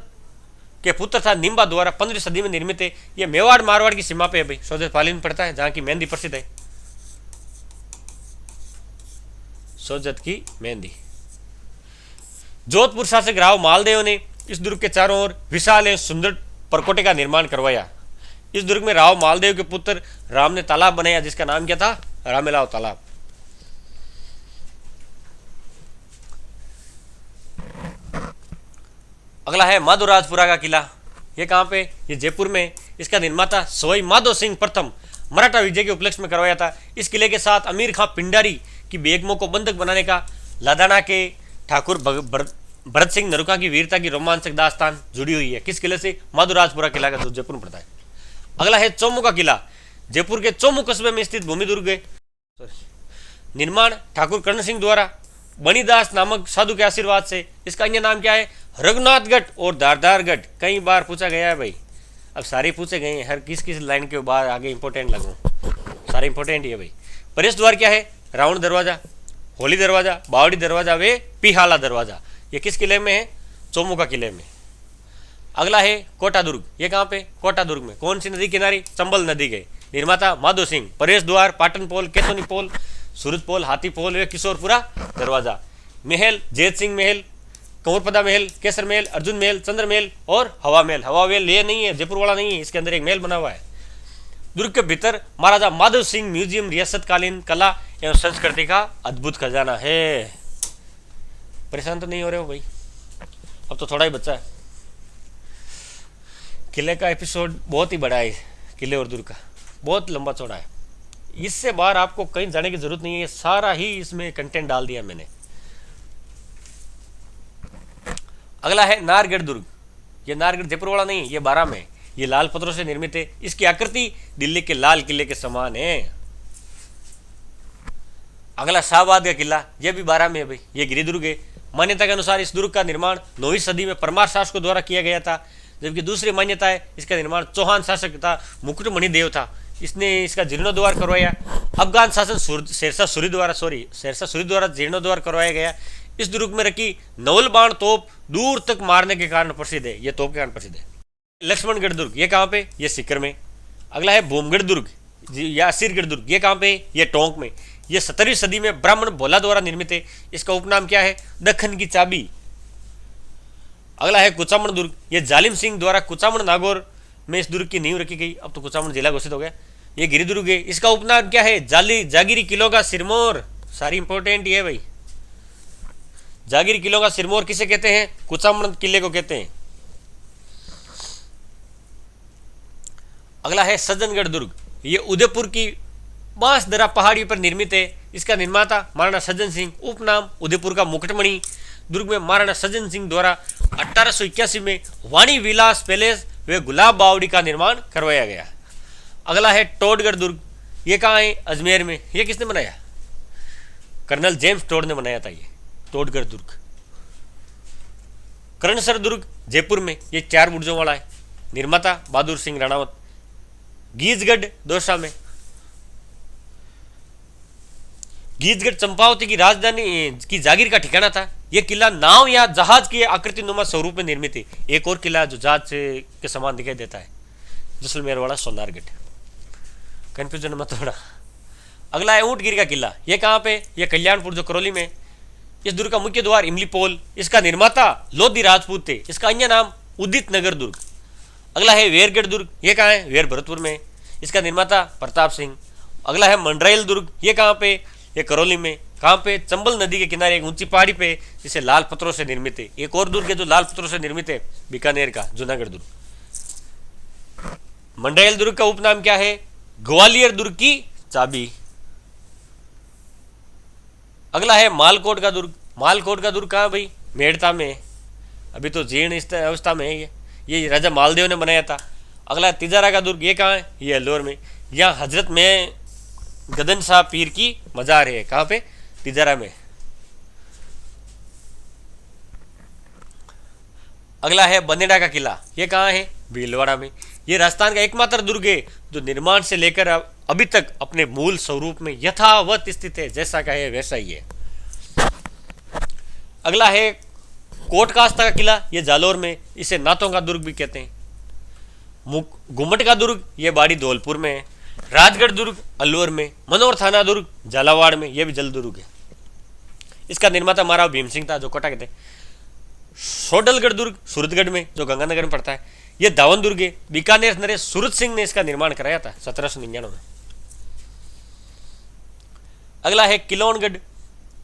के पुत्र था निम्बा द्वारा 15वीं सदी में निर्मित है। यह मेवाड़ मारवाड़ की सीमा पे है भाई। सोजत पाली में पड़ता है जहां की मेहंदी प्रसिद्ध है। सोजत की मेहंदी। जोधपुर शासक राव मालदेव ने इस दुर्ग के चारों ओर विशाल एवं सुंदर परकोटे का निर्माण करवाया। इस दुर्ग में राव मालदेव के पुत्र राम ने तालाब बनाया जिसका नाम क्या था? रामेलाव तालाब। अगला है माधोराजपुरा का किला। ये कहाँ पे? ये जयपुर में। इसका निर्माता सवाई माधो सिंह प्रथम मराठा विजय के उपलक्ष्य में करवाया था। इस किले के साथ अमीर खां पिंडारी की बेगमों को बंधक बनाने का लादाना के ठाकुर भरत सिंह नरुका की वीरता की रोमांचक दास्तान जुड़ी हुई है। किस किले से? माधोराजपुरा किला का जो जयपुर में पड़ता है। अगला है चौमू का किला। जयपुर के चौमू कस्बे में स्थित भूमि दुर्ग है। निर्माण ठाकुर कर्ण सिंह द्वारा बणिदास नामक साधु के आशीर्वाद से। इसका अन्य नाम क्या है? रघुनाथगढ़ और धारदारगढ़ कई बार पूछा गया है भाई, अब सारे पूछे गए हैं, हर किस किस लाइन के बाद आगे इंपॉर्टेंट लगूँ, सारे इंपॉर्टेंट ही है भाई। प्रवेश द्वार क्या है? रावण दरवाजा, होली दरवाजा, बावड़ी दरवाजा वे पिहाला दरवाजा। ये किस किले में है? चौमुखा किले में। अगला है कोटा दुर्ग, ये कहाँ पे? कोटा दुर्ग में। कौन सी नदी किनारी? चंबल नदी के। निर्माता माधो सिंह। प्रवेश द्वार पाटन पोल, केतोनी पोल, सूरज पोल, हाथी पोल वे किशोरपुरा दरवाजा। महल जैत सिंह महल, कंवरपदा महल, केसर महल, अर्जुन महल, चंद्र महल और हवा महल। हवा महल ये नहीं है, जयपुर वाला नहीं है, इसके अंदर एक महल बना हुआ है। दुर्ग के भीतर महाराजा माधव सिंह म्यूजियम रियासतकालीन कला एवं संस्कृति का अद्भुत खजाना है। परेशान तो नहीं हो रहे हो भाई? अब तो थोड़ा ही बचा है। किले का एपिसोड बहुत ही बड़ा है, किले और दुर्ग का बहुत लंबा चौड़ा है, इससे बाहर आपको कहीं जाने की जरूरत नहीं है, सारा ही इसमें कंटेंट डाल दिया मैंने। अगला है नाहरगढ़ दुर्ग। ये नाहरगढ़ जयपुर वाला नहीं, ये 12 में। ये लाल पत्थरों से निर्मित है, इसकी आकृति दिल्ली के लाल किले के समान है। अगला शाहबाद का किला, यह भी 12 में है भाई, ये गिरिदुर्ग है। मान्यता के अनुसार इस दुर्ग का निर्माण 9वीं सदी में परमार शासकों द्वारा किया गया था, जबकि दूसरी मान्यता है इसका निर्माण चौहान शासक था, मुकुटमणि देव था, इसने इसका जीर्णोद्वार करवाया। अफगान शासन शेरशाह सूरी द्वारा जीर्णोद्वार करवाया गया। इस दुर्ग में रखी नवल बाण तोप दूर तक मारने के कारण प्रसिद्ध है, यह तोप के कारण प्रसिद्ध है। लक्ष्मणगढ़ दुर्ग, ये कहाँ पे? ये सीकर में। अगला है भूमगढ़ दुर्ग या सिरगढ़ दुर्ग, ये कहाँ पे? ये टोंक में। ये 17वीं सदी में ब्राह्मण भोला द्वारा निर्मित है, इसका उपनाम क्या है? दखन की चाबी। अगला है कुचामण दुर्ग, ये जालिम सिंह द्वारा कुचामण नागौर में इस दुर्ग की नींव रखी गई, अब तो कुचामण जिला घोषित हो गया। ये गिरिदुर्ग है, इसका उपनाम क्या है? जागीरी किलो का सिरमौर। सारी इंपॉर्टेंट ही है भाई। जागीरी किलो का सिरमौर किसे कहते हैं? कुचामण किले को कहते हैं। अगला है सज्जनगढ़ दुर्ग, ये उदयपुर की बांसदरा पहाड़ी पर निर्मित है, इसका निर्माता महाराणा सज्जन सिंह, उपनाम उदयपुर का मुकुटमणि। दुर्ग में महाराणा सज्जन सिंह द्वारा 1881 में वाणी विलास पैलेस व गुलाब बावड़ी का निर्माण करवाया गया। अगला है टोडगढ़ दुर्ग, ये कहाँ है? अजमेर में। ये किसने बनाया? कर्नल जेम्स टोड ने बनाया था ये टोडगढ़ दुर्ग। करणसर दुर्ग जयपुर में, ये 4 बुर्जों वाला है, निर्माता बहादुर सिंह राणावत। गीजगढ़ दौसा में, गीजगढ़ चंपावती की राजधानी की जागीर का ठिकाना था। यह किला नाव या जहाज के आकृति नुमा स्वरूप में निर्मित है। एक और किला जो जहाज से के समान दिखाई देता है, जैसलमेर वाला सोनारगढ़। कंफ्यूजन मत थोड़ा। अगला है ऊंटगिरी का किला, यह कहाँ पे? यह कल्याणपुर जो करौली में। इस दुर्ग का मुख्य द्वार इमली पोल, इसका निर्माता लोधी राजपूत थे, इसका अन्य नाम उदित नगर दुर्ग। अगला है वेरगढ़ दुर्ग, यह कहाँ है? वेर भरतपुर में, इसका निर्माता प्रताप सिंह। अगला है मंडरायल दुर्ग, यह कहाँ पे? ये करौली में। कहाँ पे? चंबल नदी के किनारे एक ऊंची पहाड़ी पे, जिसे लाल पत्थरों से निर्मित है। एक और दुर्ग है जो लाल पत्थरों से निर्मित है, बीकानेर का जूनागढ़ दुर्ग। मंडरायल दुर्ग का उपनाम क्या है? ग्वालियर दुर्ग की चाबी। अगला है मालकोट का दुर्ग। मालकोट का दुर्ग कहाँ भाई? मेड़ता में, अभी तो जीर्ण अवस्था में है ये राजा मालदेव ने बनाया था। अगला तिजारा का दुर्ग, ये कहाँ है? ये अलवर में। यहाँ हजरत में गदन शाह पीर की मजार है, कहाँ पे? तिजारा में। अगला है बनेड़ा का किला, ये कहाँ है? भीलवाड़ा में। ये राजस्थान का एकमात्र दुर्ग है जो निर्माण से लेकर अभी तक अपने मूल स्वरूप में यथावत स्थित है, जैसा का है वैसा ही है। अगला है कोटकास्ता का किला, ये जालौर में, इसे नाथों का दुर्ग भी कहते हैं। घुमट का दुर्ग, ये बाड़ी धौलपुर में है। राजगढ़ दुर्ग अलवर में। मनोर थाना दुर्ग झालावाड़ में, यह भी जल दुर्ग है, इसका निर्माता महाराव भीम सिंह था, जो कोटा कहते हैं। सोडलगढ़ दुर्ग सूरतगढ़ में, जो गंगानगर में पड़ता है, यह दावन दुर्ग है। बीकानेर नरेश सूरत सिंह ने इसका निर्माण कराया था 1799 में। अगला है किलोनगढ़,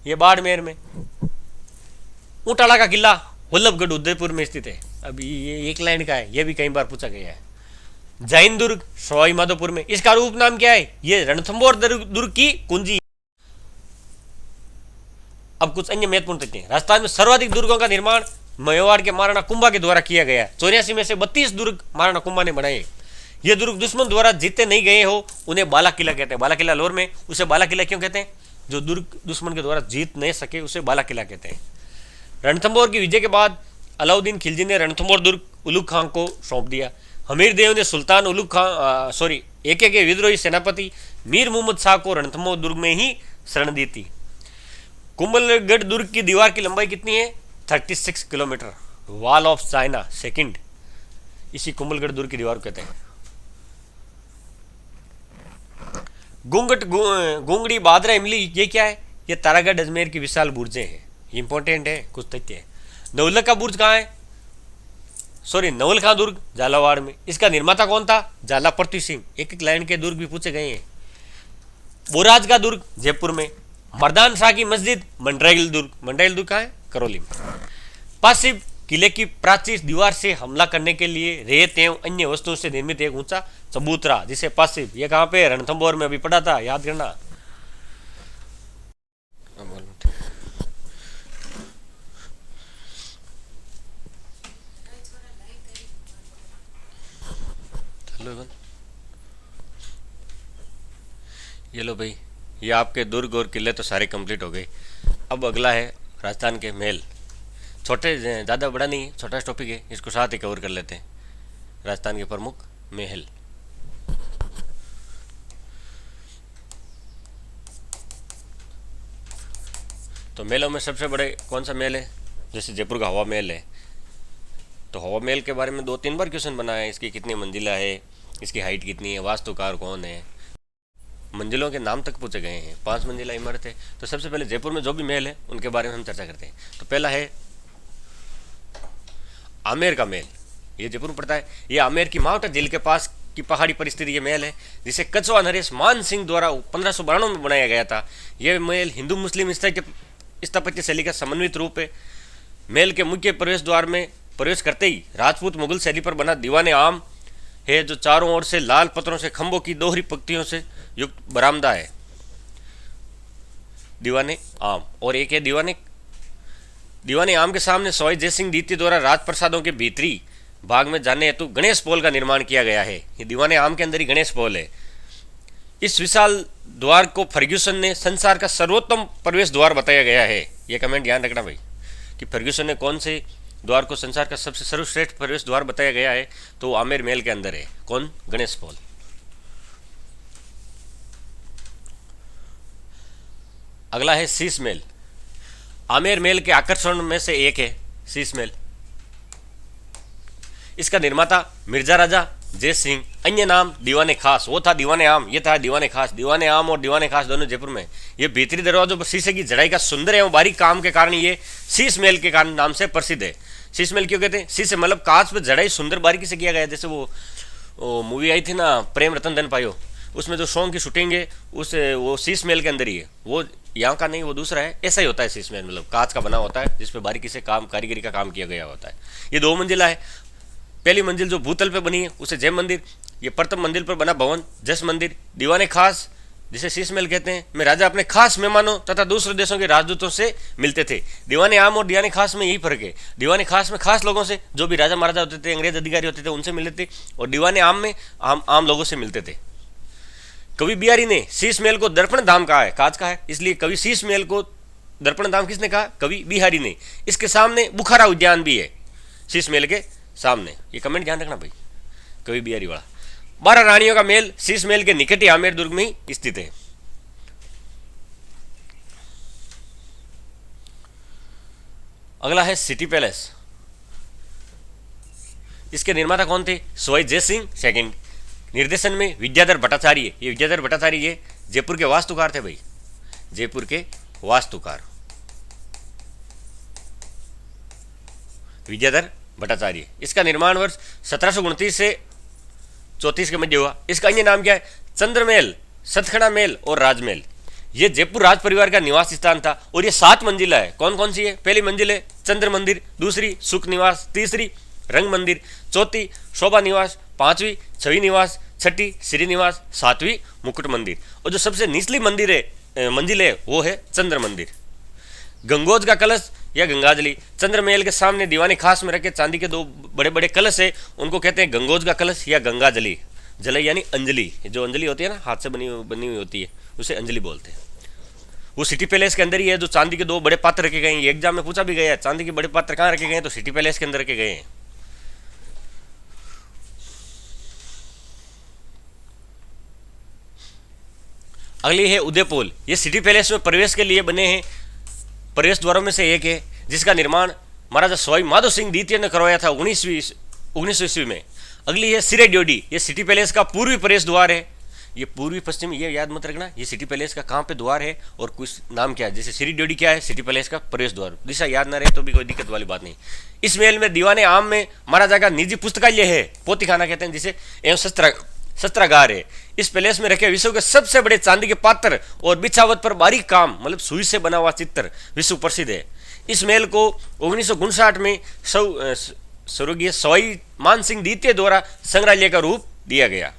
यह बाड़मेर में। ऊंटाला का किला वल्लभगढ़ उदयपुर में स्थित है, अभी ये एक लाइन का है, यह भी कई बार पूछा गया है। जैन दुर्ग सवाई माधोपुर में, इसका रूप नाम क्या है? ये रणथंभौर दुर्ग की कुंजी। अब कुछ अन्य महत्वपूर्ण तथ्य हैं। राजस्थान में सर्वाधिक दुर्गों का निर्माण मेवाड़ के महाराणा कुंभा के द्वारा किया गया। 84 में से 32 दुर्ग महाराणा कुंभा ने बनाए। ये दुर्ग दुश्मन द्वारा जीते नहीं गए हो उन्हें बाला किला कहते हैं। बाला किला लाहौर में, उसे बाला किला क्यों कहते हैं? जो दुर्ग दुश्मन के द्वारा जीत नहीं सके उसे बाला किला कहते हैं। रणथंभौर की विजय के बाद अलाउद्दीन खिलजी ने रणथंभौर दुर्ग उलुग खां को सौंप दिया। हमीर देव ने सुल्तान उलुग खां एके के विद्रोही सेनापति मीर मोहम्मद शाह को रणथंभौर दुर्ग में ही शरण दी थी। कुंभलगढ़ दुर्ग की दीवार की लंबाई कितनी है? 36 kilometre. Wall of China second, इसी कुंभलगढ़ दुर्ग की दीवार को कहते हैं। गुंगड़ी बादरा इमली ये क्या है? ये तारागढ़ अजमेर की विशाल बुर्जें हैं। इंपॉर्टेंट है, कुछ तथ्य है। नवलखा बुर्ज कहाँ है? नवलखा दुर्ग झालावाड़ में। इसका निर्माता कौन था? झाला पृथ्वी सिंह। एक एक लाइन के दुर्ग भी पूछे गए हैं। बोराज का दुर्ग जयपुर में। मर्दान शाह की मस्जिद मंडराइल दुर्ग। मंडराइल दुर्ग कहाँ है? करौली में। पासिब किले की प्राचीर दीवार से हमला करने के लिए रेत एवं अन्य वस्तुओं से निर्मित एक ऊंचा चबूतरा, जिसे पासिब, ये कहाँ पे? रणथंभौर में अभी पढ़ा था, याद करना। ये लो भाई, ये आपके दुर्ग और किले तो सारे कंप्लीट हो गए। अब अगला है राजस्थान के महल। छोटे, ज़्यादा बड़ा नहीं है, छोटा टॉपिक है, इसको साथ ही कवर कर लेते हैं। राजस्थान के प्रमुख महल। तो महलों में सबसे बड़े कौन सा महल है? जैसे जयपुर का हवा महल है, तो हवा महल के बारे में 2-3 बार क्वेश्चन बना है। इसकी कितनी मंजिला है, इसकी हाइट कितनी है, वास्तुकार कौन है, मंजिलों के नाम तक पूछे गए हैं। 5 मंजिला इमारत है। तो सबसे पहले जयपुर में जो भी महल है उनके बारे में हम चर्चा करते हैं। तो पहला है आमेर का महल। ये जयपुर में पड़ता है। ये आमेर की मावटा झील के पास की पहाड़ी पर स्थित ये महल है, जिसे कछवा नरेश मान सिंह द्वारा 1592 में बनाया गया था। यह महल हिंदू मुस्लिम स्थापत्य शैली का समन्वित रूप है। महल के मुख्य प्रवेश द्वार में प्रवेश करते ही राजपूत मुगल शैली पर बना दीवाने आम है, जो चारों ओर से लाल पत्थरों से खंभों की दोहरी पंक्तियों से युक्त बरामदा है। दीवाने आम। और एक है दीवाने आम के सामने सवाई जयसिंह द्वितीय द्वारा राजप्रसादों के भीतरी भाग में जाने हेतु गणेश पोल का निर्माण किया गया है। ये दीवाने आम के अंदर ही गणेश पोल है। इस विशाल द्वार को फर्ग्यूसन ने संसार का सर्वोत्तम प्रवेश द्वार बताया गया है। यह कमेंट ध्यान रखना भाई, कि फर्ग्यूसन ने कौन से द्वार को संसार का सबसे सर्वश्रेष्ठ प्रवेश द्वार बताया गया है, तो वो आमेर महल के अंदर है। कौन? गणेश पोल। अगला है शीश महल। आमेर महल के आकर्षण में से एक है शीश महल। इसका निर्माता मिर्जा राजा जय सिंह, अन्य नाम दीवाने खास। वो था दीवाने आम, ये था दीवाने खास। दीवाने आम और दीवाने खास दोनों जयपुर में। ये भीतरी दरवाजों पर शीशे की जड़ाई का सुंदर एवं बारीक काम के कारण ये शीश महल के कारण नाम से प्रसिद्ध है। शीश महल क्यों कहते हैं? शीशे मतलब कांच पर जड़ाई सुंदर बारीकी से किया गया है। जैसे वो मूवी आई थी ना, प्रेम रतन धन पायो, उसमें जो सॉन्ग की शूटिंग है वो शीश महल के अंदर ही है। वो यहाँ का नहीं, वो दूसरा है। ऐसा ही होता है शीश महल, मतलब कांच का बना होता है जिसपे बारीकी से काम, कारीगरी का काम किया गया होता है। ये 2 मंजिला है। पहली मंजिल जो भूतल पे बनी है उसे जय मंदिर, ये प्रथम मंजिल पर बना भवन जस मंदिर। दीवाने खास जिसे शीश महल कहते हैं, में राजा अपने खास मेहमानों तथा दूसरे देशों के राजदूतों से मिलते थे। दीवाने आम और दीवाने खास में यही फर्क है। दीवाने खास में खास लोगों से, जो भी राजा महाराजा होते थे, अंग्रेज अधिकारी होते थे, उनसे मिलते थे। और दीवाने आम में आम लोगों से मिलते थे। कवि बिहारी ने शीश महल को दर्पण धाम कहा है, कांच का है, इसलिए कवि शीश महल को दर्पण धाम किसने कहा? कवि बिहारी ने। इसके सामने बुखारा उद्यान भी है, शीश महल के सामने। ये कमेंट ध्यान रखना भाई, कवि बिहारी वाला। 12 रानियों का महल शीश महल के निकट ही आमेर दुर्ग में ही स्थित है। अगला है सिटी पैलेस। इसके निर्माता कौन थे? सवाई जय सिंह सेकंड। निर्देशन में विद्याधर भट्टाचार्य। ये विद्याधर भट्टाचार्य ये जयपुर के वास्तुकार थे भाई, जयपुर के वास्तुकार विद्याधर भट्टाचार्य। इसका निर्माण वर्ष 1729 से 34 के मध्य हुआ। इसका अन्य नाम क्या है? चंद्रमहल, सतखड़ा महल और राजमहल। ये जयपुर राज परिवार का निवास स्थान था। और ये 7 मंजिला है। कौन कौन सी है? पहली मंजिल है चंद्र मंदिर, दूसरी सुख निवास, तीसरी रंग मंदिर, चौथी शोभा निवास, 5वीं छवि निवास, 6ठी श्री निवास, 7वीं मुकुट मंदिर। और जो सबसे निचली मंदिर है मंजिल है वो है चंद्र मंदिर। गंगोज का कलश या गंगाजली। चंद्रमहल के सामने दीवानी खास में रखे चांदी के 2 बड़े बड़े कलश है, उनको कहते हैं गंगोज का कलश या गंगाजली। जल यानी अंजलि, जो अंजलि होती है ना, हाथ से बनी हुई होती है, उसे अंजलि बोलते हैं। वो सिटी पैलेस के अंदर ही है, जो चांदी के दो बड़े पात्र रखे गए हैं। ये एग्जाम में पूछा भी गया है, चांदी के बड़े पात्र कहाँ रखे गए हैं, तो सिटी पैलेस के अंदर रखे गए हैं। अगली है उदयपोल। ये सिटी पैलेस में प्रवेश के लिए बने हैं प्रवेश द्वारों में से एक है, जिसका निर्माण महाराजा सवाई माधो सिंह द्वितीय ने करवाया था 19वीं ईस्वी में। अगली है सिरे ड्योडी। ये सिटी पैलेस का पूर्वी प्रवेश द्वार है। ये पूर्वी पश्चिम, ये याद मत रखना, ये सिटी पैलेस का कहाँ पे द्वार है और कुछ नाम क्या है। जैसे सिरी ड्योडी क्या है, सिटी पैलेस का प्रवेश द्वार। दिशा याद ना रहे तो भी कोई दिक्कत वाली बात नहीं। इस महल में दीवाने आम में महाराजा का निजी पुस्तकालय है, पोतीखाना कहते हैं जिसे, एवं शस्त्रागार है। इस पैलेस में रखे विश्व के सबसे बड़े चांदी के पात्र और बिछावट पर बारीक काम, मतलब सुई से बना हुआ चित्र विश्व प्रसिद्ध है। इस महल को 1959 में स्वर्गीय सवाई मान सिंह द्वितीय द्वारा संग्रहालय का रूप दिया गया।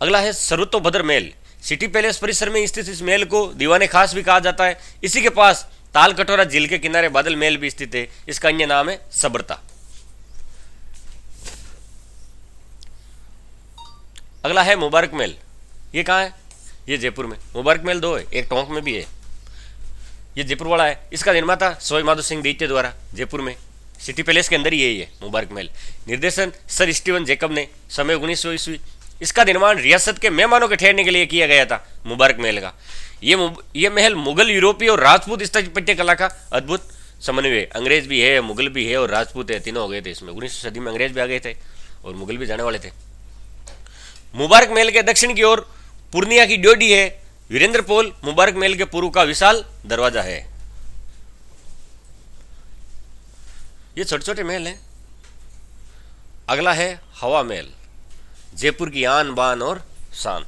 अगला है सर्वतोभद्र महल। सिटी पैलेस परिसर में स्थित इस महल को दीवाने खास भी कहा जाता है। इसी के पास ताल कटोरा झील के किनारे बादल महल भी स्थित है। इसका अन्य नाम है सबरता। अगला है मुबारक महल। ये कहाँ है, ये जयपुर में। मुबारक महल दो है, एक टोंक में भी है। ये जयपुर वाला है। इसका निर्माता सवाई माधो सिंह द्वितीय द्वारा जयपुर में सिटी पैलेस के अंदर ही है ये मुबारक महल। निर्देशन सर स्टीवन जैकब ने। समय 1900 ईस्वी। इसका निर्माण रियासत के मेहमानों के ठहरने के लिए किया गया था। मुबारक महल का ये महल मुगल, यूरोपीय और राजपूत स्थापत्य कला का अद्भुत समन्वय। अंग्रेज भी है, मुगल भी है और राजपूत है, तीनों हो गए थे इसमें। 19वीं सदी में अंग्रेज भी आ गए थे और मुगल भी जाने वाले थे। मुबारक महल के दक्षिण की ओर पूर्णिया की ड्योडी है। वीरेंद्र पोल मुबारक महल के पूर्व का विशाल दरवाजा है। ये छोटे छोटे महल हैं। अगला है हवा महल, जयपुर की आन बान और शान।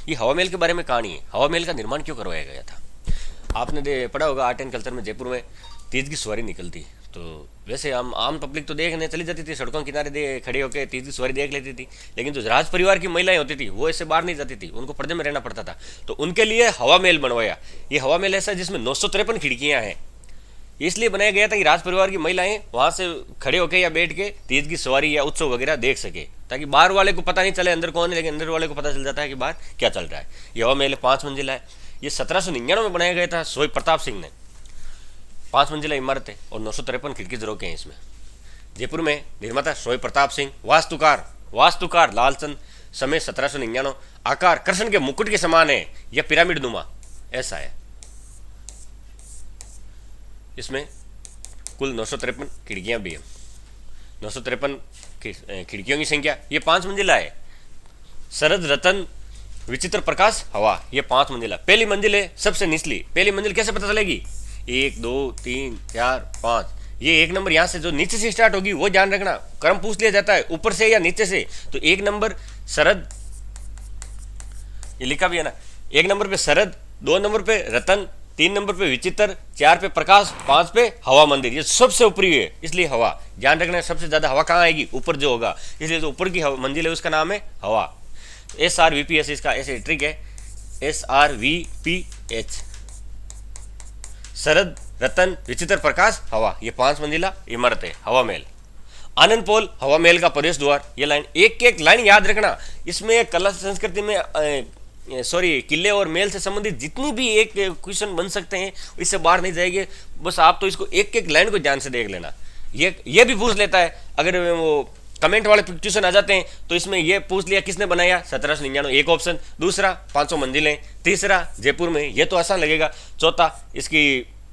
ये हवा महल के बारे में कहानी है। हवा महल का निर्माण क्यों करवाया गया था, आपने पढ़ा होगा आर्ट एंड कल्चर में। जयपुर में तीज की सवारी निकलती, तो वैसे हम आम पब्लिक तो देखने चली जाती थी, सड़कों के किनारे खड़े होकर तीज की सवारी देख लेती थी। लेकिन जो राज परिवार की महिलाएं होती थी वो ऐसे बाहर नहीं जाती थी, उनको पर्दे में रहना पड़ता था। तो उनके लिए हवा महल बनवाया। ये हवा महल ऐसा जिसमें 953 खिड़कियां हैं। इसलिए बनाया गया था कि राज परिवार की महिलाएं वहां से खड़े होकर या बैठ के तीज की सवारी या उत्सव वगैरह देख सके, ताकि बाहर वाले को पता नहीं चले अंदर कौन है, लेकिन अंदर वाले को पता चल जाता है कि बाहर क्या चल रहा है। ये हवा महल 5 मंजिला है। ये 1799 में बनाया गया था सवाई प्रताप सिंह ने। 5 मंजिला इमारत है और 953 खिड़की झरोखे हैं इसमें। जयपुर में निर्माता सवाई प्रताप सिंह। वास्तुकार लालचंद। समय 1799। आकार कृष्ण के मुकुट के समान है, यह पिरामिड नुमा ऐसा है। इसमें कुल 953 खिड़कियां भी है। 953 खिड़कियों की संख्या। ये 5 मंजिला है। शरद रतन विचित्र प्रकाश हवा, ये 5 मंजिला। पहली मंजिल है सबसे निचली। पहली मंजिल कैसे पता चलेगी, 1 2 3 4 5। ये 1 नंबर यहाँ से जो नीचे से स्टार्ट होगी वो ध्यान रखना, क्रम पूछ लिया जाता है ऊपर से या नीचे से। तो 1 नंबर शरद, ये लिखा भी है ना, 1 नंबर पे शरद, 2 नंबर पे रतन, 3 नंबर पे विचित्र, 4 पे प्रकाश, 5 पे हवा मंदिर। ये सबसे ऊपरी है इसलिए हवा। ध्यान रखना सबसे ज्यादा हवा कहाँ आएगी, ऊपर जो होगा, इसलिए जो ऊपर की मंजिल है उसका नाम है हवा। SRVPH इसका ऐसे ट्रिक है, SRVPH। शरद रतन विचित्र प्रकाश हवा, ये 5 मंजिला इमारत है हवा महल। आनंद पोल हवा महल का प्रवेश द्वार। ये लाइन एक एक लाइन याद रखना। इसमें कला संस्कृति में किले और महल से संबंधित जितनी भी एक क्वेश्चन बन सकते हैं इससे बाहर नहीं जाएंगे। बस आप तो इसको एक एक लाइन को ध्यान से देख लेना। ये भी पूछ लेता है, अगर वो कमेंट वाले क्वेश्चन आ जाते हैं तो इसमें ये पूछ लिया किसने बनाया, 1799 एक ऑप्शन। दूसरा 500 मंजिलें। तीसरा जयपुर में, ये तो आसान लगेगा। चौथा इसकी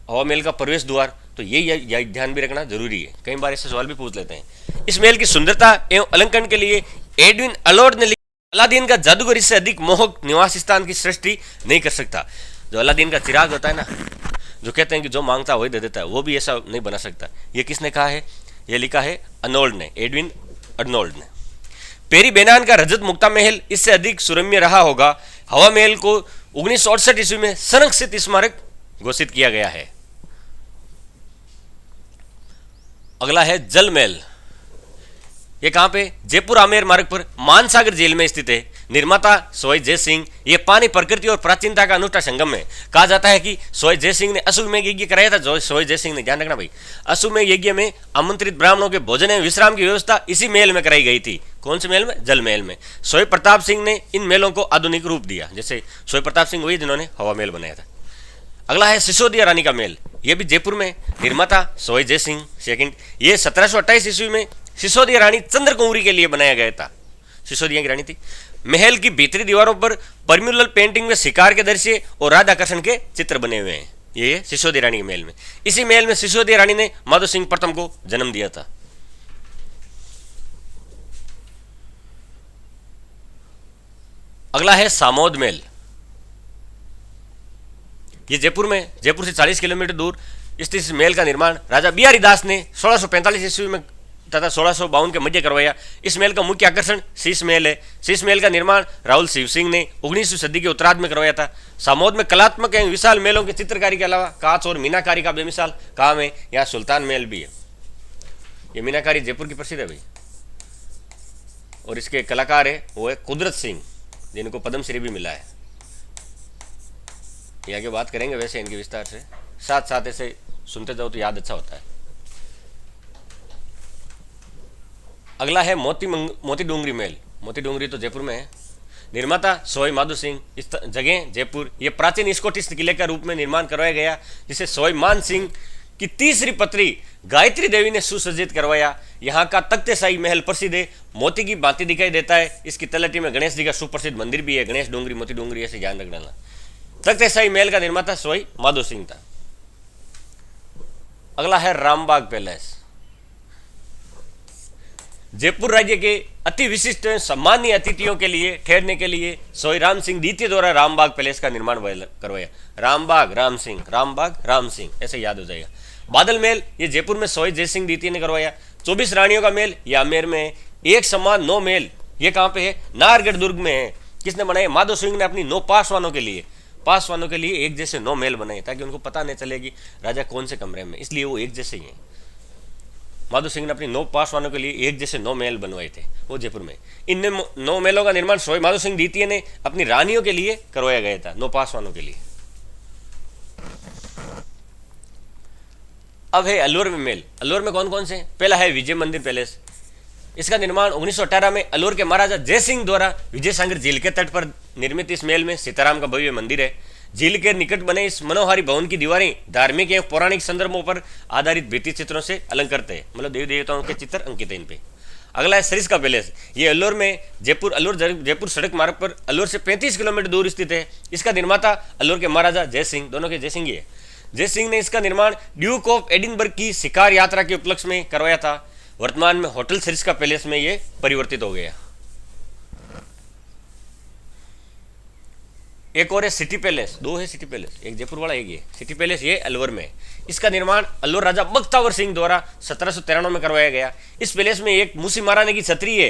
हवा महल का प्रवेश द्वार। तो ये ध्यान भी रखना जरूरी है, कई बार ऐसे सवाल भी पूछ लेते हैं। इस महल की सुंदरता एवं अलंकरण के लिए एडविन अलॉर्ड ने अलादीन का जादूगर इससे अधिक मोहक निवास स्थान की सृष्टि नहीं कर सकता। जो अलादीन का चिराग होता है ना, जो कहते हैं कि जो मांगता है वही दे देता है, वो भी ऐसा नहीं बना सकता। ये किसने कहा है, ये लिखा है अर्नोल्ड ने, एडविन अर्नोल्ड ने। पेरी बेनान का रजत मुक्ता महल इससे अधिक सुरम्य रहा होगा। हवा महल को 1968 ईस्वी में संरक्षित स्मारक घोषित किया गया है। अगला है जल महल। ये कहां पे, जयपुर आमेर मार्ग पर मानसागर जेल में स्थित है। निर्माता सवाई जय सिंह। ये पानी प्रकृति और प्राचीनता का अनूठा संगम है। कहा जाता है कि सवाई जय सिंह ने अश्वमेघ यज्ञ कराया था। सवाई जय सिंह ने, ध्यान रखना भाई, अश्वमेघ यज्ञ में आमंत्रित ब्राह्मणों के भोजन एवं विश्राम की व्यवस्था इसी महल में कराई गई थी। कौन से महल में, जल महल में। सवाई प्रताप सिंह ने इन महलों को आधुनिक रूप दिया। जैसे सवाई प्रताप सिंह वही जिन्होंने हवा महल बनाया था। अगला है सिसोदिया रानी का महल, ये भी जयपुर में, निर्माता सवाई जय सिंह सेकंड। ये 1728 ईस्वी में सिसोदिया रानी चंद्रकुंवरी के लिए बनाया गया था, सिसोदिया की रानी थी। महल की भीतरी दीवारों पर परम्यूरल पेंटिंग में शिकार के दृश्य और राधा कृष्ण के चित्र बने हुए हैं। ये सिसोदिया रानी के महल में। इसी महल में सिसोदिया रानी ने माधो सिंह प्रथम को जन्म दिया था। अगला है सामोद महल, ये जयपुर में, जयपुर से 40 किलोमीटर दूर स्थित इस महल का निर्माण राजा बिहारी दास ने 1645 ईस्वी में तथा 1652 के मध्य करवाया। इस महल का मुख्य आकर्षण शीश महल है। शीश महल का निर्माण राहुल शिव सिंह ने 19वीं सदी के उत्तरार्ध में करवाया था। सामोद में कलात्मक एवं विशाल महलों की चित्रकारी के अलावा कांच और मीनाकारी का बेमिसाल काम है। यहाँ सुल्तान महल भी है। ये मीनाकारी जयपुर की प्रसिद्ध है भाई, और इसके कलाकार है वो है कुदरत सिंह, जिनको पद्मश्री भी मिला है। ये आगे बात करेंगे वैसे इनके विस्तार से, साथ साथ ऐसे सुनते जाओ तो याद अच्छा होता है। अगला है मोती डोंगरी महल। मोती डोंगरी तो जयपुर में है। निर्माता सवाई माधो सिंह। इस जगह जयपुर, ये प्राचीन स्कॉटिश किले का रूप में निर्माण करवाया गया, जिसे सवाई मान सिंह की तीसरी पत्री गायत्री देवी ने सुसज्जित करवाया। यहाँ का तख्तेशाही महल प्रसिद्ध है, मोती की भांति दिखाई देता है। इसकी तलहटी में गणेश जी का सुप्रसिद्ध मंदिर भी है, गणेश डोंगरी मोती डोंगरी, ऐसे ध्यान रख डालना। तख्तेशाही महल का निर्माता सवाई माधो सिंह था। अगला है रामबाग पैलेस। जयपुर राज्य के अति विशिष्ट सम्मानीय अतिथियों के लिए ठहरने के लिए सवाई राम सिंह द्वितीय द्वारा रामबाग पैलेस का निर्माण करवाया। रामबाग राम सिंह, रामबाग राम सिंह, ऐसे याद हो जाएगा। बादल महल, ये जयपुर में सवाई जय सिंह द्वितीय ने करवाया। 24 रानियों का महल, ये आमेर में है। एक समान 9 महल, ये कहाँ पे है? नाहरगढ़ दुर्ग में है। किसने बनाए? माधो सिंह ने अपनी 9 पासवानों के लिए एक जैसे 9 महल बनाए, ताकि उनको पता नहीं चले कि राजा कौन से कमरे में, इसलिए वो एक जैसे ही हैं। माधो सिंह ने अपनी 9 पासवानों के लिए एक जैसे 9 महल बनवाए थे, वो जयपुर में। इन 9 महलों का निर्माण सवाई माधो सिंह द्वितीय ने अपनी रानियों के लिए करवाया गया था, 9 पासवानों के लिए। अब है अलवर में महल। अलवर में कौन कौन से? पहला है विजय मंदिर पैलेस। इसका निर्माण 1918 में अलवर के महाराजा जय सिंह द्वारा विजय सागर झील के तट पर निर्मित इस महल में सीताराम का भव्य मंदिर है। झील के निकट बने इस मनोहारी भवन की दीवारें धार्मिक एवं पौराणिक संदर्भों पर आधारित भित्ति चित्रों से अलंकृत है, मतलब देवी देवताओं के चित्र अंकित है इन पे। अगला है सरिस्का पैलेस। ये अलवर में जयपुर सड़क मार्ग पर अलवर से 35 किलोमीटर दूर स्थित है। इसका निर्माता अलवर के महाराजा जय सिंह, दोनों के जय सिंह ही है। जय सिंह ने इसका निर्माण ड्यूक ऑफ एडिनबर्ग की शिकार यात्रा के उपलक्ष्य में करवाया था। वर्तमान में होटल सरिस्का पैलेस में ये परिवर्तित हो गया। एक और है सिटी पैलेस, 2 है सिटी पैलेस, एक जयपुर वाला, एक ये सिटी पैलेस, ये अलवर में। इसका निर्माण अलवर राजा बख्तावर सिंह द्वारा 1793 में करवाया गया। इस पैलेस में एक मूसी महारानी की छतरी है।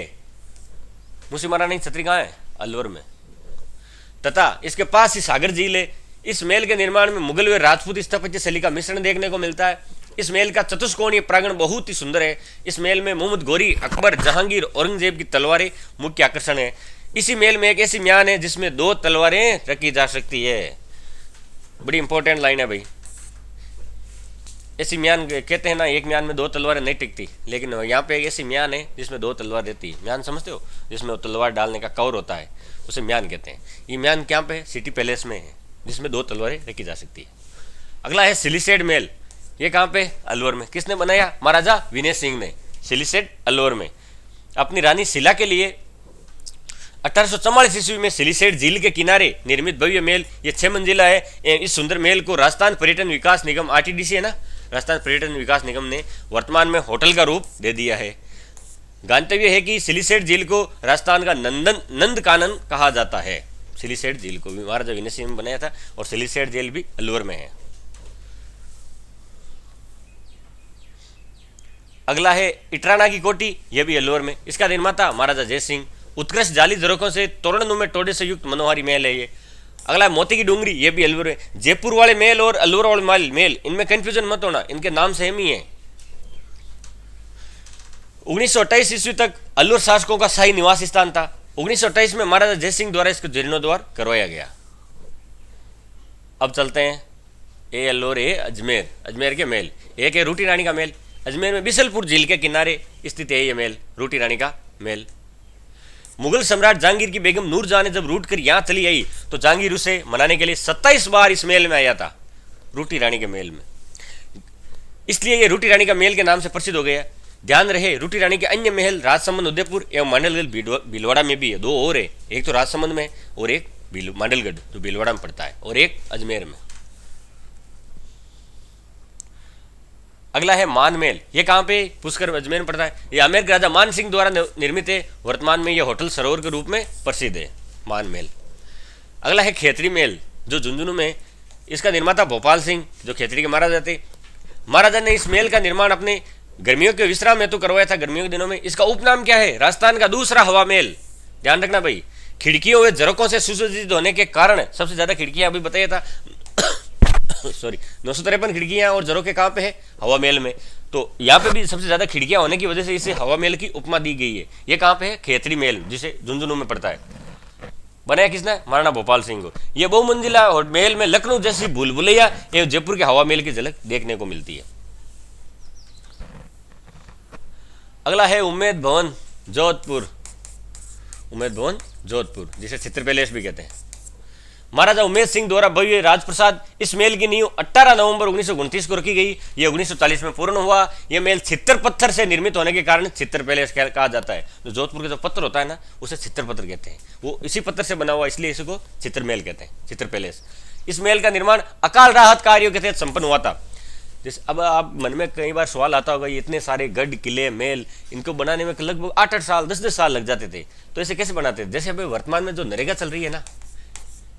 मूसी महारानी की छतरी कहाँ है? अलवर में। तथा इसके पास ही सागर झील है। इस महल के निर्माण में मुगल व राजपूत स्थापत्य शैली का मिश्रण देखने को मिलता है। इस महल का चतुष्कोणीय प्रांगण बहुत ही सुंदर है। इस महल में मोहम्मद गोरी, अकबर, जहांगीर, औरंगजेब की तलवारें मुख्य आकर्षण है। इसी महल में एक ऐसी म्यान है जिसमें 2 तलवारें रखी जा सकती है। बड़ी इंपॉर्टेंट लाइन है भाई। ऐसी म्यान कहते हैं ना, एक म्यान में 2 तलवारें नहीं टिकती, लेकिन यहाँ पे एक ऐसी म्यान है जिसमें 2 तलवार रहती है। म्यान समझते हो? जिसमें वो तलवार डालने का कवर होता है, उसे म्यान कहते हैं। ये म्यान क्या पे है? सिटी पैलेस में है, जिसमें 2 तलवारें रखी जा सकती है। अगला है सिलिसेड महल। ये कहाँ पे? अलवर में। किसने बनाया? महाराजा विनय सिंह ने। सिलिसेड अलवर में। अपनी रानी शिला के लिए 1844 ईस्वी में सिलिसेड झील के किनारे निर्मित भव्य महल, ये 6 मंजिला है। इस सुंदर महल को राजस्थान पर्यटन विकास निगम, RTDC है ना, राजस्थान पर्यटन विकास निगम ने वर्तमान में होटल का रूप दे दिया है। गंतव्य है कि सिलिसेड झील को राजस्थान का नंद कानन कहा जाता है। सिलिसेड झील को भी महाराजा विनय सिंह ने बनाया था, और सिलिसेड झील भी अलवर में है। अगला है इटराना की कोठी, यह भी अलवर में। इसका निर्माता महाराजा जय सिंह। उत्कृष्ट जाली झरोखों से तोरणनुमा टोड़े से युक्त मनोहारी महल है ये। अगला मोती की डोंगरी, ये भी अलवर है। जयपुर वाले महल और अलवर वाले महल, इनमें कंफ्यूजन मत होना, इनके नाम सेम ही है। 1928 ईस्वी तक अलवर शासकों का शाही निवास स्थान था। 1928 में महाराजा जय सिंह द्वारा इसको जीर्णोद्धार करवाया गया। अब चलते हैं ए अलवर ए अजमेर। अजमेर के महल, एक है रूटी रानी का महल। अजमेर में बिसलपुर झील के किनारे स्थित है ये महल, रूटी रानी का महल। मुगल सम्राट जहांगीर की बेगम नूरजहां ने जब रूट कर यहाँ चली आई तो जहांगीर उसे मनाने के लिए 27 बार इस महल में आया था। रूटी रानी के महल में, इसलिए ये रूटी रानी का महल के नाम से प्रसिद्ध हो गया। ध्यान रहे रूटी रानी के अन्य महल राजसमंद उदयपुर एवं मांडलगढ़ भीलवाड़ा में भी है, दो और है, एक तो राजसमंद में और एक मांडलगढ़ जो भीलवाड़ा में पड़ता है और एक अजमेर में। अगला है मान महल, ये कहाँ पे? पुष्कर अजमेर में पड़ता है। ये आमेर के राजा मान सिंह द्वारा निर्मित है, वर्तमान में यह होटल सरोवर के रूप में प्रसिद्ध है मान महल। अगला है खेतरी महल जो झुंझुनू में, इसका निर्माता भोपाल सिंह जो खेतरी के महाराजा थे। महाराजा ने इस महल का निर्माण अपने गर्मियों के विश्राम हेतु करवाया था गर्मियों के दिनों में। इसका उपनाम क्या है? राजस्थान का दूसरा हवा महल। ध्यान रखना भाई, खिड़कियों व झरोकों से सुसज्जित होने के कारण सबसे ज्यादा खिड़कियां अभी बताया था सॉरी 953 खिड़कियां और झरोके कहाँ पे है? हवा महल में। तो यहाँ पे भी सबसे ज्यादा खिड़कियां होने की वजह से इसे हवा महल की उपमा दी गई है। ये कहाँ पे है? खेतरी महल, जिसे झुंझुनू में पड़ता है। बनाया किसने? महाराणा भोपाल सिंह को। यह बहुमंजिला और महल में लखनऊ जैसी भूल भुलैया एवं जयपुर के हवा महल की झलक देखने को मिलती है। अगला है उम्मेद भवन जोधपुर। उम्मेद भवन जोधपुर जिसे चित्र पैलेस भी कहते हैं। महाराजा उमेद सिंह द्वारा भव्य राजप्रसाद, इस महल की नींव 18 नवंबर 1929 को रखी गई। यह 1940 में पूर्ण हुआ। यह महल छित्तर पत्थर से निर्मित होने के कारण चित्र पैलेस कहा जाता है। जो जोधपुर के जो पत्थर होता है ना, उसे चित्र पत्थर कहते हैं। वो इसी पत्थर से बना हुआ, इसलिए इसको चित्र महल कहते हैं, चित्र पैलेस। इस महल का निर्माण अकाल राहत कार्यों के तहत संपन्न हुआ था। जैसे अब आप मन में कई बार सवाल आता होगा, ये इतने सारे गढ़ किले महल, इनको बनाने में लगभग 8-8 साल 10-10 साल लग जाते थे, तो ऐसे कैसे बनाते थे? जैसे अभी वर्तमान में जो नरेगा चल रही है ना,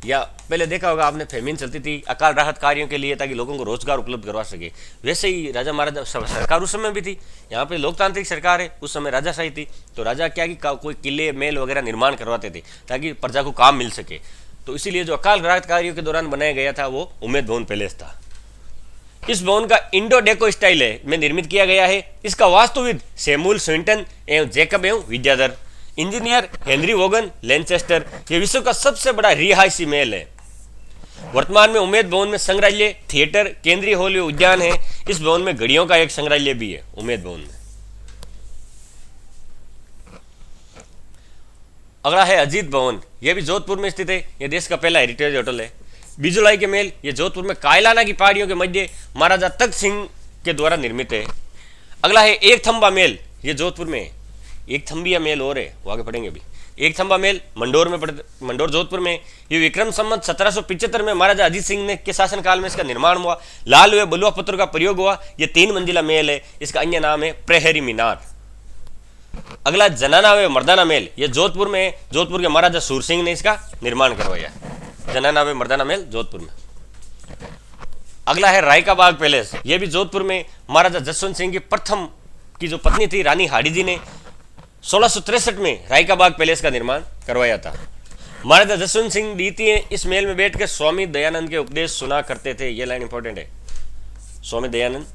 या पहले देखा होगा आपने, फेमिन चलती थी अकाल राहत कार्यों के लिए ताकि लोगों को रोजगार उपलब्ध करवा सके। वैसे ही राजा महाराजा सरकार उस समय भी थी, यहाँ पे लोकतांत्रिक सरकार है, उस समय राजाशाही थी। तो राजा क्या कि कोई किले महल वगैरह निर्माण करवाते थे ताकि प्रजा को काम मिल सके। तो इसीलिए जो अकाल राहत कार्यों के दौरान बनाया गया था वो उम्मेद भवन पैलेस था। इस भवन का इंडो डेको स्टाइल है में निर्मित किया गया है। इसका वास्तुविद सैमुअल स्विंटन एवं जैकब एवं विद्याधर, इंजीनियर हेनरी वोगन लैनचेस्टर। यह विश्व का सबसे बड़ा रिहायशी महल है। वर्तमान में उम्मेद भवन में संग्रहालय, थिएटर, केंद्रीय हॉल एवं उद्यान है। इस भवन में घड़ियों का एक संग्रहालय भी है उम्मेद भवन में। अगला है अजीत भवन, यह भी जोधपुर में स्थित है। यह देश का पहला हेरिटेज होटल है। बिजुलाई के महल, यह जोधपुर में कायलाना की पहाड़ियों के मध्य महाराजा तख्त सिंह के द्वारा निर्मित है। अगला है एक थंबा महल, यह जोधपुर में है। एक थंबिया महल और है, वो आगे पढ़ेंगे अभी। एक थंबा महल मंडोर में मंडोर जोधपुर में। ये विक्रम संवत 1775 में महाराजा अजीत सिंह ने के शासनकाल में इसका निर्माण हुआ। लाल व बलुआ पत्थर का प्रयोग हुआ। यह 3 मंजिला महल है। इसका अन्य नाम है प्रहरी मीनार। अगला जनाना व मर्दाना महल, यह जोधपुर में है। जोधपुर के महाराजा सूर सिंह ने इसका निर्माण करवाया। जनाना व मर्दाना महल जोधपुर में। अगला है राय का बाग पैलेस, यह भी जोधपुर में। महाराजा जसवंत सिंह की प्रथम की जो पत्नी थी रानी हाड़ी जी ने 1663 में राय का बाग पैलेस का निर्माण करवाया था। महाराजा जसवंत सिंह द्वितीय इस महल में बैठकर स्वामी दयानंद के उपदेश सुना करते थे। यह लाइन इंपॉर्टेंट है। स्वामी दयानंद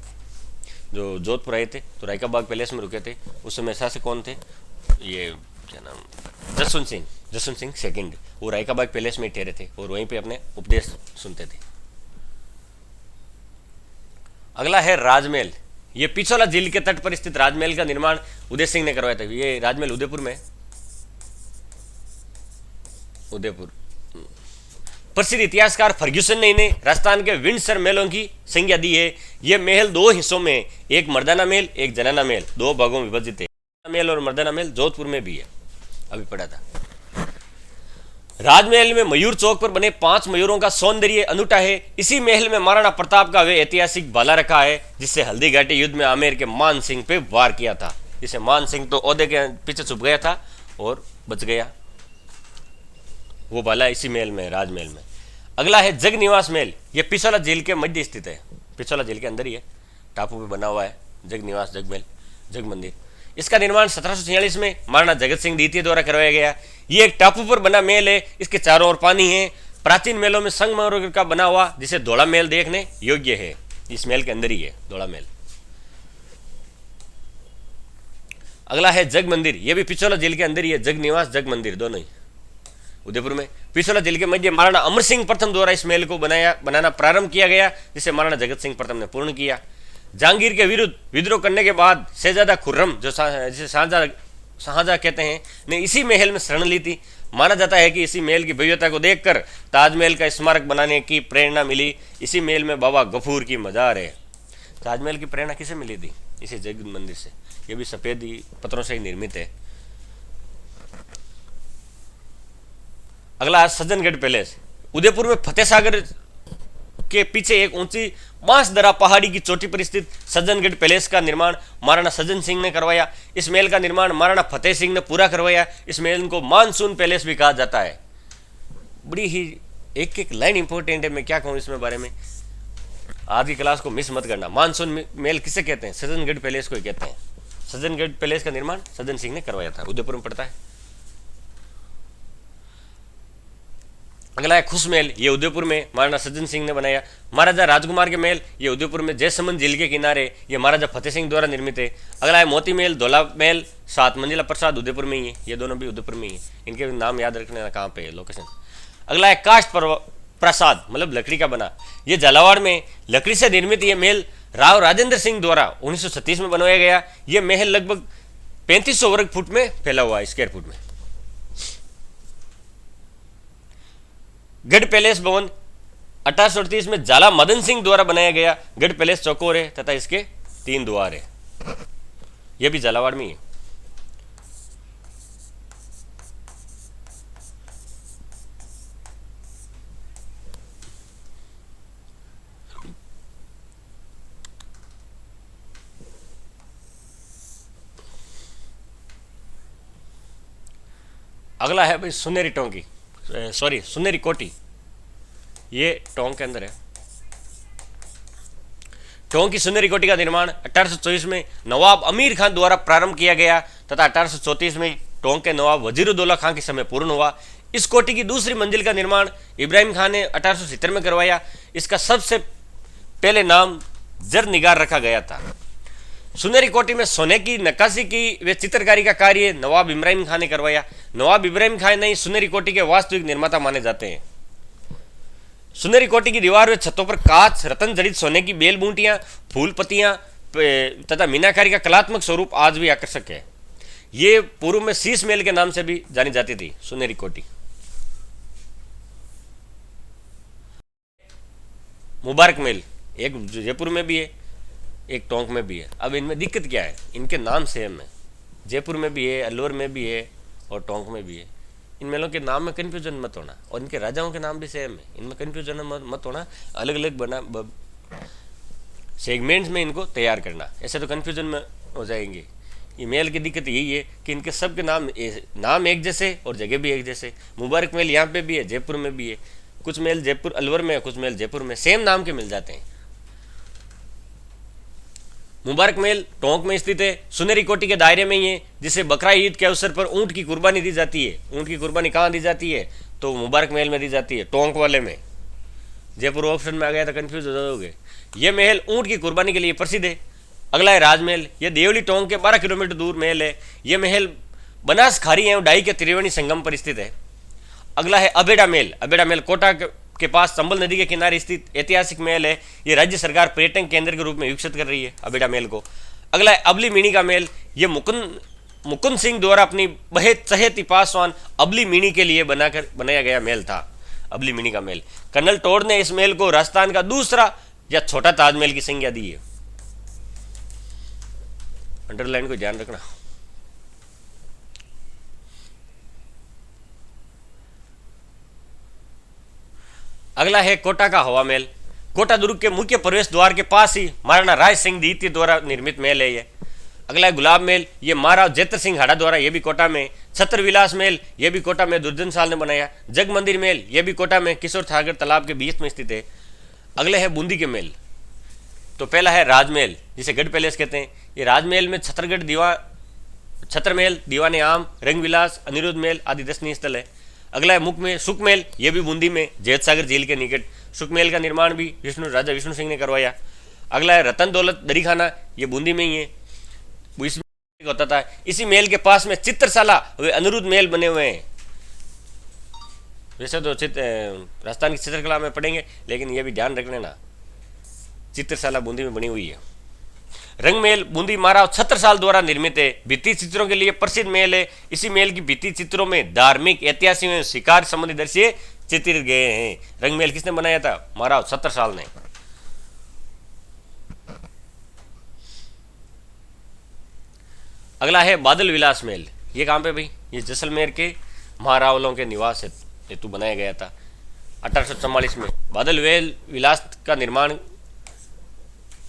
जो जोधपुर आए थे तो राय का बाग पैलेस में रुके थे। उस समय शासक कौन थे? ये क्या नाम, जसवंत सिंह सेकंड। वो राय का बाग पैलेस में ठहरे थे और वहीं पे अपने उपदेश सुनते थे। अगला है राजमहल, ये पिछोला झील के तट पर स्थित राजमहल का निर्माण उदय सिंह ने करवाया था। ये राजमहल उदयपुर में, उदयपुर। प्रसिद्ध इतिहासकार फर्ग्यूसन ने इन्हें राजस्थान के विंडसर महलों की संज्ञा दी है। यह महल 2 हिस्सों में, एक मर्दाना महल एक जनाना महल, 2 भागों में विभाजित है। महल और मर्दाना महल जोधपुर में भी है, अभी पढ़ा था। राजमहल में मयूर चौक पर बने 5 मयूरों का सौंदर्य अनूठा है। इसी महल में महाराणा प्रताप का वे ऐतिहासिक भाला रखा है जिससे हल्दी घाटी युद्ध में आमेर के मान सिंह पे वार किया था। जिसे मान सिंह तो ओहदे के पीछे छुप गया था और बच गया। वो भाला इसी महल में, राजमहल में। अगला है जग निवास महल, यह पिछोला झील के मध्य स्थित है। पिछोला झील के अंदर ही है, टापू पे बना हुआ है। जग निवास, जग महल, जग मंदिर। इसका निर्माण 1746 में महाराणा जगत सिंह द्वितीय द्वारा करवाया गया। ये एक टापू पर बना महल है। इसके चारों ओर पानी है। प्राचीन महलों में संगमरमर का बना हुआ जिसे धौला महल देखने योग्य है। इस महल के अंदर ही है धौला महल। अगला है जग मंदिर, यह भी पिछोला झील के अंदर ही है। जग निवास, जग मंदिर दोनों ही उदयपुर में। पिछोला झील के मध्य महाराणा अमर सिंह प्रथम द्वारा इस महल को बनाना प्रारंभ किया गया जिसे महाराणा जगत सिंह प्रथम ने पूर्ण किया। जहांगीर के विरुद्ध विद्रोह करने के बाद शहजादा खुर्रम, जो जिसे शाहजहां कहते हैं, ने इसी महल में शरण ली थी। माना जाता है कि इसी महल की भव्यता को देखकर ताजमहल का स्मारक बनाने की प्रेरणा मिली। इसी महल में बाबा गफूर की मजार है। ताजमहल की प्रेरणा किसे मिली थी? इसी जगत मंदिर से। ये भी सफेद ही पत्थरों से ही निर्मित है। अगला सज्जनगढ़ पैलेस। उदयपुर में फतेह सागर के पीछे एक ऊंची बांसदरा पहाड़ी की चोटी पर स्थित सज्जनगढ़ पैलेस का निर्माण महाराणा सज्जन सिंह ने करवाया। इस महल का निर्माण महाराणा फतेह सिंह ने पूरा करवाया। इस महल को मानसून पैलेस भी कहा जाता है। बड़ी ही एक एक लाइन इंपॉर्टेंट है, मैं क्या कहूँ इसमें बारे में। आज की क्लास को मिस मत करना। मानसून महल किसे कहते हैं? सज्जनगढ़ पैलेस को ही कहते हैं। सज्जनगढ़ पैलेस का निर्माण सज्जन सिंह ने करवाया था। उदयपुर में पड़ता है। अगला है खुश महल। ये उदयपुर में महाराणा सज्जन सिंह ने बनाया। महाराजा राजकुमार के महल, ये उदयपुर में जयसमंद झील के किनारे, ये महाराजा फतेह सिंह द्वारा निर्मित है। अगला है मोती महल, धौला महल, 7 मंजिला प्रसाद, उदयपुर में ही है। ये दोनों भी उदयपुर में ही है। इनके नाम याद रखने कहाँ पे है लोकेशन। अगला है काष्ठ प्रसाद, मतलब लकड़ी का बना। ये झालावाड़ में लकड़ी से निर्मित ये महल राव राजेंद्र सिंह द्वारा 1936 में बनवाया गया। ये महल लगभग 3500 वर्ग फुट में फैला हुआ है, स्क्वायर फुट में। गढ़ पैलेस भवन 1838 में झाला मदन सिंह द्वारा बनाया गया। गढ़ पैलेस चौकोर है तथा इसके 3 द्वार है। यह भी झालावाड़ में ही है। अगला है भाई सुनेरी टोंकी, सॉरी सुनेरी कोटी। ये टोंक के अंदर है। टोंक की सुनेरी कोटी का निर्माण 1824 में नवाब अमीर खान द्वारा प्रारंभ किया गया तथा 1834 में टोंक के नवाब वजीरुद्दौला खान के समय पूर्ण हुआ। इस कोटी की दूसरी मंजिल का निर्माण इब्राहिम खान ने 1870 में करवाया। इसका सबसे पहले नाम जरनिगार रखा गया था। सुनेरी कोटी में सोने की नक्काशी की व चित्रकारी का कार्य नवाब इब्राहिम खान ने करवाया। नवाब इब्राहिम खान ने सुनेरी कोटी के वास्तविक निर्माता माने जाते हैं। सुनेरी कोटी की दीवार व छतों पर कांच, रतन जड़ित सोने की बेल बूटियां, फूल पत्तियां तथा मीनाकारी का कलात्मक स्वरूप आज भी आकर्षक है। ये पूर्व में शीश महल के नाम से भी जानी जाती थी सुनेरी कोटी। मुबारक महल एक जयपुर में भी है, एक टोंक में भी है। अब इनमें दिक्कत क्या है? इनके नाम सेम है। जयपुर में भी है, अलवर में भी है और टोंक में भी है। इन महलों के नाम में कन्फ्यूजन मत होना और इनके राजाओं के नाम भी सेम है। इनमें कन्फ्यूजन मत होना। अलग अलग बना सेगमेंट्स में इनको तैयार करना, ऐसे तो कन्फ्यूजन में हो जाएंगे। ये महल की दिक्कत यही है कि इनके सब के नाम एक जैसे और जगह भी एक जैसे। मुबारक महल यहाँ पे भी है, जयपुर में भी है। कुछ महल जयपुर अलवर में है, कुछ महल जयपुर में, सेम नाम के मिल जाते हैं। मुबारक महल टोंक में स्थित है, सुनेरी कोटी के दायरे में ही है, जिसे बकरा ईद के अवसर पर ऊंट की कुर्बानी दी जाती है। ऊंट की कुर्बानी कहाँ दी जाती है? तो मुबारक महल में दी जाती है, टोंक वाले में। जयपुर ऑप्शन में आ गया तो कंफ्यूज हो जाओगे। यह महल ऊंट की कुर्बानी के लिए प्रसिद्ध है। अगला है राजमहल। यह देवली टोंक के 12 किलोमीटर दूर महल है। यह महल बनास खारी एवं डाई के त्रिवेणी संगम पर स्थित है। अगला है अबेड़ा महल। अबेड़ा महल कोटा के पास संबल नदी के किनारे स्थित ऐतिहासिक महल है। ये राज्य सरकार पर्यटन केंद्र के रूप में विकसित कर रही है अबेड़ा महल को। अगला है अबली मीणी का महल। ये मुकुंद सिंह द्वारा अपनी बेहद चहेती पासवान अबली मीणी के लिए बनाया गया महल था। अबली मीणी का महल। कर्नल टोड ने इस महल को राजस्थान का दूसरा या छोटा ताजमहल की संज्ञा दी है। अंडरलाइन को ध्यान रखना। अगला है कोटा का हवा महल। कोटा दुर्ग के मुख्य प्रवेश द्वार के पास ही महाराणा राय सिंह द्वितीय द्वारा निर्मित महल है ये। अगला है गुलाब महल। ये महाराव जैतर सिंह हाड़ा द्वारा ये भी कोटा में। छत्र विलास महल ये भी कोटा में दुर्जन साल ने बनाया। जग मंदिर महल ये भी कोटा में किशोर सागर तालाब के बीच में स्थित है। अगले है बूंदी के महल। तो पहला है राजमहल, जिसे गढ़ पैलेस कहते हैं। ये राजमहल में छत्र महल, दीवाने आम, रंग विलास, अनिरुद्ध महल आदि दर्शनीय स्थल है। अगला है मुख में सुख महल। ये भी बूंदी में जैत सागर झील के निकट। सुख महल का निर्माण भी राजा विष्णु सिंह ने करवाया। अगला है रतन दौलत दरीखाना। ये बूंदी में ही है। वो इसमें होता था। इसी महल के पास में चित्रशाला वे अनिरुद्ध महल बने हुए हैं। वैसे तो राजस्थान की चित्रकला में पढ़ेंगे, लेकिन ये भी ध्यान रख लेना चित्रशाला बूंदी में बनी हुई है। रंग महल बूंदी महाराव छत्रसाल द्वारा निर्मित है। भित्ति चित्रों के लिए प्रसिद्ध महल है। इसी महल की भित्ति चित्रों में धार्मिक, ऐतिहासिक एवं शिकार संबंधी दृश्य चित्रित गए हैं। रंग महल किसने बनाया था? महाराव छत्रसाल ने। अगला है बादल विलास महल। ये कहाँ पे भाई? ये जैसलमेर के महारावलों के निवास हेतु बनाया गया था 1844 में। बादल विलास का निर्माण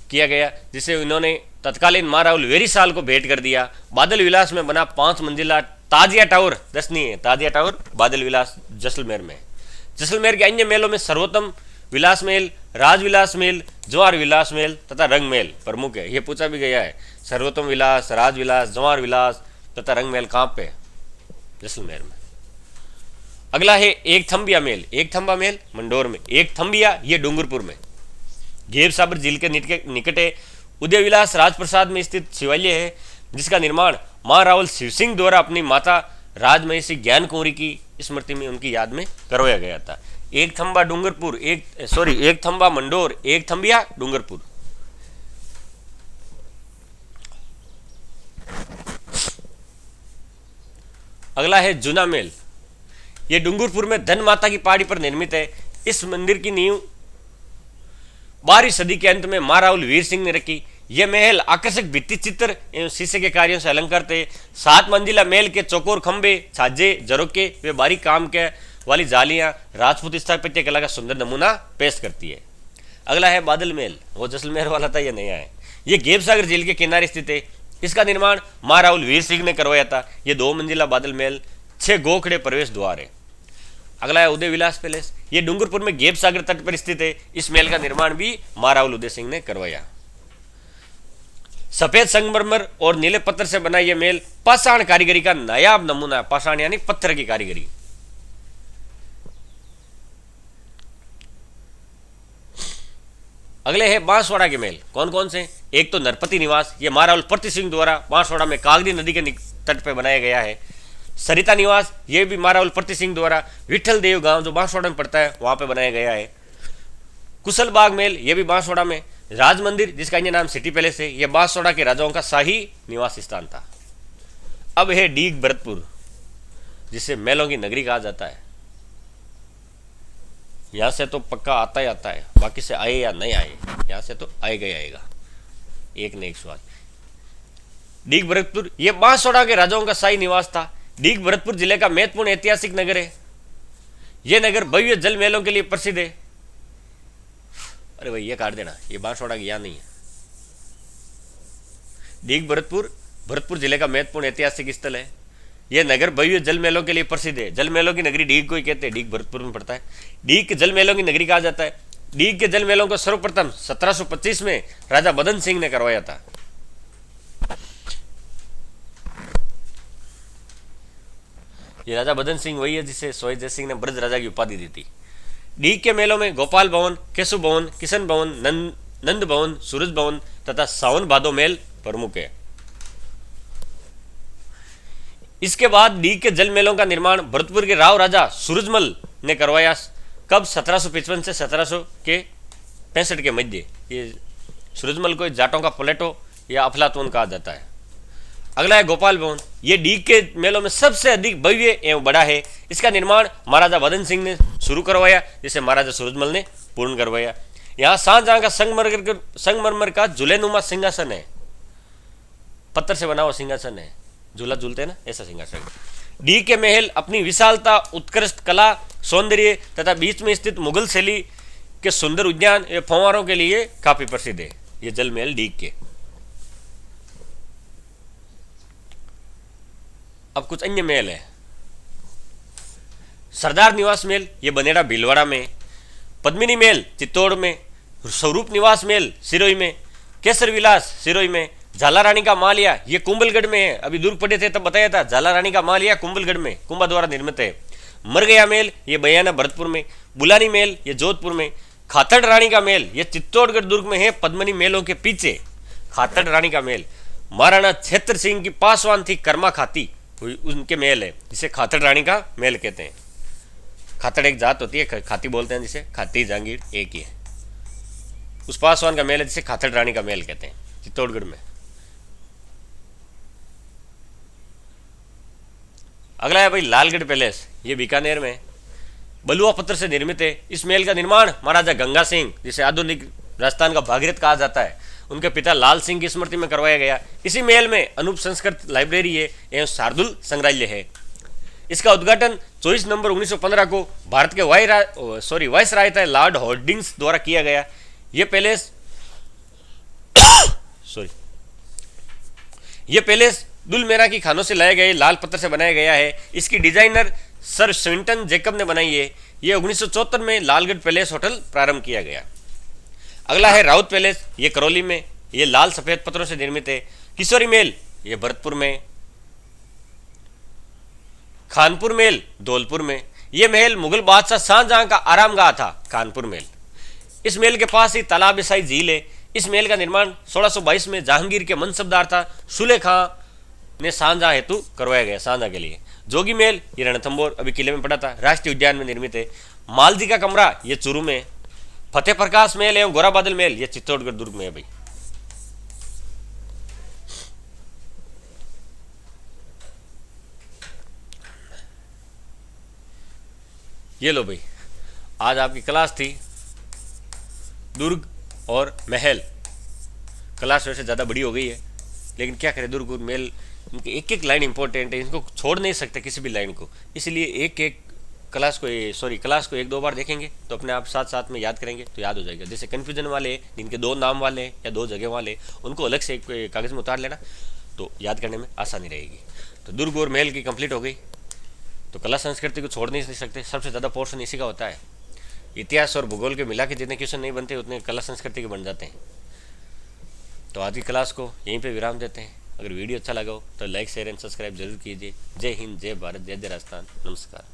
किया गया, जिसे इन्होंने तत्कालीन महारावल वेरीसाल को भेंट कर दिया। बादल विलास में बना 5 मंजिला ताजिया टावर दर्शनीय है। ताजिया टावर बादल विलास जैसलमेर में। जैसलमेर के अन्य महलों में सर्वोत्तम विलास महल, राजविलास महल, जवाहर विलास महल तथा रंग महल प्रमुख है। यह पूछा भी गया है, सर्वोत्तम विलास, राजविलास, जवाहर विलास तथा रंग महल कहाँ पे? जैसलमेर में। अगला है एक थम्बिया महल। एक थम्बा महल मंडोर में। एक थम्बिया ये डूंगरपुर में। घेर साबर झील के निकट है। उदय विलास राजप्रसाद में स्थित शिवालय है, जिसका निर्माण महारावल शिव सिंह द्वारा अपनी माता राजमहिषी ज्ञान कुंवरी की स्मृति में उनकी याद में करवाया गया था। एक थम्बा डूंगरपुर, एक थम्बा मंडोर, एक थम्बिया डूंगरपुर। अगला है जूना महल। यह डूंगरपुर में धन माता की पहाड़ी पर निर्मित है। इस मंदिर की नींव 12वीं सदी के अंत में महारावल वीर सिंह ने रखी। यह महल आकर्षक भित्ति चित्र एवं शीशे के कार्यों से अलंकृत है। 7 मंजिला महल के चौकोर खंबे, छाजे, झरोके वे बारीक काम के वाली जालियां राजपूत स्थापत्य कला का सुंदर नमूना पेश करती है। अगला है बादल महल। वो जैसलमेर वाला था, यह नया है। यह घेब सागर झील के किनारे स्थित है। इसका निर्माण महारावल वीर सिंह ने करवाया था। यह 2 मंजिला बादल महल, 6 गोखड़े प्रवेश द्वार है। अगला है उदय विलास पैलेस। यह डूंगरपुर में घेब सागर तट पर स्थित है। इस महल का निर्माण भी महारावल उदय सिंह ने करवाया। सफेद संगमरमर और नीले पत्थर से बना यह महल पाषाण कारीगरी का नायाब नमूना है। पाषाण यानी पत्थर की कारीगरी। अगले है बांसवाड़ा के महल। कौन कौन से? एक तो नरपति निवास, यह महारावल प्रति सिंह द्वारा बांसवाड़ा में कागदी नदी के तट पर बनाया गया है। सरिता निवास, यह भी महारावल प्रति सिंह द्वारा विठल देव गांव जो बांसवाड़ा में पड़ता है वहां पे बनाया गया है। कुशल बाग महल, यह भी बांसवाड़ा में। राज मंदिर, जिसका अन्य नाम सिटी पैलेस है, यह बांसवाड़ा के राजाओं का शाही निवास स्थान था। अब है डीग भरतपुर, जिसे महलों की नगरी कहा जाता है। यहां से तो पक्का आता ही आता है, बाकी से आए या नहीं आए, यहां से तो आएगा ही आएगा। एक ने एक सवाल। डीग भरतपुर यह बांसवाड़ा के राजाओं का शाही निवास था। डीग भरतपुर जिले का महत्वपूर्ण ऐतिहासिक नगर है। यह नगर भव्य जल महलों के लिए प्रसिद्ध है। अरे भाई ये काट देना, ये बांसवाड़ा की यहाँ नहीं है। डीग भरतपुर जिले का महत्वपूर्ण ऐतिहासिक स्थल है। यह नगर भव्य जल महलों के लिए प्रसिद्ध है। जल महलों की नगरी डीग को ही कहते हैं। डीग भरतपुर में पड़ता है। डीग के जल महलों की नगरी कहा जाता है। डीग के जल महलों को सर्वप्रथम 1725 में राजा बदन सिंह ने करवाया था। ये राजा बदन सिंह वही है जिसे सोई जय सिंह ने ब्रज राजा की उपाधि दी थी। डीग के मेलों में गोपाल भवन, केशव भवन, किशन भवन, नंद भवन, सूरज भवन तथा सावन भादो मेल प्रमुख है। इसके बाद डीग के जल मेलों का निर्माण भरतपुर के राव राजा सूरजमल ने करवाया। कब? 1755 से 1765 के मध्य। ये सूरजमल को जाटों का प्लेटो या अफलातून कहा जाता है। अगला है गोपाल भवन। यह डीग के मेलों में सबसे अधिक भव्य एवं बड़ा है। इसका निर्माण महाराजा बदन सिंह ने शुरू करवाया, जिसे महाराजा सूरजमल ने पूर्ण करवाया। यहाँ शाहजहां का संगमरमर का झूलेनुमा सिंहासन है। पत्थर से बना हुआ सिंहासन है, झूला झूलते हैं ना, ऐसा सिंहासन। डीग के महल अपनी विशालता, उत्कृष्ट कला, सौंदर्य तथा बीच में स्थित मुगल शैली के सुंदर उद्यान एवं फव्वारों के लिए काफी प्रसिद्ध है। ये जल महल डीग के। अब कुछ अन्य महल है। सरदार निवास महल, ये बनेड़ा भीलवाड़ा में। पद्मिनी महल चित्तौड़ में। स्वरूप निवास महल सिरोही में। केसर विलास सिरोही में। झाला रानी का मालिया ये कुंभलगढ़ में है। अभी दूर पड़े थे तब बताया था। झाला रानी का मालिया कुंभलगढ़ में कुंभा द्वारा निर्मित है। मरगया महल ये बयाना भरतपुर में। बुलानी महल ये जोधपुर में। खातड़ रानी का महल ये चित्तौड़गढ़ दुर्ग में है, पद्मनी महलों के पीछे। खातड़ रानी का महल महाराणा छेत्र सिंह की पासवान थी कर्मा खाती, उनके महल है, जिसे खातड़ रानी का महल कहते हैं। खातड़ एक जात होती है, खाती बोलते हैं जिसे। खाती जहांगीर एक ही है। उस पासवान का महल है जिसे खातड़ रानी का महल कहते हैं। चित्तौड़गढ़ में। अगला है भाई लालगढ़ पैलेस, ये बीकानेर में बलुआ पत्थर से निर्मित है। इस महल का निर्माण महाराजा गंगा सिंह, जिसे आधुनिक राजस्थान का भागीरथ कहा जाता है, उनके पिता लाल सिंह की स्मृति में करवाया गया। इसी महल में अनूप संस्कृत लाइब्रेरी है एवं शार्दुल संग्रहालय है। इसका उद्घाटन 24 नवंबर 1915 को भारत के वाइस राय थे लॉर्ड होर्डिंग्स द्वारा किया गया। यह पैलेस दुलमेरा की खानों से लाए गए लाल पत्थर से बनाया गया है। इसकी डिजाइनर सर स्विंटन जेकब ने बनाई है। यह 1974 में लालगढ़ पैलेस होटल प्रारंभ किया गया। अगला है राउत पैलेस, ये करौली में, ये लाल सफेद पत्थरों से निर्मित है। किशोरी महल, ये भरतपुर में। खानपुर महल धौलपुर में। यह महल मुगल बादशाह शाहजहां का आरामगाह था, खानपुर महल। इस महल के पास ही तालाबसाई झील है। इस महल का निर्माण 1622 में जहांगीर के मनसबदार था सुले खां ने शाहजहां हेतु करवाया गया, शाहजहां के लिए। जोगी महल, ये रणथंबोर अभी किले में पड़ा था, राष्ट्रीय उद्यान में निर्मित है। मालजी का कमरा, ये चूरू में। फतेह प्रकाश महल एवं गोरा बादल महल, ये चित्तौड़गढ़ दुर्ग में है भाई। ये लो भाई, आज आपकी क्लास थी दुर्ग और महल। क्लास वैसे ज़्यादा बड़ी हो गई है, लेकिन क्या करें, दुर्ग और महल इनकी एक एक लाइन इंपॉर्टेंट है, इनको छोड़ नहीं सकते किसी भी लाइन को। इसलिए एक एक क्लास को 1-2 बार देखेंगे तो अपने आप साथ साथ में याद करेंगे तो याद हो जाएगा। जैसे कन्फ्यूजन वाले जिनके 2 नाम वाले या 2 जगह वाले, उनको अलग से एक कागज़ में उतार लेना तो याद करने में आसानी रहेगी। तो दुर्ग और महल की कंप्लीट हो गई। तो कला संस्कृति को छोड़ नहीं सकते, सबसे ज़्यादा पोर्शन इसी का होता है। इतिहास और भूगोल के मिला के जितने क्वेश्चन नहीं बनते उतने कला संस्कृति के बन जाते हैं। तो आज की क्लास को यहीं पे विराम देते हैं। अगर वीडियो अच्छा लगा हो तो लाइक शेयर एंड सब्सक्राइब जरूर कीजिए। जय हिंद, जय भारत, जय जय राजस्थान, नमस्कार।